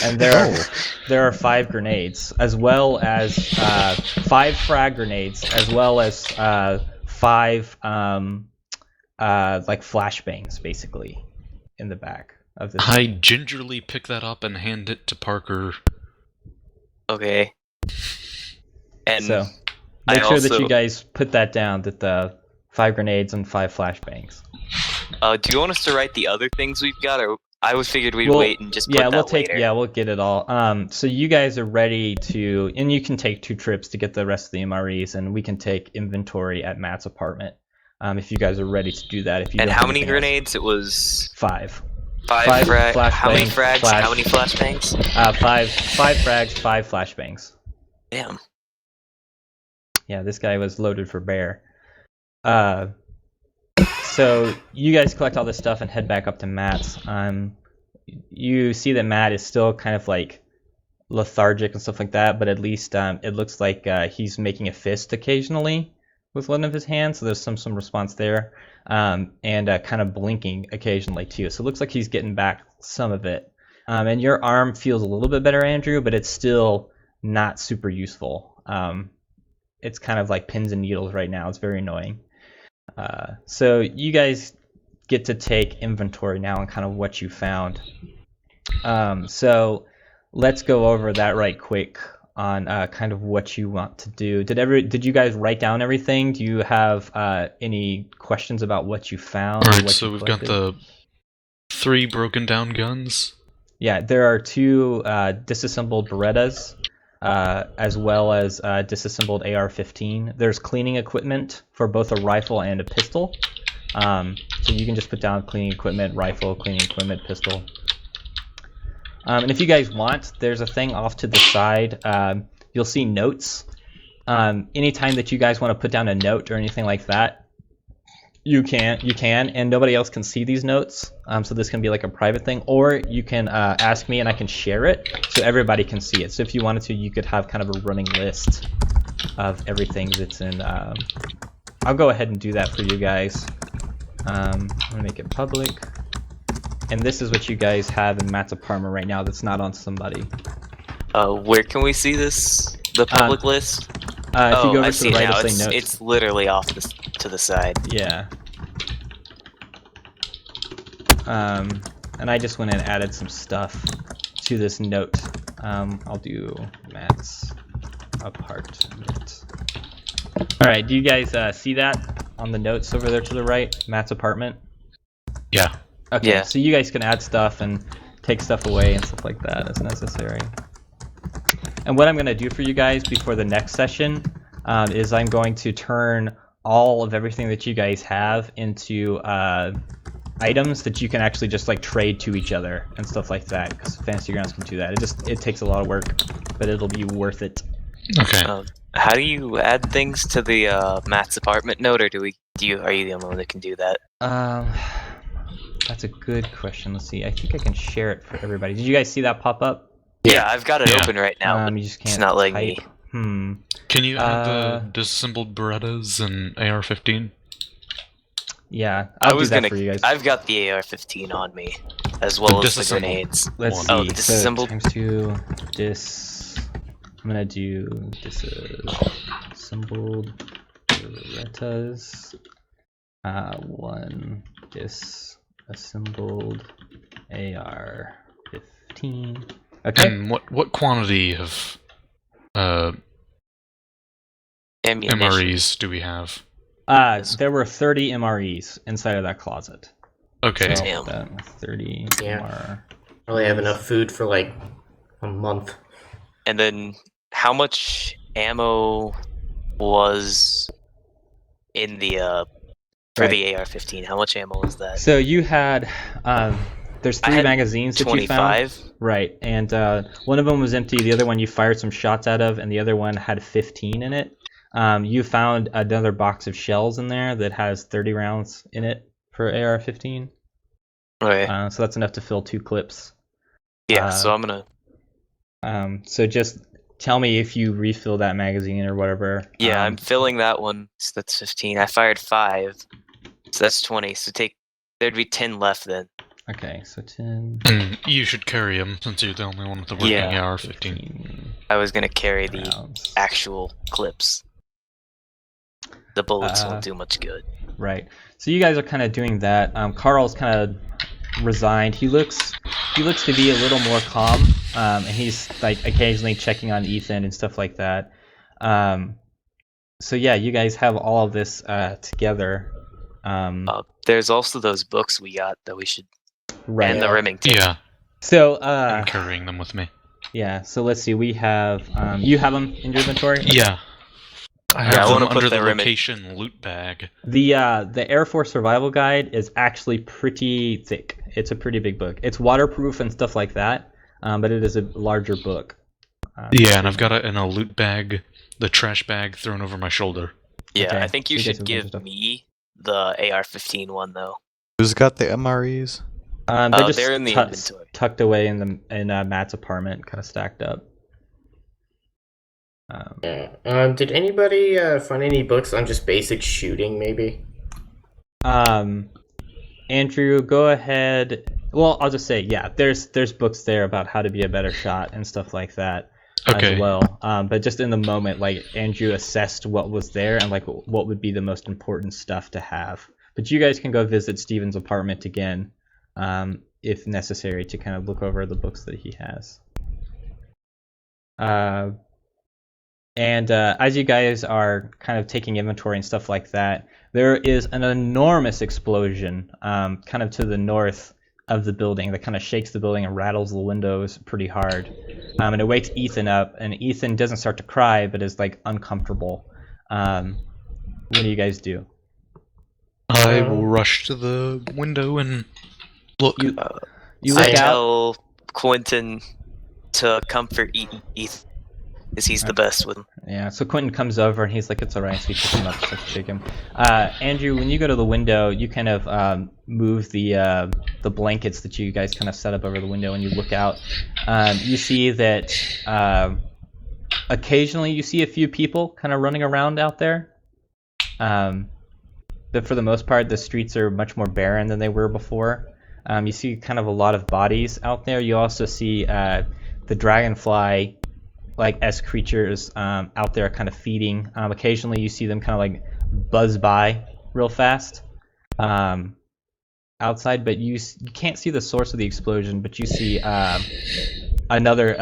And there are 5 grenades, as well as 5 frag grenades, as well as 5 like flashbangs, basically, in the back of this. I gingerly pick that up and hand it to Parker. Okay. And So make I sure that also- you guys put that down. That the 5 grenades and 5 flashbangs. do you want us to write the other things we've got, or I figured we'd Well, wait and just put that later. we'll get it all. So you guys are ready to, and you can take 2 trips to get the rest of the MREs, and we can take inventory at Matt's apartment. If you guys are ready to do that. If you And don't how have many anything else. grenades? It was 5. 5 frags. flashbangs, How many frags? flash- How many flashbangs? 5 frags, 5 flashbangs. Damn. Yeah, this guy was loaded for bear. So you guys collect all this stuff and head back up to Matt's. You see that Matt is still kind of like lethargic and stuff like that, but at least it looks like he's making a fist occasionally with one of his hands, so there's some response there, and kind of blinking occasionally too. So it looks like he's getting back some of it. And your arm feels a little bit better, Andrew, but it's still not super useful. It's kind of like pins and needles right now. It's very annoying. So you guys get to take inventory now on kind of what you found. So let's go over that right quick on kind of what you want to do. Did you guys write down everything? Do you have any questions about what you found? Alright, what so we've got the 3 broken down guns. Yeah, there are 2 disassembled Berettas, as well as disassembled AR-15. There's cleaning equipment for both a rifle and a pistol. So you can just put down cleaning equipment, rifle, cleaning equipment, pistol. And if you guys want, there's a thing off to the side. You'll see notes. Anytime that you guys want to put down a note or anything like that, you can, and nobody else can see these notes. So this can be like a private thing, or you can ask me and I can share it so everybody can see it. So if you wanted to, you could have kind of a running list of everything that's in. I'll go ahead and do that for you guys. I'm gonna make it public. And this is what you guys have in Matt's apartment right now that's not on somebody. Where can we see this? The public list? If you go over I to see the right, now. it'll say notes. It's literally off to the side. Yeah. And I just went and added some stuff to this note. I'll do Matt's apartment. Alright, do you guys see that on the notes over there to the right? Matt's apartment? Yeah. Okay, Yeah. so you guys can add stuff and take stuff away and stuff like that as necessary. And what I'm going to do for you guys before the next session is I'm going to turn all of everything that you guys have into items that you can actually just like trade to each other and stuff like that, because Fantasy Grounds can do that. It takes a lot of work, but it'll be worth it. Okay. How do you add things to the Matt's apartment note, or are you the only one that can do that? That's a good question. Let's see. I think I can share it for everybody. Did you guys see that pop up? Yeah, I've got it open right now. But You just can't it's not letting type. me. Can you add the disassembled Berettas and AR-15? Yeah, I'll do that for you guys. I've got the AR-15 on me, as well as the grenades. Let's see. Oh, the disassembled. So ×2 I'm gonna do disassembled Berettas. 1 disassembled AR-15. Okay. And what quantity of Ammunition. MREs do we have? There were 30 MREs inside of that closet. Okay. So, Damn. 30 Yeah. MR. Probably have enough food for like a month. And then, how much ammo was in the for the AR-15? How much ammo was that? So you had there's 3 had magazines that you found. 25. Right, and one of them was empty. The other one you fired some shots out of, and the other one had 15 in it. You found another box of shells in there that has 30 rounds in it for AR-15. Okay. So that's enough to fill 2 clips. Yeah. So I'm gonna. So just tell me if you refill that magazine or whatever. Yeah, I'm filling that one. So that's 15. I fired 5, so that's 20. So there'd be 10 left then. Okay, so 10. You should carry them since you're the only one with the working Yeah. AR-15. I was gonna carry the rounds. actual clips. The bullets won't do much good. Right. So you guys are kind of doing that. Carl's kind of resigned. He looks to be a little more calm, and he's like occasionally checking on Ethan and stuff like that. So yeah, you guys have all of this together. There's also those books we got that we should. Right. And the Remington. Yeah, So I'm carrying them with me. yeah. So let's see. We have you have them in your inventory. Yeah. I have I them wanna put under the the Remington- location loot bag. The Air Force Survival Guide is actually pretty thick. It's a pretty big book. It's waterproof and stuff like that, but it is a larger book. Yeah, and I've got it in a loot bag, the trash bag thrown over my shoulder. Yeah, Okay, I think you so you guys should have a bunch of give stuff. me the AR-15 one though. Who's got the MREs? They're just they're in the inventory. tucked away in Matt's apartment, kind of stacked up. Did anybody find any books on just basic shooting, maybe? Andrew, go ahead. Well, I'll just say, yeah, there's books there about how to be a better shot and stuff like that Okay. as well. But just in the moment, like Andrew assessed what was there and like what would be the most important stuff to have. But you guys can go visit Steven's apartment again, if necessary, to kind of look over the books that he has. And as you guys are kind of taking inventory and stuff like that, there is an enormous explosion kind of to the north of the building that kind of shakes the building and rattles the windows pretty hard. And it wakes Ethan up, and Ethan doesn't start to cry, but is like uncomfortable. What do you guys do? I will rush to the window and look. You I look out. tell Quentin to comfort Ethan, because he's the best with him. Yeah, so Quentin comes over and he's like, "It's alright," so you pick him up, just like shake him. Andrew, when you go to the window, you kind of move the blankets that you guys kind of set up over the window, and you look out. You see that occasionally you see a few people kind of running around out there. But for the most part, the streets are much more barren than they were before. You see kind of a lot of bodies out there. You also see the dragonfly like creatures out there kind of feeding. Occasionally you see them kind of like buzz by real fast outside, but you can't see the source of the explosion, but you see a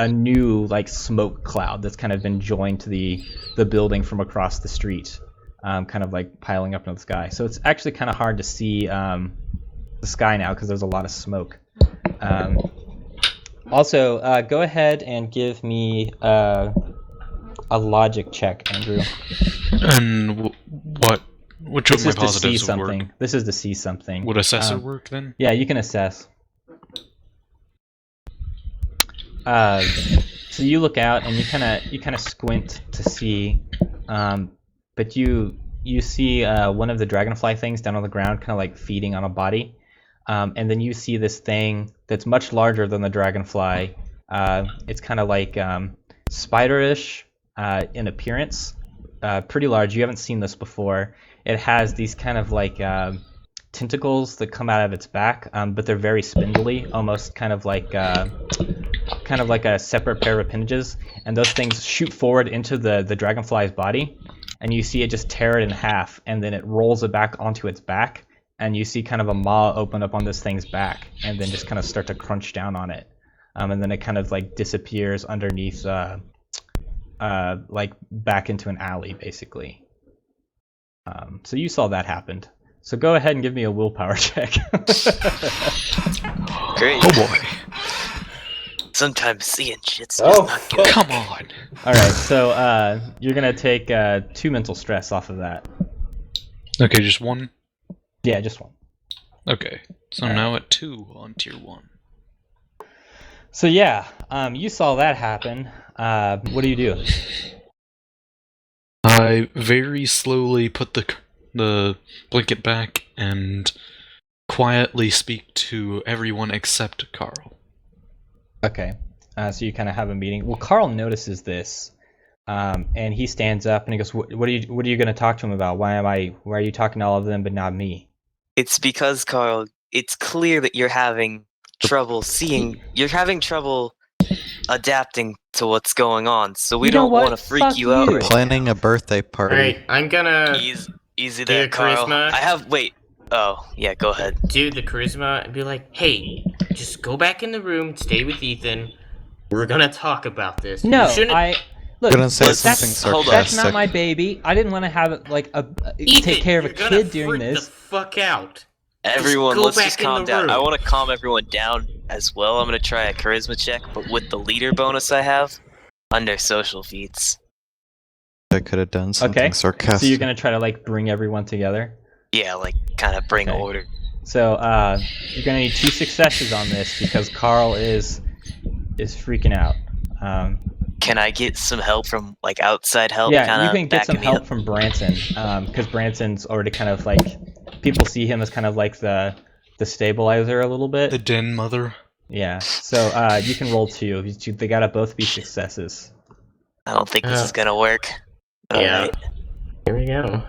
new like smoke cloud that's kind of been joined to the building from across the street, kind of like piling up into the sky. So it's actually kind of hard to see the sky now because there's a lot of smoke. Also, go ahead and give me a logic check, Andrew. And what? Which of This my is to see positives would something. work? This is to see something. Would assessor work then? Yeah, you can assess. So you look out and you kind of squint to see, but you see one of the dragonfly things down on the ground, kind of like feeding on a body. And then you see this thing that's much larger than the dragonfly. It's kind of like spiderish in appearance, pretty large. You haven't seen this before. It has these kind of like tentacles that come out of its back, but they're very spindly, almost kind of like a separate pair of appendages. And those things shoot forward into the dragonfly's body, and you see it just tear it in half, and then it rolls it back onto its back. And you see kind of a maw open up on this thing's back, and then just kind of start to crunch down on it, and then it kind of like disappears underneath, like back into an alley, basically. So you saw that happened. So go ahead and give me a willpower check. Great. Oh boy! Sometimes seeing shit's just not good. Come on! All right, so you're gonna take 2 mental stress off of that. Okay, just one. Yeah, just one. Okay, so I'm now at 2 on tier 1. So yeah, you saw that happen. What do you do? I very slowly put the blanket back and quietly speak to everyone except Carl. Okay, so you kind of have a meeting. Well, Carl notices this, and he stands up and he goes, "What are you going to talk to him about? Why are you talking to all of them but not me?" It's because, Carl, it's clear that you're having trouble adapting to what's going on, so we don't want to freak Fuck you out. you. Planning a birthday party. Alright, I'm gonna Easy do there, Carl. charisma. Wait. Oh, yeah, go ahead. Do the charisma and be like, hey, just go back in the room, stay with Ethan. We're gonna talk about this. No, You shouldn't- I'm gonna say Let's- something hold on. That's sarcastic. not my baby. I didn't want to have it like Ethan, take care of a you're gonna kid doing freak this. the fuck out. Everyone, go let's back just in calm the down. room. I want to calm everyone down as well. I'm going to try a charisma check, but with the leader bonus I have, under social feats. I could have done something Okay, sarcastic. so you're gonna try to like bring everyone together. Yeah, like, kind of bring Okay. order. So you're gonna need 2 successes on this because Carl is freaking out. Can I get some help from, like, outside help? Yeah, kinda you can get some backing me help up? from Branson, because Branson's already kind of like, people see him as kind of like the stabilizer a little bit. The den mother. Yeah, so you can roll 2. They gotta both be successes. I don't think this is going to work. Yeah. Alright. Here we go.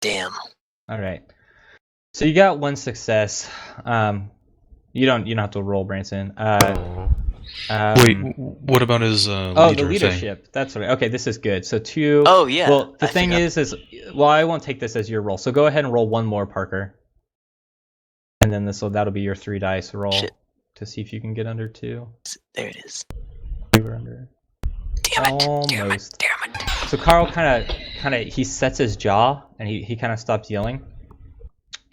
Damn. All right. So you got 1 success. You don't have to roll, Branson. Oh. Wait, what about his Oh, leader the leadership. Thing? That's right. Okay, this is good. So 2. Oh yeah. Well, the thing is, well, I won't take this as your roll. So go ahead and roll one more, Parker. And then that'll be your 3 dice roll to see if you can get under 2. There it is. You were under. Almost. Damn it. So Carl kind of he sets his jaw and he kind of stops yelling,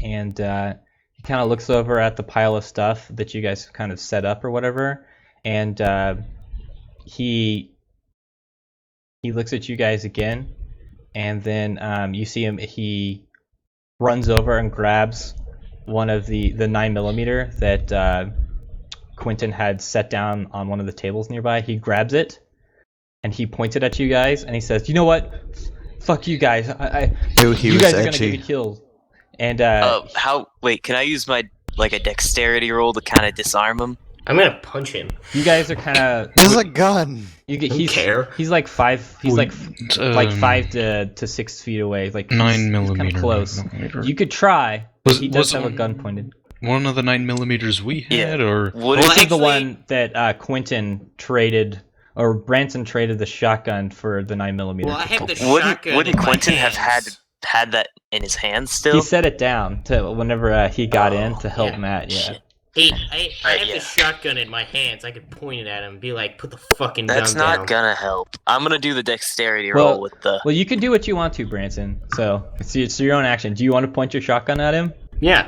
and he kind of looks over at the pile of stuff that you guys kind of set up or whatever, and he looks at you guys again, and then you see him. He runs over and grabs one of the 9mm that Quentin had set down on one of the tables nearby. He grabs it. And he pointed at you guys, and he says, "You know what? Fuck you guys. You guys are gonna get me killed." And Wait, can I use my a dexterity roll to kind of disarm him? I'm gonna punch him. You guys are kind of. There's a gun. He's like 5. He's like 5 to 6 feet away. Like 9mm. He's kind of close. You could try. But he does have a gun pointed. One of the 9mm we had, or this is the one that Quentin traded. Or Branson traded the shotgun for the 9mm. Well, I have the shotgun. Wouldn't Quentin have had that in his hand still? He set it down to whenever he got in to help Matt. Yeah. Hey, I have the shotgun in my hands. I could point it at him and be like, "Put the fucking gun down." That's not gonna help. I'm gonna do the dexterity roll with the. Well, you can do what you want to, Branson. So it's your own action. Do you want to point your shotgun at him? Yeah.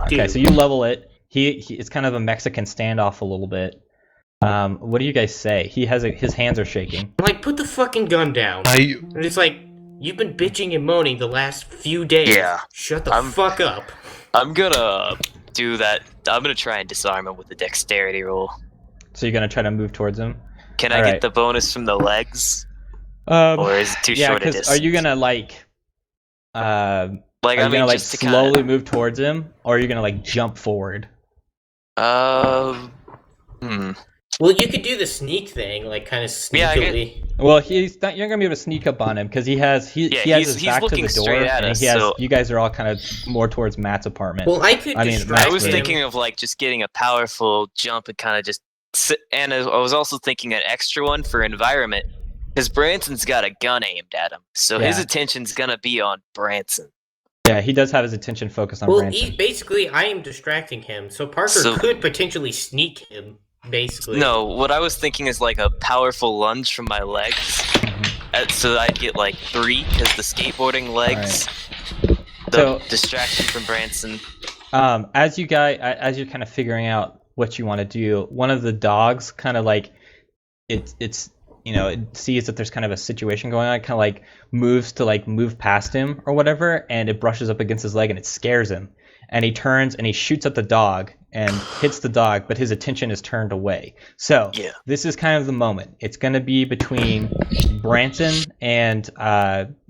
Okay, so you level it. It's kind of a Mexican standoff a little bit. What do you guys say? His hands are shaking. Like, put the fucking gun down. And it's like, you've been bitching and moaning the last few days. Yeah. Shut the fuck up. I'm gonna do that. I'm gonna try and disarm him with the dexterity roll. So you're gonna try to move towards him? Can I get the bonus from the legs? Or is it too short a distance? Are you gonna slowly move towards him, or are you gonna jump forward? Well, you could do the sneak thing, kind of sneakily. Yeah, well, you're gonna be able to sneak up on him because he has his back to the door, and you guys are all kind of more towards Matt's apartment. Well, I was thinking of just getting a powerful jump and kind of just sit, and I was also thinking an extra one for environment because Branson's got a gun aimed at him, so his attention's gonna be on Branson. Yeah, he does have his attention focused on Branson. Basically, I am distracting him, so Parker could potentially sneak him. Basically. No, what I was thinking is a powerful lunge from my legs, so that I'd get 3 because the skateboarding legs, the distraction from Branson. As you're kind of figuring out what you want to do, one of the dogs kind of it sees that there's kind of a situation going on, kind of moves to move past him or whatever, and it brushes up against his leg and it scares him, and he turns and he shoots at the dog and hits the dog, but his attention is turned away. So this is kind of the moment. It's going to be between Branson and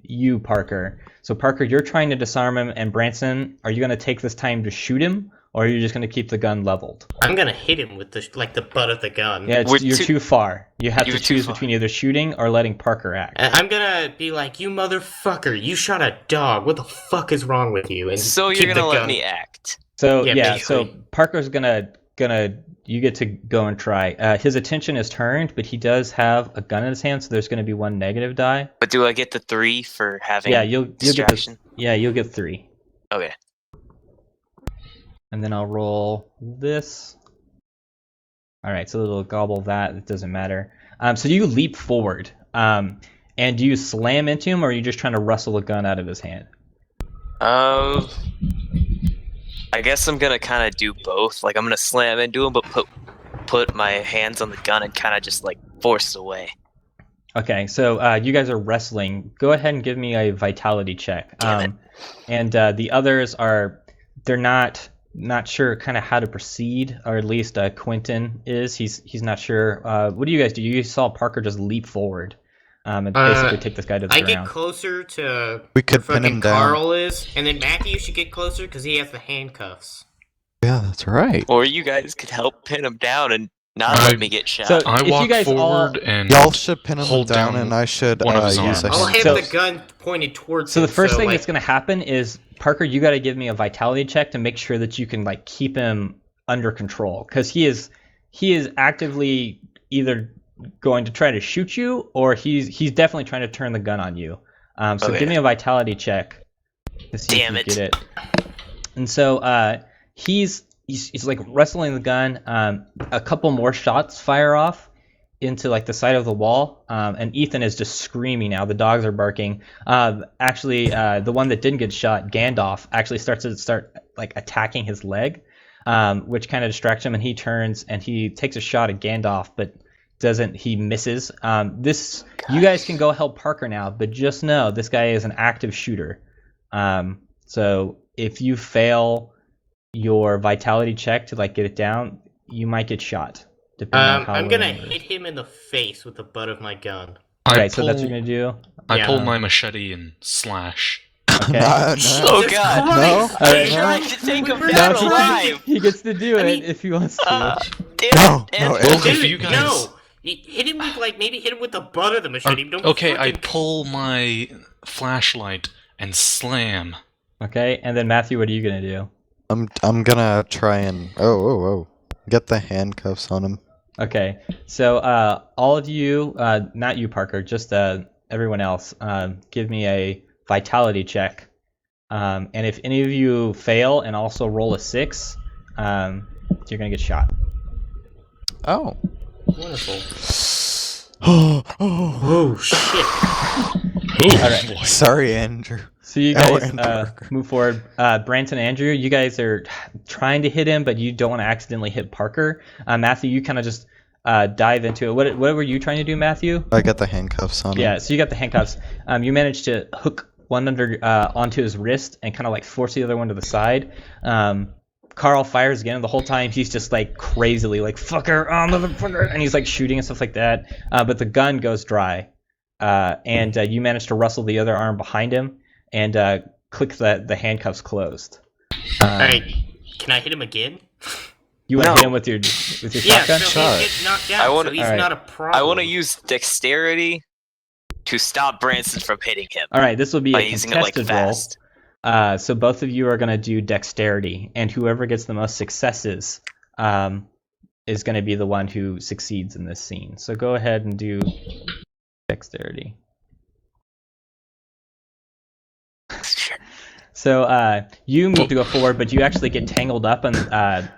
you, Parker. So Parker, you're trying to disarm him, and Branson, are you going to take this time to shoot him, or are you just going to keep the gun leveled? I'm going to hit him with the butt of the gun. Yeah, you're too far. You have to choose between either shooting or letting Parker act. I'm going to be like, you motherfucker, you shot a dog. What the fuck is wrong with you? And so you're going to let me act. So so Parker's gonna you get to go and try. His attention is turned, but he does have a gun in his hand, so there's gonna be 1 negative die. But do I get the 3 for having you'll distraction? You'll get 3. Okay. And then I'll roll this. All right, so it'll gobble that. It doesn't matter. So you leap forward. And do you slam into him, or are you just trying to wrestle a gun out of his hand? I guess I'm gonna kind of do both. I'm gonna slam into him, but put my hands on the gun and kind of just force it away. Okay, so you guys are wrestling. Go ahead and give me a vitality check. And the others they're not sure kind of how to proceed, or at least Quentin is. He's not sure. What do you guys do? You saw Parker just leap forward. And basically take this guy to the ground. I get closer to we could pin him down. Carl is, and then Matthew should get closer because he has the handcuffs. Yeah, that's right. Or you guys could help pin him down and not let me get shot. So I walk forward and y'all should pin him down, and I should use a I'll have the gun pointed towards him. So the first thing that's going to happen is, Parker, you got to give me a vitality check to make sure that you can keep him under control, because he is he is actively either going to try to shoot you, or he's definitely trying to turn the gun on you. So Okay. give me a vitality check to see Damn if you it. get it. And so he's like wrestling the gun. A couple more shots fire off into like the side of the wall, and Ethan is just screaming now. The dogs are barking. Actually, the one that didn't get shot, Gandalf, actually starts like attacking his leg, which kind of distracts him, and he turns and he takes a shot at Gandalf, but he misses. You guys can go help Parker now, but just know this guy is an active shooter. So if you fail your vitality check to like get it down, you might get shot. Depending on how I'm well gonna you- hit him in the face with the butt of my gun. Okay, so that's what you're gonna do. I pull Yeah. my machete and slash. Okay. No. Oh god! No. I'm No. trying to take him No, down he- alive! He gets to do it mean, if he wants to. Damn No, it, no, Andrew. Well, if Dude, you guys- no! Hit him with maybe hit him with the butt of the machete. Don't Okay, I fucking- pull my flashlight and slam. Okay, and then Matthew, what are you gonna do? I'm gonna try and get the handcuffs on him. Okay, so all of you, not you, Parker, just everyone else, give me a vitality check. And if any of you fail and also roll a 6, you're gonna get shot. Oh. Wonderful. Oh. Oh shit! All right. Sorry, Andrew. So you Oh, guys and Parker. move forward. Branson, Andrew, you guys are trying to hit him, but you don't want to accidentally hit Parker. Matthew, you kind of just dive into it. What were you trying to do, Matthew? I got the handcuffs on him. Yeah, so you got the handcuffs. You managed to hook one onto his wrist and kind of like force the other one to the side. Carl fires again, and the whole time he's just like crazily like fucker, motherfucker, and he's like shooting and stuff like that. But the gun goes dry, and you manage to rustle the other arm behind him and click the handcuffs closed. Alright, can I hit him again? You want to No. hit him with your Yeah, shotgun? so he gets knocked out, I wanna- so he's Alright. not a problem. I want to use dexterity to stop Branson from hitting him All right, this will be by a using it like contested roll. fast. So both of you are going to do dexterity, and whoever gets the most successes is going to be the one who succeeds in this scene. So go ahead and do dexterity. Sure. So you move to go forward, but you actually get tangled up, and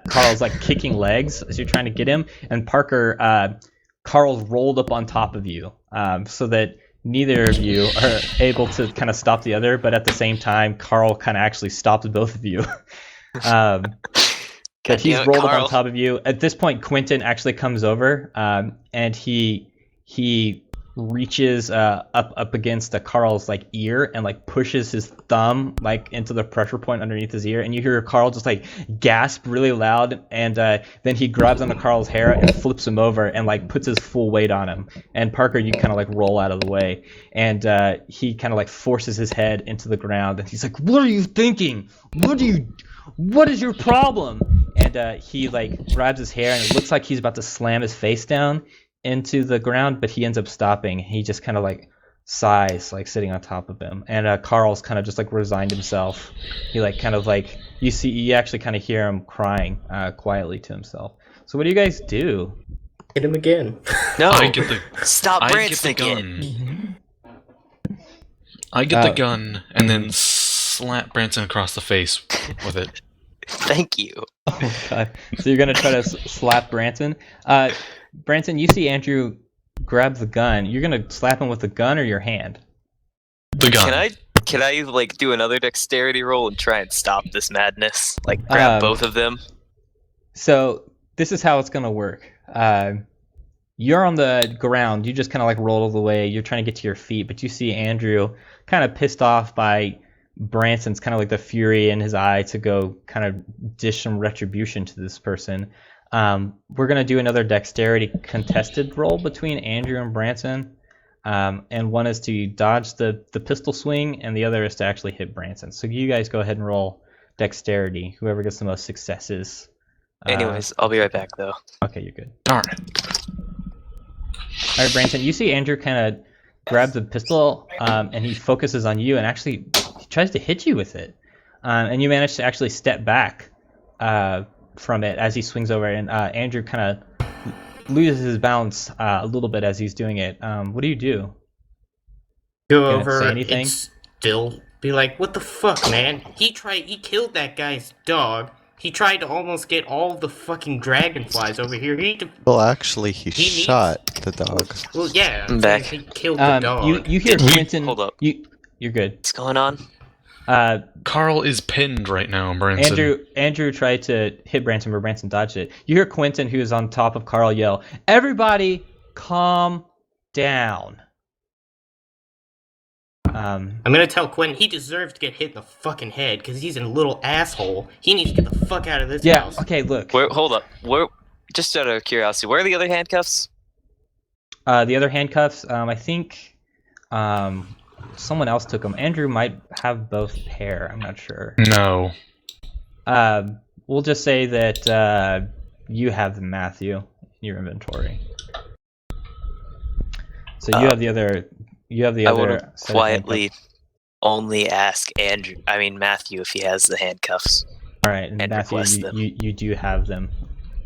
Carl's like kicking legs as you're trying to get him. And Parker, Carl's rolled up on top of you, so that neither of you are able to kind of stop the other. But at the same time, Carl kind of actually stops both of you. But he's damn it, rolled up Carl. on top of you. At this point, Quentin actually comes over, and he reaches up against Carl's like ear and like pushes his thumb like into the pressure point underneath his ear, and you hear Carl just like gasp really loud, and then he grabs onto Carl's hair and flips him over and like puts his full weight on him. And Parker, you kind of like roll out of the way, and he kind of like forces his head into the ground, and he's like, "What are you thinking? What is your problem?" And he like grabs his hair, and it looks like he's about to slam his face down into the ground, but he ends up stopping. He just kind of like sighs, like sitting on top of him. And Carl's kind of just like resigned himself. He like kind of like you actually kind of hear him crying quietly to himself. So what do you guys do? Hit him again. No, I get the stop I get Branson the again. gun. I get the gun and then slap Branson across the face with it. Thank you. Oh god. So you're gonna try to slap Branson. Branson, you see Andrew grab the gun. You're gonna slap him with the gun or your hand? The gun. Can I like do another dexterity roll and try and stop this madness? Like grab both of them? So this is how it's gonna work. You're on the ground. You just kind of like roll the way. You're trying to get to your feet, but you see Andrew kind of pissed off by Branson's kind of like the fury in his eye to go kind of dish some retribution to this person. We're gonna do another dexterity contested roll between Andrew and Branson, and one is to dodge the pistol swing, and the other is to actually hit Branson. So you guys go ahead and roll dexterity. Whoever gets the most successes. Anyways, I'll be right back though. Okay, you're good. Darn it. All right, Branson, you see Andrew kind of grabs the pistol, and he focuses on you, and actually he tries to hit you with it, and you manage to actually step back from it as he swings over, and Andrew kind of loses his balance a little bit as he's doing it. What do you do? Go Gonna over say anything? and still be like, what the fuck, man? He killed that guy's dog. He tried to almost get all the fucking dragonflies over here. Well, actually, he needs- shot the dog. Well, yeah, I'm back. he killed the dog. You hear Quentin. Hold up. You're good. What's going on? Carl is pinned right now, Branson. Andrew tried to hit Branson, but Branson dodged it. You hear Quentin, who is on top of Carl, yell, "Everybody, calm down." I'm gonna tell Quentin he deserves to get hit in the fucking head because he's a little asshole. He needs to get the fuck out of this house. Okay, look. Hold up. Just out of curiosity, where are the other handcuffs? The other handcuffs, I think someone else took them. Andrew might have both pair. I'm not sure. No. We'll just say that you have them, Matthew, in your inventory. So you have the other. You have the I other. want to quietly only ask Matthew if he has the handcuffs. All right, and Matthew, request them. you do have them.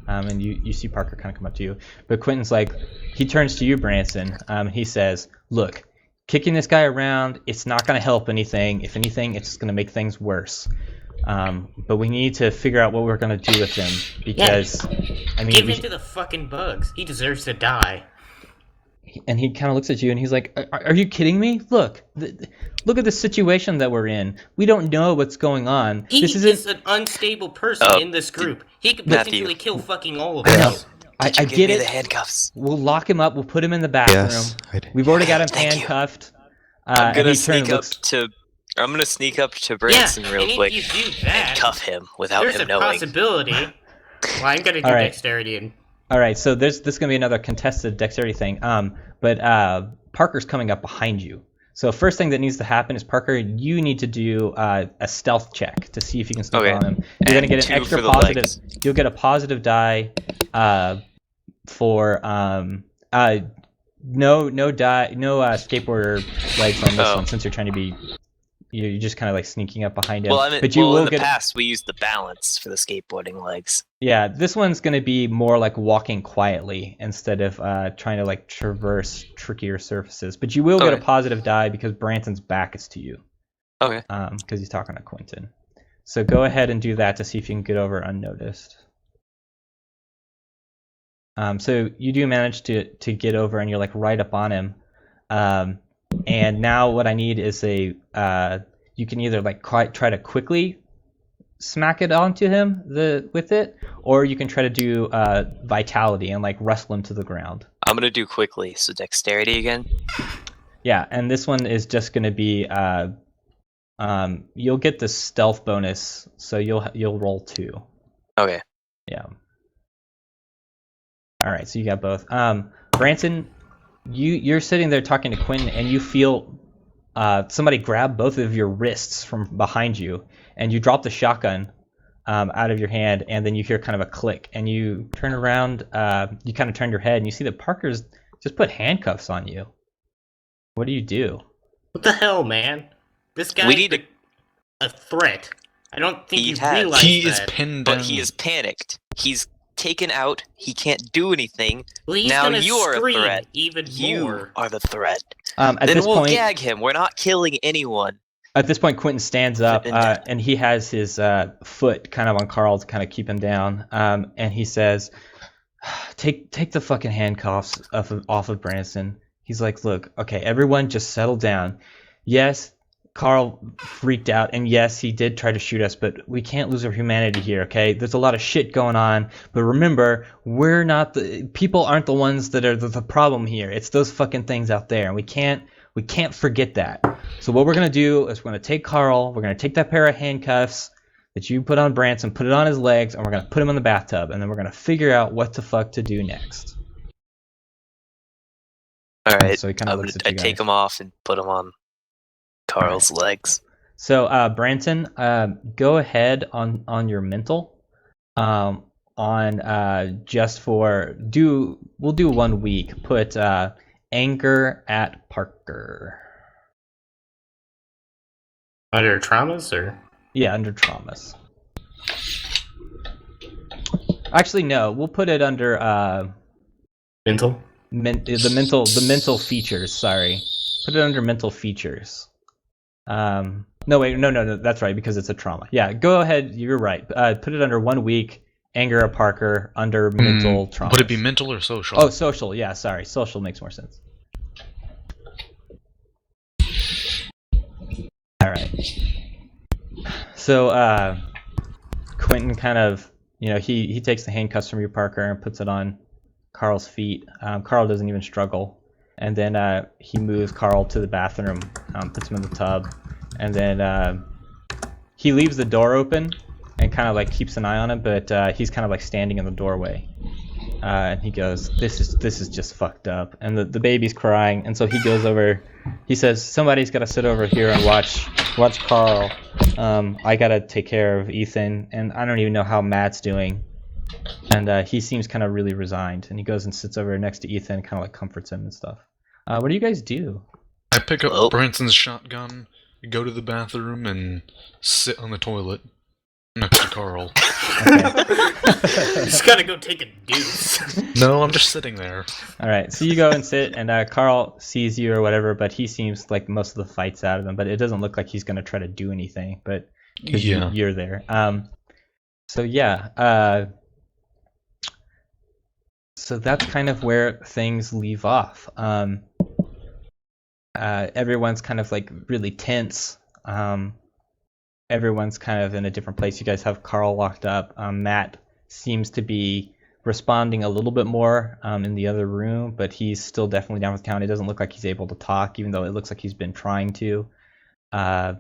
And you see Parker kind of come up to you. But Quentin's like, he turns to you, Branson. He says, look, kicking this guy around, it's not going to help anything. If anything, it's going to make things worse. But we need to figure out what we're going to do with him. Because, give him to the fucking bugs. He deserves to die. And he kind of looks at you and he's like, are you kidding me? Look at the situation that we're in. We don't know what's going on. He is an unstable person in this group. He could potentially kill fucking all of us. I Give get me it. the handcuffs. We'll lock him up. We'll put him in the bathroom. Yes, I do. We've already got him Thank you. handcuffed. I'm gonna sneak sneak up to Branson real and quick if you do that, and cuff him without there's him a knowing. possibility. Well, I'm gonna do All right. dexterity and. All right, so this is gonna be another contested dexterity thing. But Parker's coming up behind you. So first thing that needs to happen is, Parker, you need to do a stealth check to see if you can sneak on him. You're gonna get an And 2 extra for the positive. legs. You'll get a positive die for no skateboarder legs on this one, since you're trying to be. You're just kind of like sneaking up behind him. Well, but you will in the get. past we used the balance for the skateboarding legs. Yeah, this one's going to be more like walking quietly instead of trying to like traverse trickier surfaces. But you will get a positive die because Branson's back is to you. Okay. Because he's talking to Quentin. So go ahead and do that to see if you can get over unnoticed. So you do manage to get over, and you're like right up on him. And now what I need is you can either like try to quickly smack it onto him with it, or you can try to do vitality and like wrestle him to the ground. I'm gonna do quickly, so dexterity again. Yeah, and this one is just gonna be you'll get the stealth bonus, so you'll roll 2. Okay. Yeah. All right, so you got both. Branson, you're sitting there talking to Quentin, and you feel somebody grab both of your wrists from behind you, and you drop the shotgun out of your hand, and then you hear kind of a click, and you turn around. You kind of turn your head, and you see that Parker's just put handcuffs on you. What do you do? What the hell, man? This guy is a threat. I don't think you realize He that. is pinned down. But he is panicked. He's taken out. He can't do anything. Well, he's now gonna you are a scream threat. even You more. are the threat. At Then this we'll point, gag him. We're not killing anyone. At this point, Quentin stands up, and he has his foot kind of on Carl to kind of keep him down, and he says, "Take the fucking handcuffs off of Branson." He's like, "Look, okay, everyone, just settle down. Yes, Carl freaked out, and yes, he did try to shoot us, but we can't lose our humanity here, okay? There's a lot of shit going on, but remember, people aren't the ones that are the problem here. It's those fucking things out there, and we can't forget that. So what we're gonna do is we're gonna take Carl, we're gonna take that pair of handcuffs that you put on Branson, put it on his legs, and we're gonna put him in the bathtub, and then we're gonna figure out what the fuck to do next." All right. So he kind of looks at I you take guys. him off and put him on Carl's legs. So, Branson, go ahead on your mental. Just for we'll do 1 week. Put anger at Parker. Under traumas, or? Yeah, under traumas. Actually, no. We'll put it under Mental? The mental features, sorry. Put it under mental features. No, that's right, because it's a trauma. Yeah, go ahead, you're right. Put it under 1 week, anger at Parker, under mental trauma. Would it be mental or social? Oh, social, yeah, sorry. Social makes more sense. Alright. So, Quentin kind of, he takes the handcuffs from you, Parker, and puts it on Carl's feet. Carl doesn't even struggle. And then he moves Carl to the bathroom, puts him in the tub, and then he leaves the door open and kind of like keeps an eye on him, but he's kind of like standing in the doorway. And he goes, this is just fucked up. And the baby's crying, and so he goes over. He says, somebody's got to sit over here and watch Carl. I got to take care of Ethan, and I don't even know how Matt's doing. And he seems kind of really resigned, and he goes and sits over next to Ethan, kind of like comforts him and stuff. What do you guys do? I pick up Branson's shotgun, go to the bathroom, and sit on the toilet next to Carl. Just gotta go take a deuce. No, I'm just sitting there. Alright, so you go and sit, and Carl sees you or whatever, but he seems like most of the fight's out of him, but it doesn't look like he's going to try to do anything, but you're there. So that's kind of where things leave off. Everyone's kind of like really tense. Everyone's kind of in a different place. You guys have Carl locked up. Matt seems to be responding a little bit more in the other room, but he's still definitely down with town. It doesn't look like he's able to talk, even though it looks like he's been trying to. Right,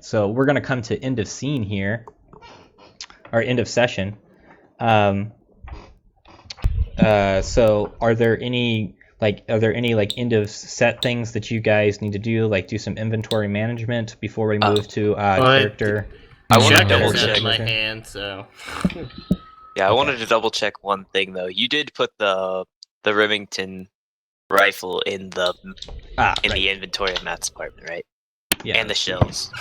so we're going to come to end of scene here, or end of session. So are there any end of set things that you guys need to do, like do some inventory management before we move to character? I want to Shotgun double is out check. of my hand, so. Yeah, I wanted to double check one thing though. You did put the Remington rifle in the inventory of Matt's apartment, right? Yeah. And the shells.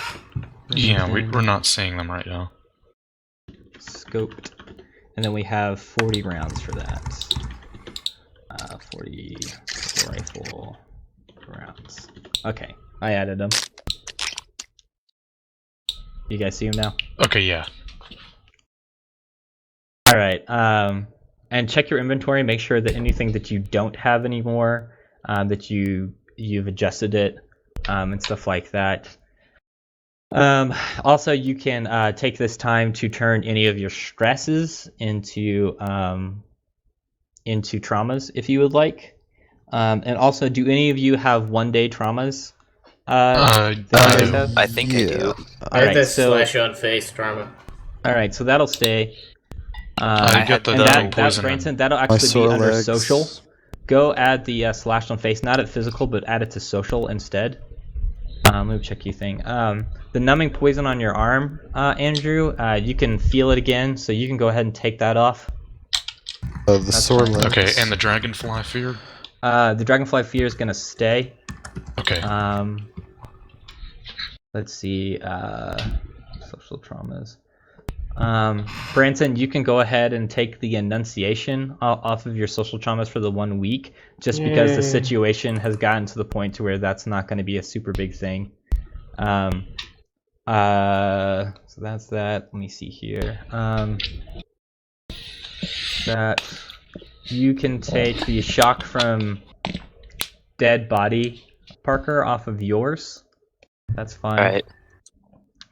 Yeah, we're not seeing them right now. Scoped. And then we have 40 rounds for that. 40 rifle rounds. Okay, I added them. You guys see them now? Okay, yeah. All right. And check your inventory. Make sure that anything that you don't have anymore, that you've adjusted it, and stuff like that. Also, you can take this time to turn any of your stresses into traumas if you would like. And also, do any of you have 1-day traumas? I think I do. I have that slash on face trauma. Alright, so that'll stay. I get the that Branson, that'll actually be under social. Go add the slash on face, not at physical, but add it to social instead. Let me check you thing. The numbing poison on your arm, Andrew, you can feel it again, so you can go ahead and take that off. The sore legs. Okay, and the dragonfly fear? The dragonfly fear is gonna stay. Okay. Let's see. Social traumas. Branson, you can go ahead and take the enunciation off of your social traumas for the 1 week, just because the situation has gotten to the point to where that's not going to be a super big thing. So that's that. Let me see here. That you can take the shock from dead body, Parker, off of yours. That's fine. All right.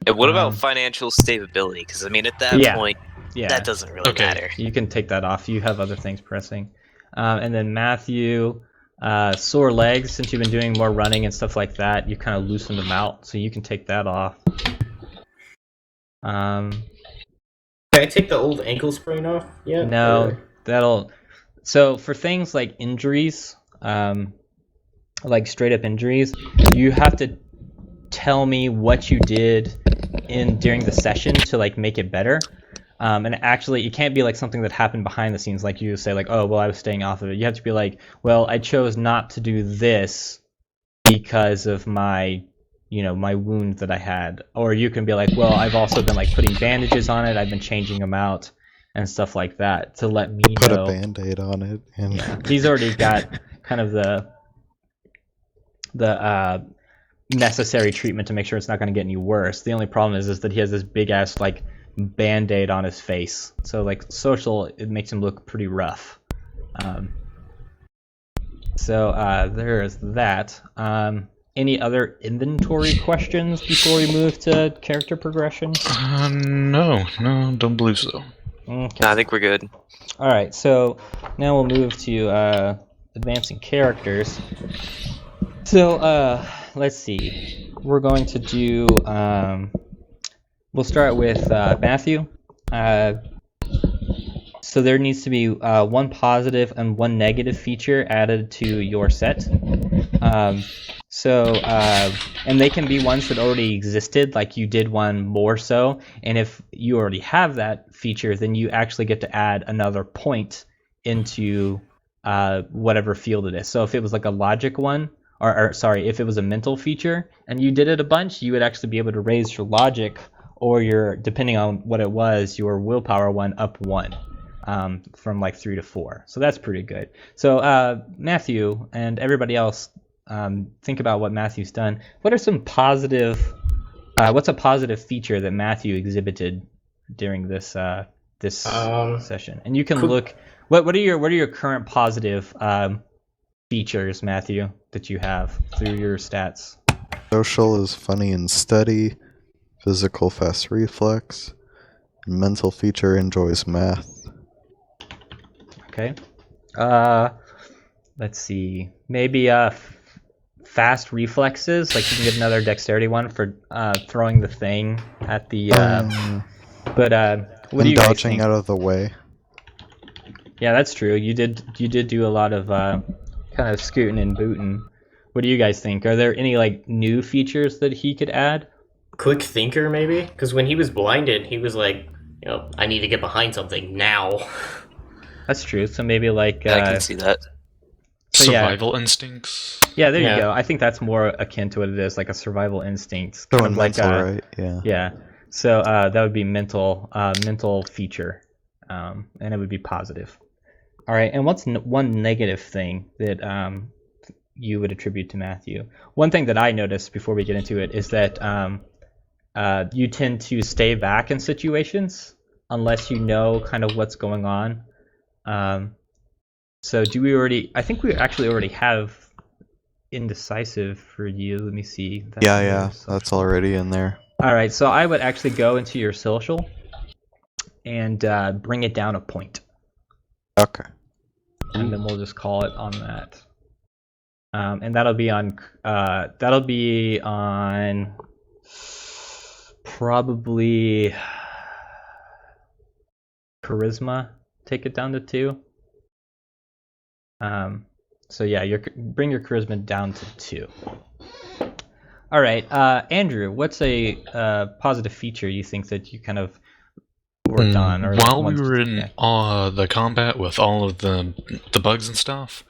And what about financial stability? Because I mean, at that point, that doesn't really matter. You can take that off. You have other things pressing. And then Matthew, sore legs. Since you've been doing more running and stuff like that, you kind of loosened them out, so you can take that off. Can I take the old ankle sprain off? Yeah. No, that'll. So for things like injuries, like straight up injuries, you have to tell me what you did during the session to like make it better. And actually, it can't be like something that happened behind the scenes, like you say like, oh well, I was staying off of it. You have to be like, well, I chose not to do this because of my my wound that I had. Or you can be like, well, I've also been like putting bandages on it, I've been changing them out, and stuff like that to let me Put know. a band-aid on it. And Yeah, he's already got kind of the necessary treatment to make sure it's not going to get any worse. The only problem is that he has this big ass like band-aid on his face. So like social, it makes him look pretty rough. So there's that. Any other inventory questions before we move to character progression? No, don't believe so. Okay. I think we're good. All right, so now we'll move to advancing characters. So let's see. We're going to do. We'll start with Matthew. So there needs to be one positive and one negative feature added to your set. And they can be ones that already existed, like you did one more so. And if you already have that feature, then you actually get to add another point into whatever field it is. So if it was like a logic one, or sorry, if it was a mental feature and you did it a bunch, you would actually be able to raise your logic or your, depending on what it was, your willpower one up 1. From like 3 to 4. So that's pretty good. So Matthew and everybody else, think about what Matthew's done. What are some positive? What's a positive feature that Matthew exhibited during this session? And you can look. What are your current positive features, Matthew, that you have through your stats? social is funny and steady. Physical fast reflex. Mental feature enjoys math. Okay. Let's see. Maybe fast reflexes. Like you can get another dexterity one for throwing the thing at the. What do you guys dodging think? out of the way. Yeah, that's true. You did do a lot of kind of scooting and booting. What do you guys think? Are there any like new features that he could add? Quick thinker, maybe? Because when he was blinded, he was like, I need to get behind something now. That's true. So maybe like I can see that. So, yeah. Survival instincts. Yeah, there you go. I think that's more akin to what it is, like a survival instinct. So Kind of like mental, right? Yeah. Yeah. So that would be mental feature, and it would be positive. All right. And what's one negative thing that you would attribute to Matthew? One thing that I noticed before we get into it is that you tend to stay back in situations unless you know kind of what's going on. So do we already? I think we actually already have indecisive for you. Let me see. Yeah, that's already in there. All right, so I would actually go into your social and bring it down a point. Okay. And then we'll just call it on that. And that'll be on probably charisma. Take it down to 2. So yeah, bring your charisma down to 2. All right, Andrew, what's a positive feature you think that you kind of worked on? Or while we were in the combat with all of the bugs and stuff,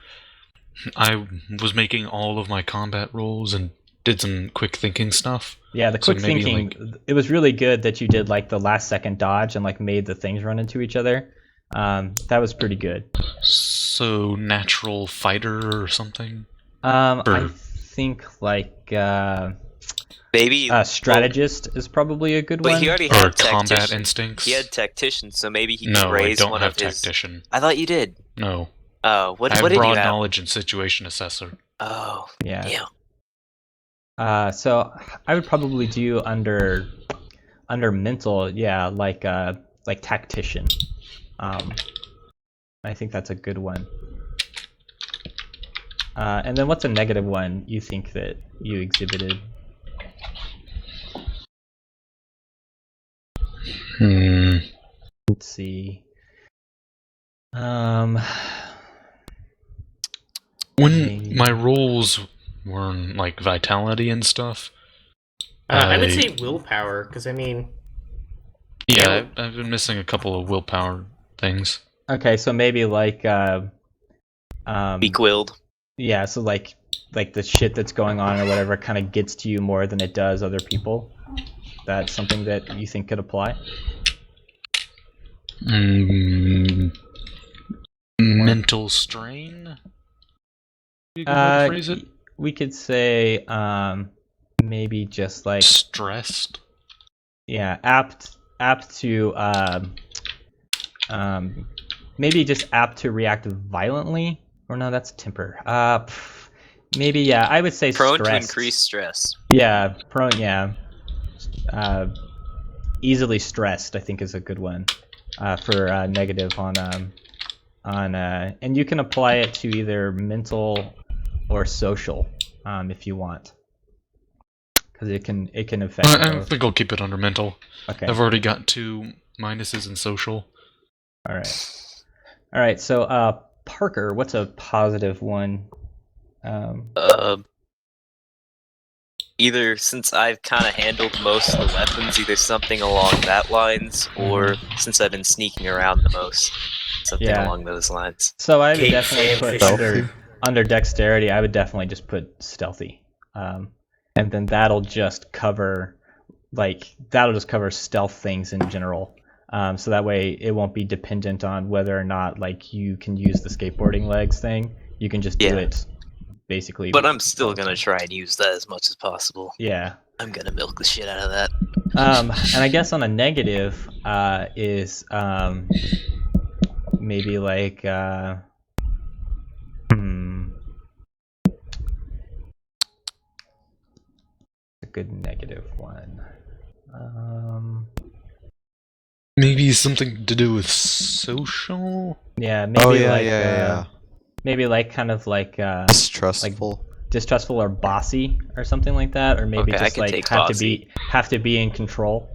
I was making all of my combat rolls and did some quick thinking stuff. Yeah, the quick thinking, it was really good that you did like the last second dodge and like made the things run into each other. That was pretty good. So natural fighter or something? I think like Maybe strategist is probably a good but one. he already Or had combat tactician. instincts? He had tactician, so maybe he could No, I raise don't one have of his. tactician. I thought you did. No. Oh, what I have did you broad have? knowledge and situation assessor. Oh, Yeah. yeah. So I would probably do under mental, yeah, like tactician. I think that's a good one. And then what's a negative one you think that you exhibited? Let's see. When my rolls were like vitality and stuff. I would say willpower, because I mean... Yeah, I've been missing a couple of willpower things. Okay, so maybe like Weak-willed. yeah, so like the shit that's going on or whatever kind of gets to you more than it does other people. That's something that you think could apply? Mental strain? You can way to phrase it? We could say maybe just like Stressed? yeah, apt to maybe just apt to react violently. Or no, that's temper. Maybe yeah, I would say Prone stressed. to increase stress. Yeah, prone. Yeah, easily stressed. I think is a good one for negative on and you can apply it to either mental or social if you want, because it can affect I both. think I'll keep it under mental. Okay. I've already got 2 minuses in social. All right. So Parker, what's a positive one? Either since I've kind of handled most of the weapons, either something along that lines, or since I've been sneaking around the most, something along those lines. So I would Cape definitely put Sam under dexterity. I would definitely just put stealthy, and then that'll just cover stealth things in general. So that way it won't be dependent on whether or not like you can use the skateboarding legs thing. You can just do it basically. But I'm still gonna try and use that as much as possible. Yeah. I'm gonna milk the shit out of that. And I guess on a negative is maybe like a good negative one. Maybe something to do with social? Yeah, maybe maybe like kind of like Distrustful. Distrustful or bossy or something like that, or maybe Okay, just like have to be in control.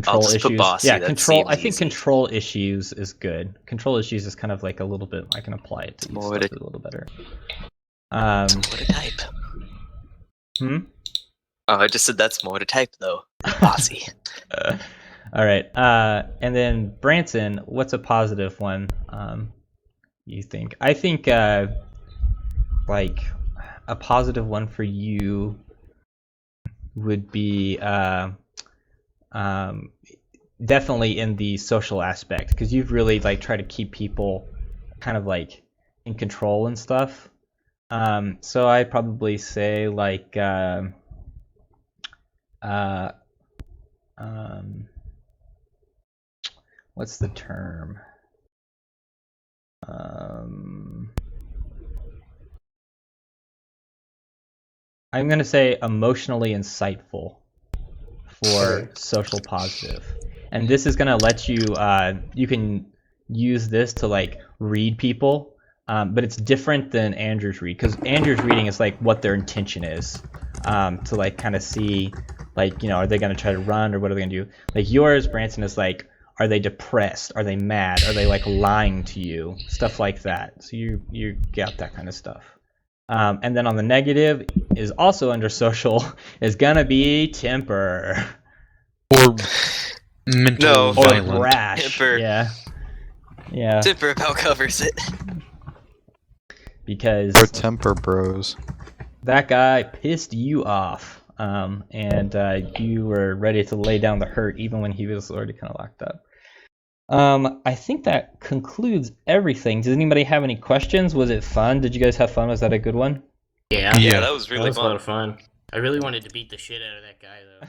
I'll just put bossy, Yeah, that control. seems I think easy. control issues is good. Control issues is kind of like a little bit. I can apply it to these More stuff to- a little better. More to type. Hmm. Oh, I just said that's more to type though. Bossy. All right. And then Branson, what's a positive one? You think? I think like a positive one for you would be definitely in the social aspect, because you've really like tried to keep people kind of like in control and stuff. So I'd probably say like what's the term? I'm gonna say emotionally insightful for social positive, and this is gonna let you you can use this to like read people, but it's different than Andrew's read, because Andrew's reading is like what their intention is, to like kind of see like, you know, are they gonna try to run or what are they gonna do? Like yours, Branson, is like, are they depressed? Are they mad? Are they like lying to you? Stuff like that. So you got that kind of stuff. And then on the negative is also under social is gonna be temper. Or mental violent. Or brash. Temper. Yeah. Temper about covers it. Because Or temper bros. that guy pissed you off. And you were ready to lay down the hurt even when he was already kind of locked up. I think that concludes everything. Does anybody have any questions? Was it fun? Did you guys have fun? Was that a good one? Yeah. Yeah, that was That really was a lot fun. of fun. I really wanted to beat the shit out of that guy though.